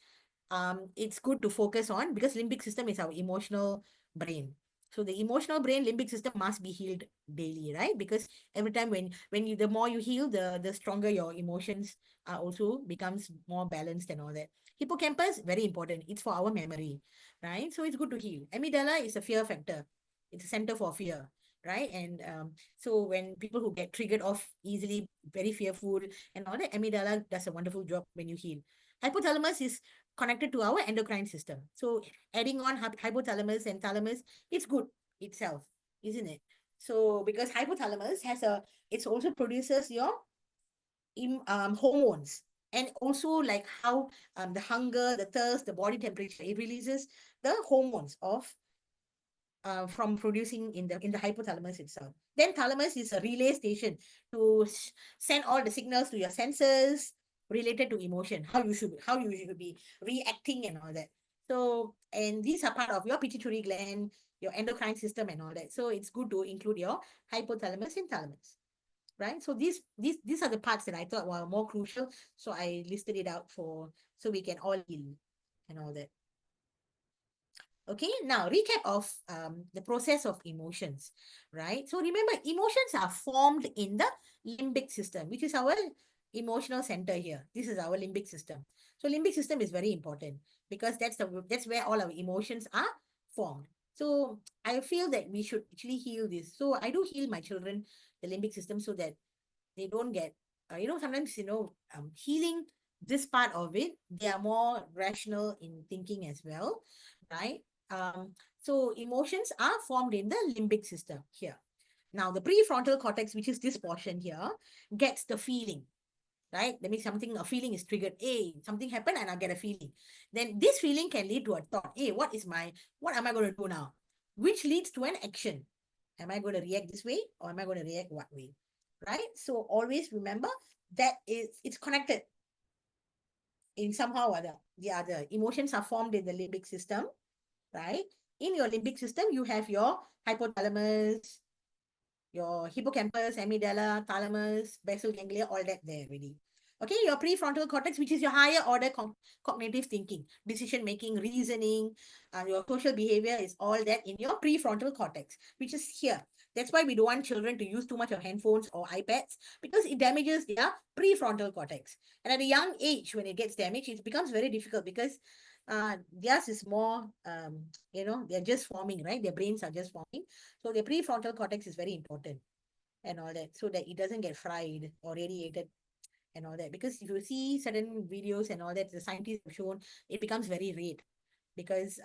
S1: it's good to focus on, because limbic system is our emotional brain. So the emotional brain limbic system must be healed daily, right? Because every time when you the more you heal, the stronger your emotions are also becomes more balanced and all that. Hippocampus, very important. It's for our memory, right? So it's good to heal. Amygdala is a fear factor. It's a center for fear, right? And so when people who get triggered off easily, very fearful and all that, amygdala does a wonderful job when you heal. Hypothalamus is connected to our endocrine system. So adding on hypothalamus and thalamus, it's good itself, isn't it? So because hypothalamus it also produces your hormones, and also like how the hunger, the thirst, the body temperature, it releases the hormones of from producing in the hypothalamus itself. Then thalamus is a relay station to send all the signals to your senses related to emotion, how you should be reacting and all that. So, and these are part of your pituitary gland, your endocrine system and all that. So it's good to include your hypothalamus and thalamus, right? So these are the parts that I thought were more crucial. So I listed it out so we can all heal and all that. Okay, now recap of the process of emotions, right? So remember, emotions are formed in the limbic system, which is our emotional center here. This is our limbic system. So limbic system is very important because that's where all our emotions are formed. So I feel that we should actually heal this. So I do heal my children, the limbic system, so that they don't get, sometimes, healing this part of it, they are more rational in thinking as well, right? So emotions are formed in the limbic system here. Now, the prefrontal cortex, which is this portion here, gets the feeling, right? That means a feeling is triggered. Hey, something happened and I get a feeling. Then this feeling can lead to a thought. Hey, what am I going to do now? Which leads to an action. Am I going to react this way or am I going to react what way? Right? So always remember that it's connected in somehow or other. The other emotions are formed in the limbic system, right? In your limbic system, you have your hypothalamus, your hippocampus, amygdala, thalamus, basal ganglia, all that there already. Okay, your prefrontal cortex, which is your higher order cognitive thinking, decision making, reasoning, your social behavior is all that in your prefrontal cortex, which is here. That's why we don't want children to use too much of handphones or iPads because it damages their prefrontal cortex. And at a young age, when it gets damaged, it becomes very difficult because theirs is more, they're just forming, right? Their brains are just forming. So the prefrontal cortex is very important and all that, so that it doesn't get fried or radiated and all that. Because if you see certain videos and all that, the scientists have shown it becomes very red because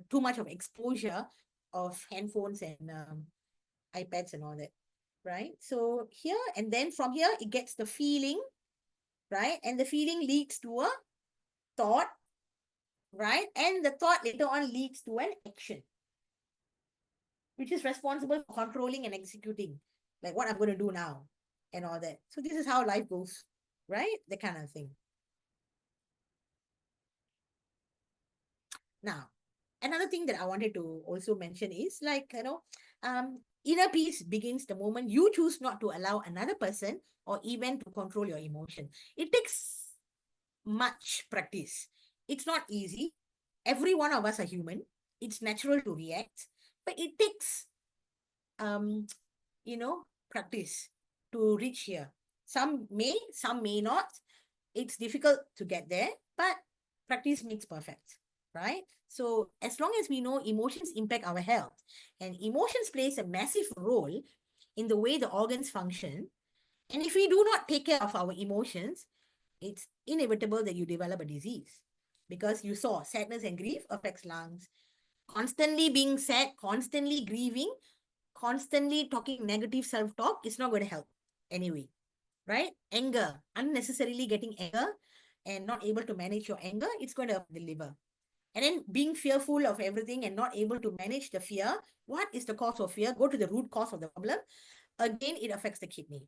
S1: too much of exposure of handphones and iPads and all that, right? So here and then from here it gets the feeling, right? And the feeling leads to a thought, right? And the thought later on leads to an action, which is responsible for controlling and executing, like what I'm going to do now and all that. So this is how life goes, right? The kind of thing. Now, another thing that I wanted to also mention is like, inner peace begins the moment you choose not to allow another person or event to control your emotion. It takes much practice. It's not easy. Every one of us are human. It's natural to react, but it takes um practice to reach here. Some may not. It's difficult to get there, but practice makes perfect, right? So as long as we know emotions impact our health and emotions plays a massive role in the way the organs function, and if we do not take care of our emotions, it's inevitable that you develop a disease. Because you saw sadness and grief affects lungs. Constantly being sad, constantly grieving, constantly talking negative self-talk is not going to help anyway, right? Anger, unnecessarily getting anger and not able to manage your anger, it's going to deliver. And then being fearful of everything and not able to manage the fear. What is the cause of fear? Go to the root cause of the problem. Again, it affects the kidney.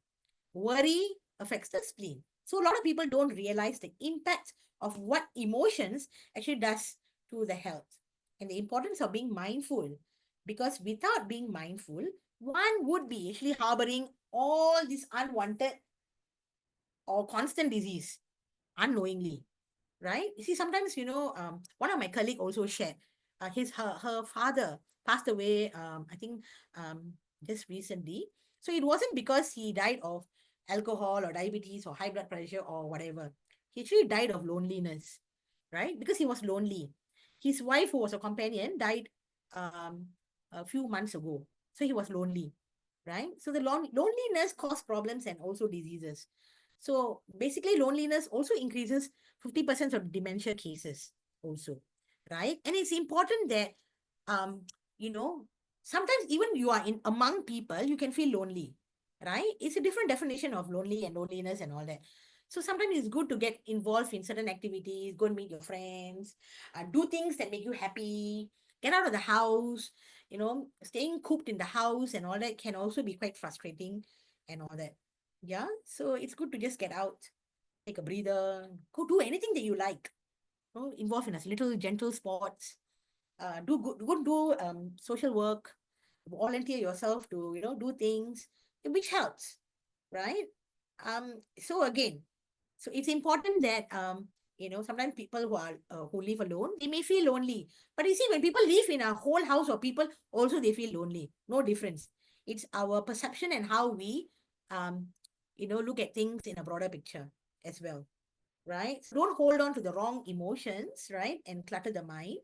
S1: Worry affects the spleen. So a lot of people don't realize the impact of what emotions actually does to the health and the importance of being mindful. Because without being mindful, one would be actually harboring all this unwanted or constant disease unknowingly, right? You see, sometimes, one of my colleague also shared, her father passed away, I think, just recently. So it wasn't because he died of alcohol or diabetes or high blood pressure or whatever. He actually died of loneliness, right? Because he was lonely. His wife, who was a companion, died um, a few months ago. So he was lonely, right? So the loneliness caused problems and also diseases. So basically, loneliness also increases 50% of dementia cases also, right? And it's important that, um, you know, sometimes even you are in among people, you can feel lonely, right? It's a different definition of lonely and loneliness and all that. So sometimes it's good to get involved in certain activities, go and meet your friends, do things that make you happy, get out of the house, staying cooped in the house and all that can also be quite frustrating and all that. Yeah. So it's good to just get out, take a breather, go do anything that you like. Involve in a little gentle sports, do good, go do social work, volunteer yourself to do things which helps, right? So again, so it's important that sometimes people who live alone, they may feel lonely. But you see, when people live in a whole house of people, also they feel lonely. No difference. It's our perception and how we look at things in a broader picture as well, right? So don't hold on to the wrong emotions, right? And clutter the mind.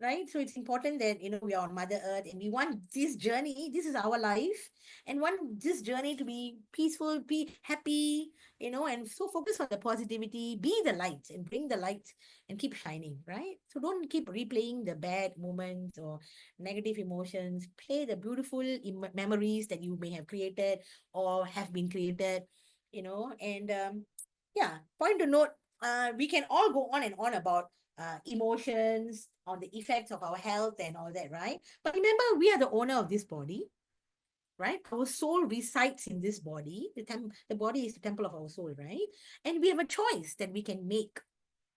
S1: right? So it's important that, we are on Mother Earth and we want this journey, this is our life, and want this journey to be peaceful, be happy, and so focus on the positivity, be the light and bring the light and keep shining, right? So don't keep replaying the bad moments or negative emotions. Play the beautiful memories that you may have created or have been created, and yeah, point to note, we can all go on about emotions, on the effects of our health and all that, right? But remember, we are the owner of this body, right? Our soul resides in this body. The body is the temple of our soul, right? And we have a choice that we can make,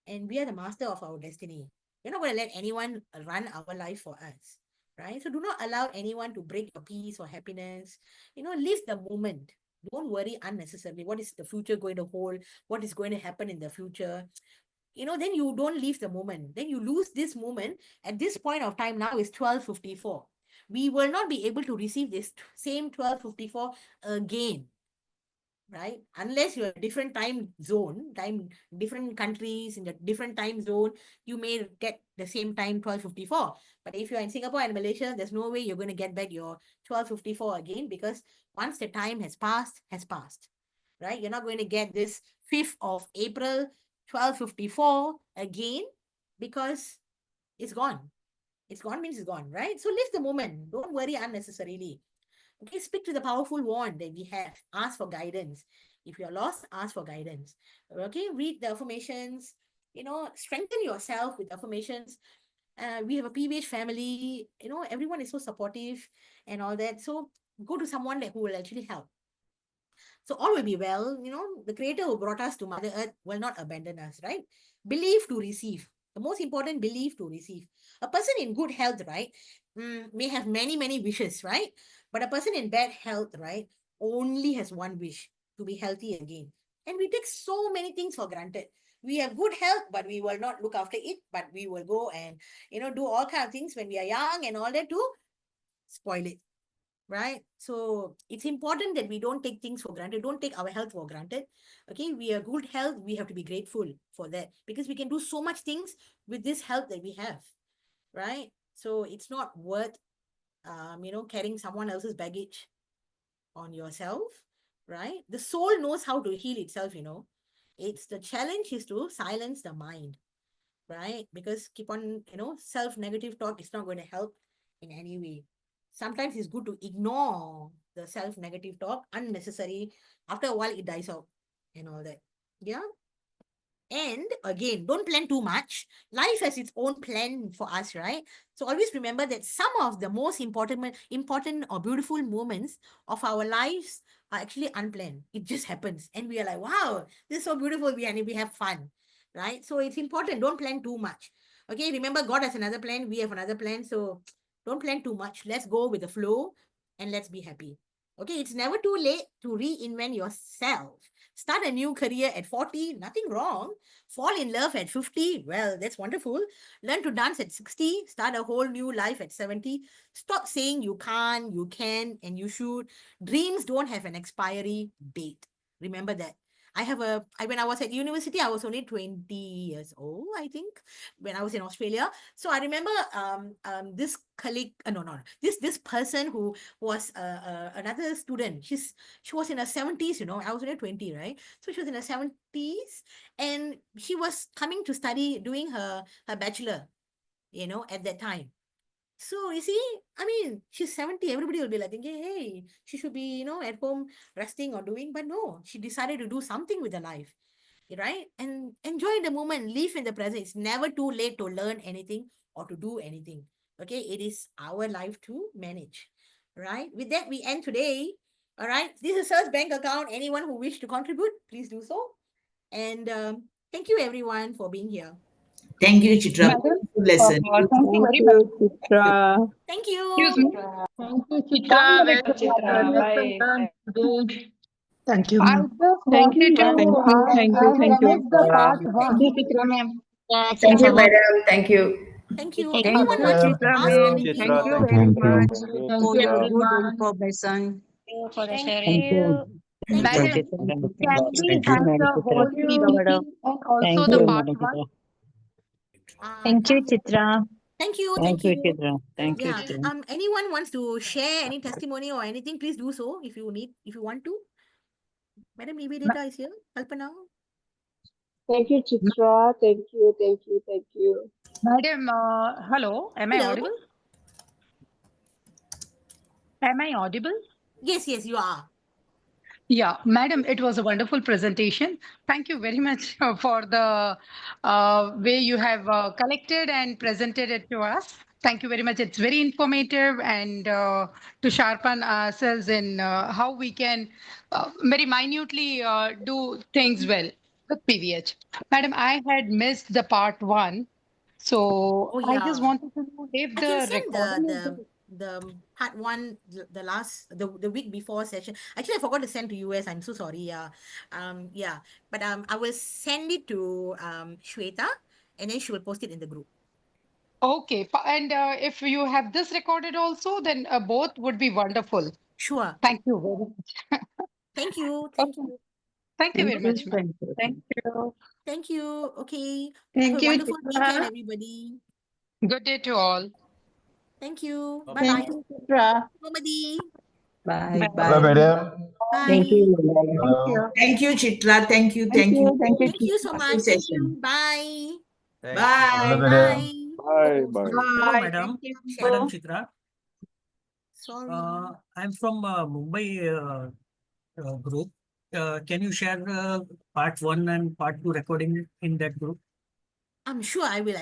S1: and we are the master of our destiny. We're not going to let anyone run our life for us, right? So do not allow anyone to break your peace or happiness. Live the moment. Don't worry unnecessarily. What is the future going to hold? What is going to happen in the future? Then you don't leave the moment. Then you lose this moment. At this point of time now is 12:54. We will not be able to receive this same 12:54 again, right? Unless you're a different different countries in the different time zone, you may get the same time 12:54. But if you're in Singapore and Malaysia, there's no way you're going to get back your 12:54 again, because once the time has passed, right? You're not going to get this 5th of April 12:54 again, because it's gone. It's gone means it's gone, right? So live the moment. Don't worry unnecessarily. Okay, speak to the powerful wand that we have. Ask for guidance. If you're lost, ask for guidance. Okay, read the affirmations. Strengthen yourself with affirmations. We have a PVH family. Everyone is so supportive and all that. So go to someone who will actually help. So all will be well. The creator who brought us to Mother Earth will not abandon us, right? Believe to receive. The most important, believe to receive. A person in good health, right, may have many, many wishes, right? But a person in bad health, right, only has one wish: to be healthy again. And we take so many things for granted. We have good health, but we will not look after it, but we will go and, do all kind of things when we are young and all that to spoil it, right? So it's important that we don't take things for granted. Don't take our health for granted. Okay, we are good health. We have to be grateful for that, because we can do so much things with this health that we have, right? So it's not worth, carrying someone else's baggage on yourself, right? The soul knows how to heal itself. It's the challenge is to silence the mind, right? Because keep on, self-negative talk is not going to help in any way. Sometimes it's good to ignore the self-negative talk, unnecessary. After a while, it dies out and all that. Yeah. And again, don't plan too much. Life has its own plan for us, right? So always remember that some of the most important or beautiful moments of our lives are actually unplanned. It just happens, and we are like, "Wow, this is so beautiful." We have fun, right? So it's important. Don't plan too much. Okay, remember, God has another plan. We have another plan. So don't plan too much. Let's go with the flow, and let's be happy. Okay, it's never too late to reinvent yourself. Start a new career at 40, nothing wrong. Fall in love at 50, well, that's wonderful. Learn to dance at 60, start a whole new life at 70. Stop saying you can't, you can, and you should. Dreams don't have an expiry date. Remember that. When I was at university, I was only 20 years old, I think, when I was in Australia. So I remember this colleague, no, this person who was another student. She was in her 70s, I was only 20, right? So she was in her 70s, and she was coming to study, doing her bachelor, at that time. So you see, I mean, she's 70. Everybody will be like thinking, hey, she should be, at home resting or doing. But no, she decided to do something with her life, right? And enjoy the moment, live in the present. It's never too late to learn anything or to do anything. Okay, it is our life to manage, right? With that, we end today. All right, this is Sir's bank account. Anyone who wish to contribute, please do so. And thank you everyone for being here.
S9: Thank you, Chitra.
S6: Madam,
S9: Good lesson.
S6: thank you very much. Chitra.
S1: Thank you.
S6: Excuse me.
S2: Thank you,
S6: One
S2: Chitra.
S6: minute,
S2: Well,
S6: Chitra.
S2: lesson learned today.
S10: Thank you,
S6: I
S10: ma'am.
S6: just
S2: Thank
S6: wanted
S2: you,
S6: to
S2: thank you, thank you,
S6: I
S2: thank
S6: have
S2: you.
S6: missed the part
S1: Thank
S6: one.
S1: you.
S6: Chitra ma'am.
S2: Yeah,
S9: Thank you,
S2: Chitra ma'am.
S9: madam. Thank you.
S1: Thank you.
S2: Thank
S1: Anyone
S2: you,
S1: want to
S2: Chitra
S1: ask
S2: ma'am.
S1: anything?
S2: Thank you
S1: Or
S2: very
S10: Thank you.
S2: much
S6: Thank
S2: for
S6: you,
S2: your good
S6: everyone.
S2: information.
S4: For the
S10: Thank
S4: sharing.
S10: you.
S1: thank you.
S6: Madam, can we
S10: Thank you.
S6: have the whole
S2: Thank you.
S6: meeting and also the part one?
S1: Done.
S2: Chitra.
S1: Thank you.
S6: Thank
S1: Thank
S6: you,
S1: you.
S6: Chitra. Thank you,
S1: Yeah.
S6: Chitra.
S1: Anyone wants to share any testimony or anything, please do so if you want to. Madam Nivedita is here. Kalpana.
S4: Thank you, Chitra. Thank you, thank you, thank you.
S9: Madam, hello, am I
S1: Hello.
S9: audible? Am I audible?
S1: Yes, yes, you are.
S9: Yeah, madam, it was a wonderful presentation. Thank you very much for the way you have collected and presented it to us. Thank you very much. It's very informative and to sharpen ourselves in how we can very minutely do things well with PVH. Madam, I had missed the part one. So
S1: Oh
S9: I just
S1: yeah.
S9: wanted to know if
S1: I can
S9: the
S1: send
S9: recording is
S1: the part one, the last the week before session. Actually, I forgot to send to US. I'm so sorry. Yeah. Yeah. But I will send it to Shweta, and then she will post it in the group.
S9: okay. And if you have this recorded also, then both would be wonderful.
S1: Sure.
S9: Thank you very much.
S1: Thank you. Thank
S9: Okay.
S1: you.
S9: Thank you
S6: Thank
S9: very
S6: you.
S9: much, ma'am. Thank you.
S1: Thank you. Okay. Have
S2: Thank
S1: a
S2: you,
S1: wonderful weekend,
S2: Chitra.
S1: everybody.
S9: Good day to all.
S1: Thank you. Bye
S2: Thank
S1: bye.
S2: you, Chitra.
S1: Nomadi.
S2: Bye.
S10: Hello,
S2: Bye.
S10: madam.
S6: Thank
S1: Bye.
S6: you. Thank
S10: Hello.
S6: you.
S2: Thank you, Chitra. Thank you.
S6: Thank
S2: Thank you.
S6: you. Thank you.
S1: Thank you so
S2: Wonderful
S1: much. Thank
S2: session.
S1: you. Bye.
S10: Hello,
S2: Bye.
S10: madam.
S1: Bye.
S11: Bye,
S1: Oh,
S11: bye.
S1: sorry.
S12: Hello,
S6: Bye.
S12: madam.
S6: Thank you.
S12: Madam Chitra.
S1: Sorry.
S12: I'm from Mumbai group. Can you share part one and part two recording in that group?
S1: I'm sure I will.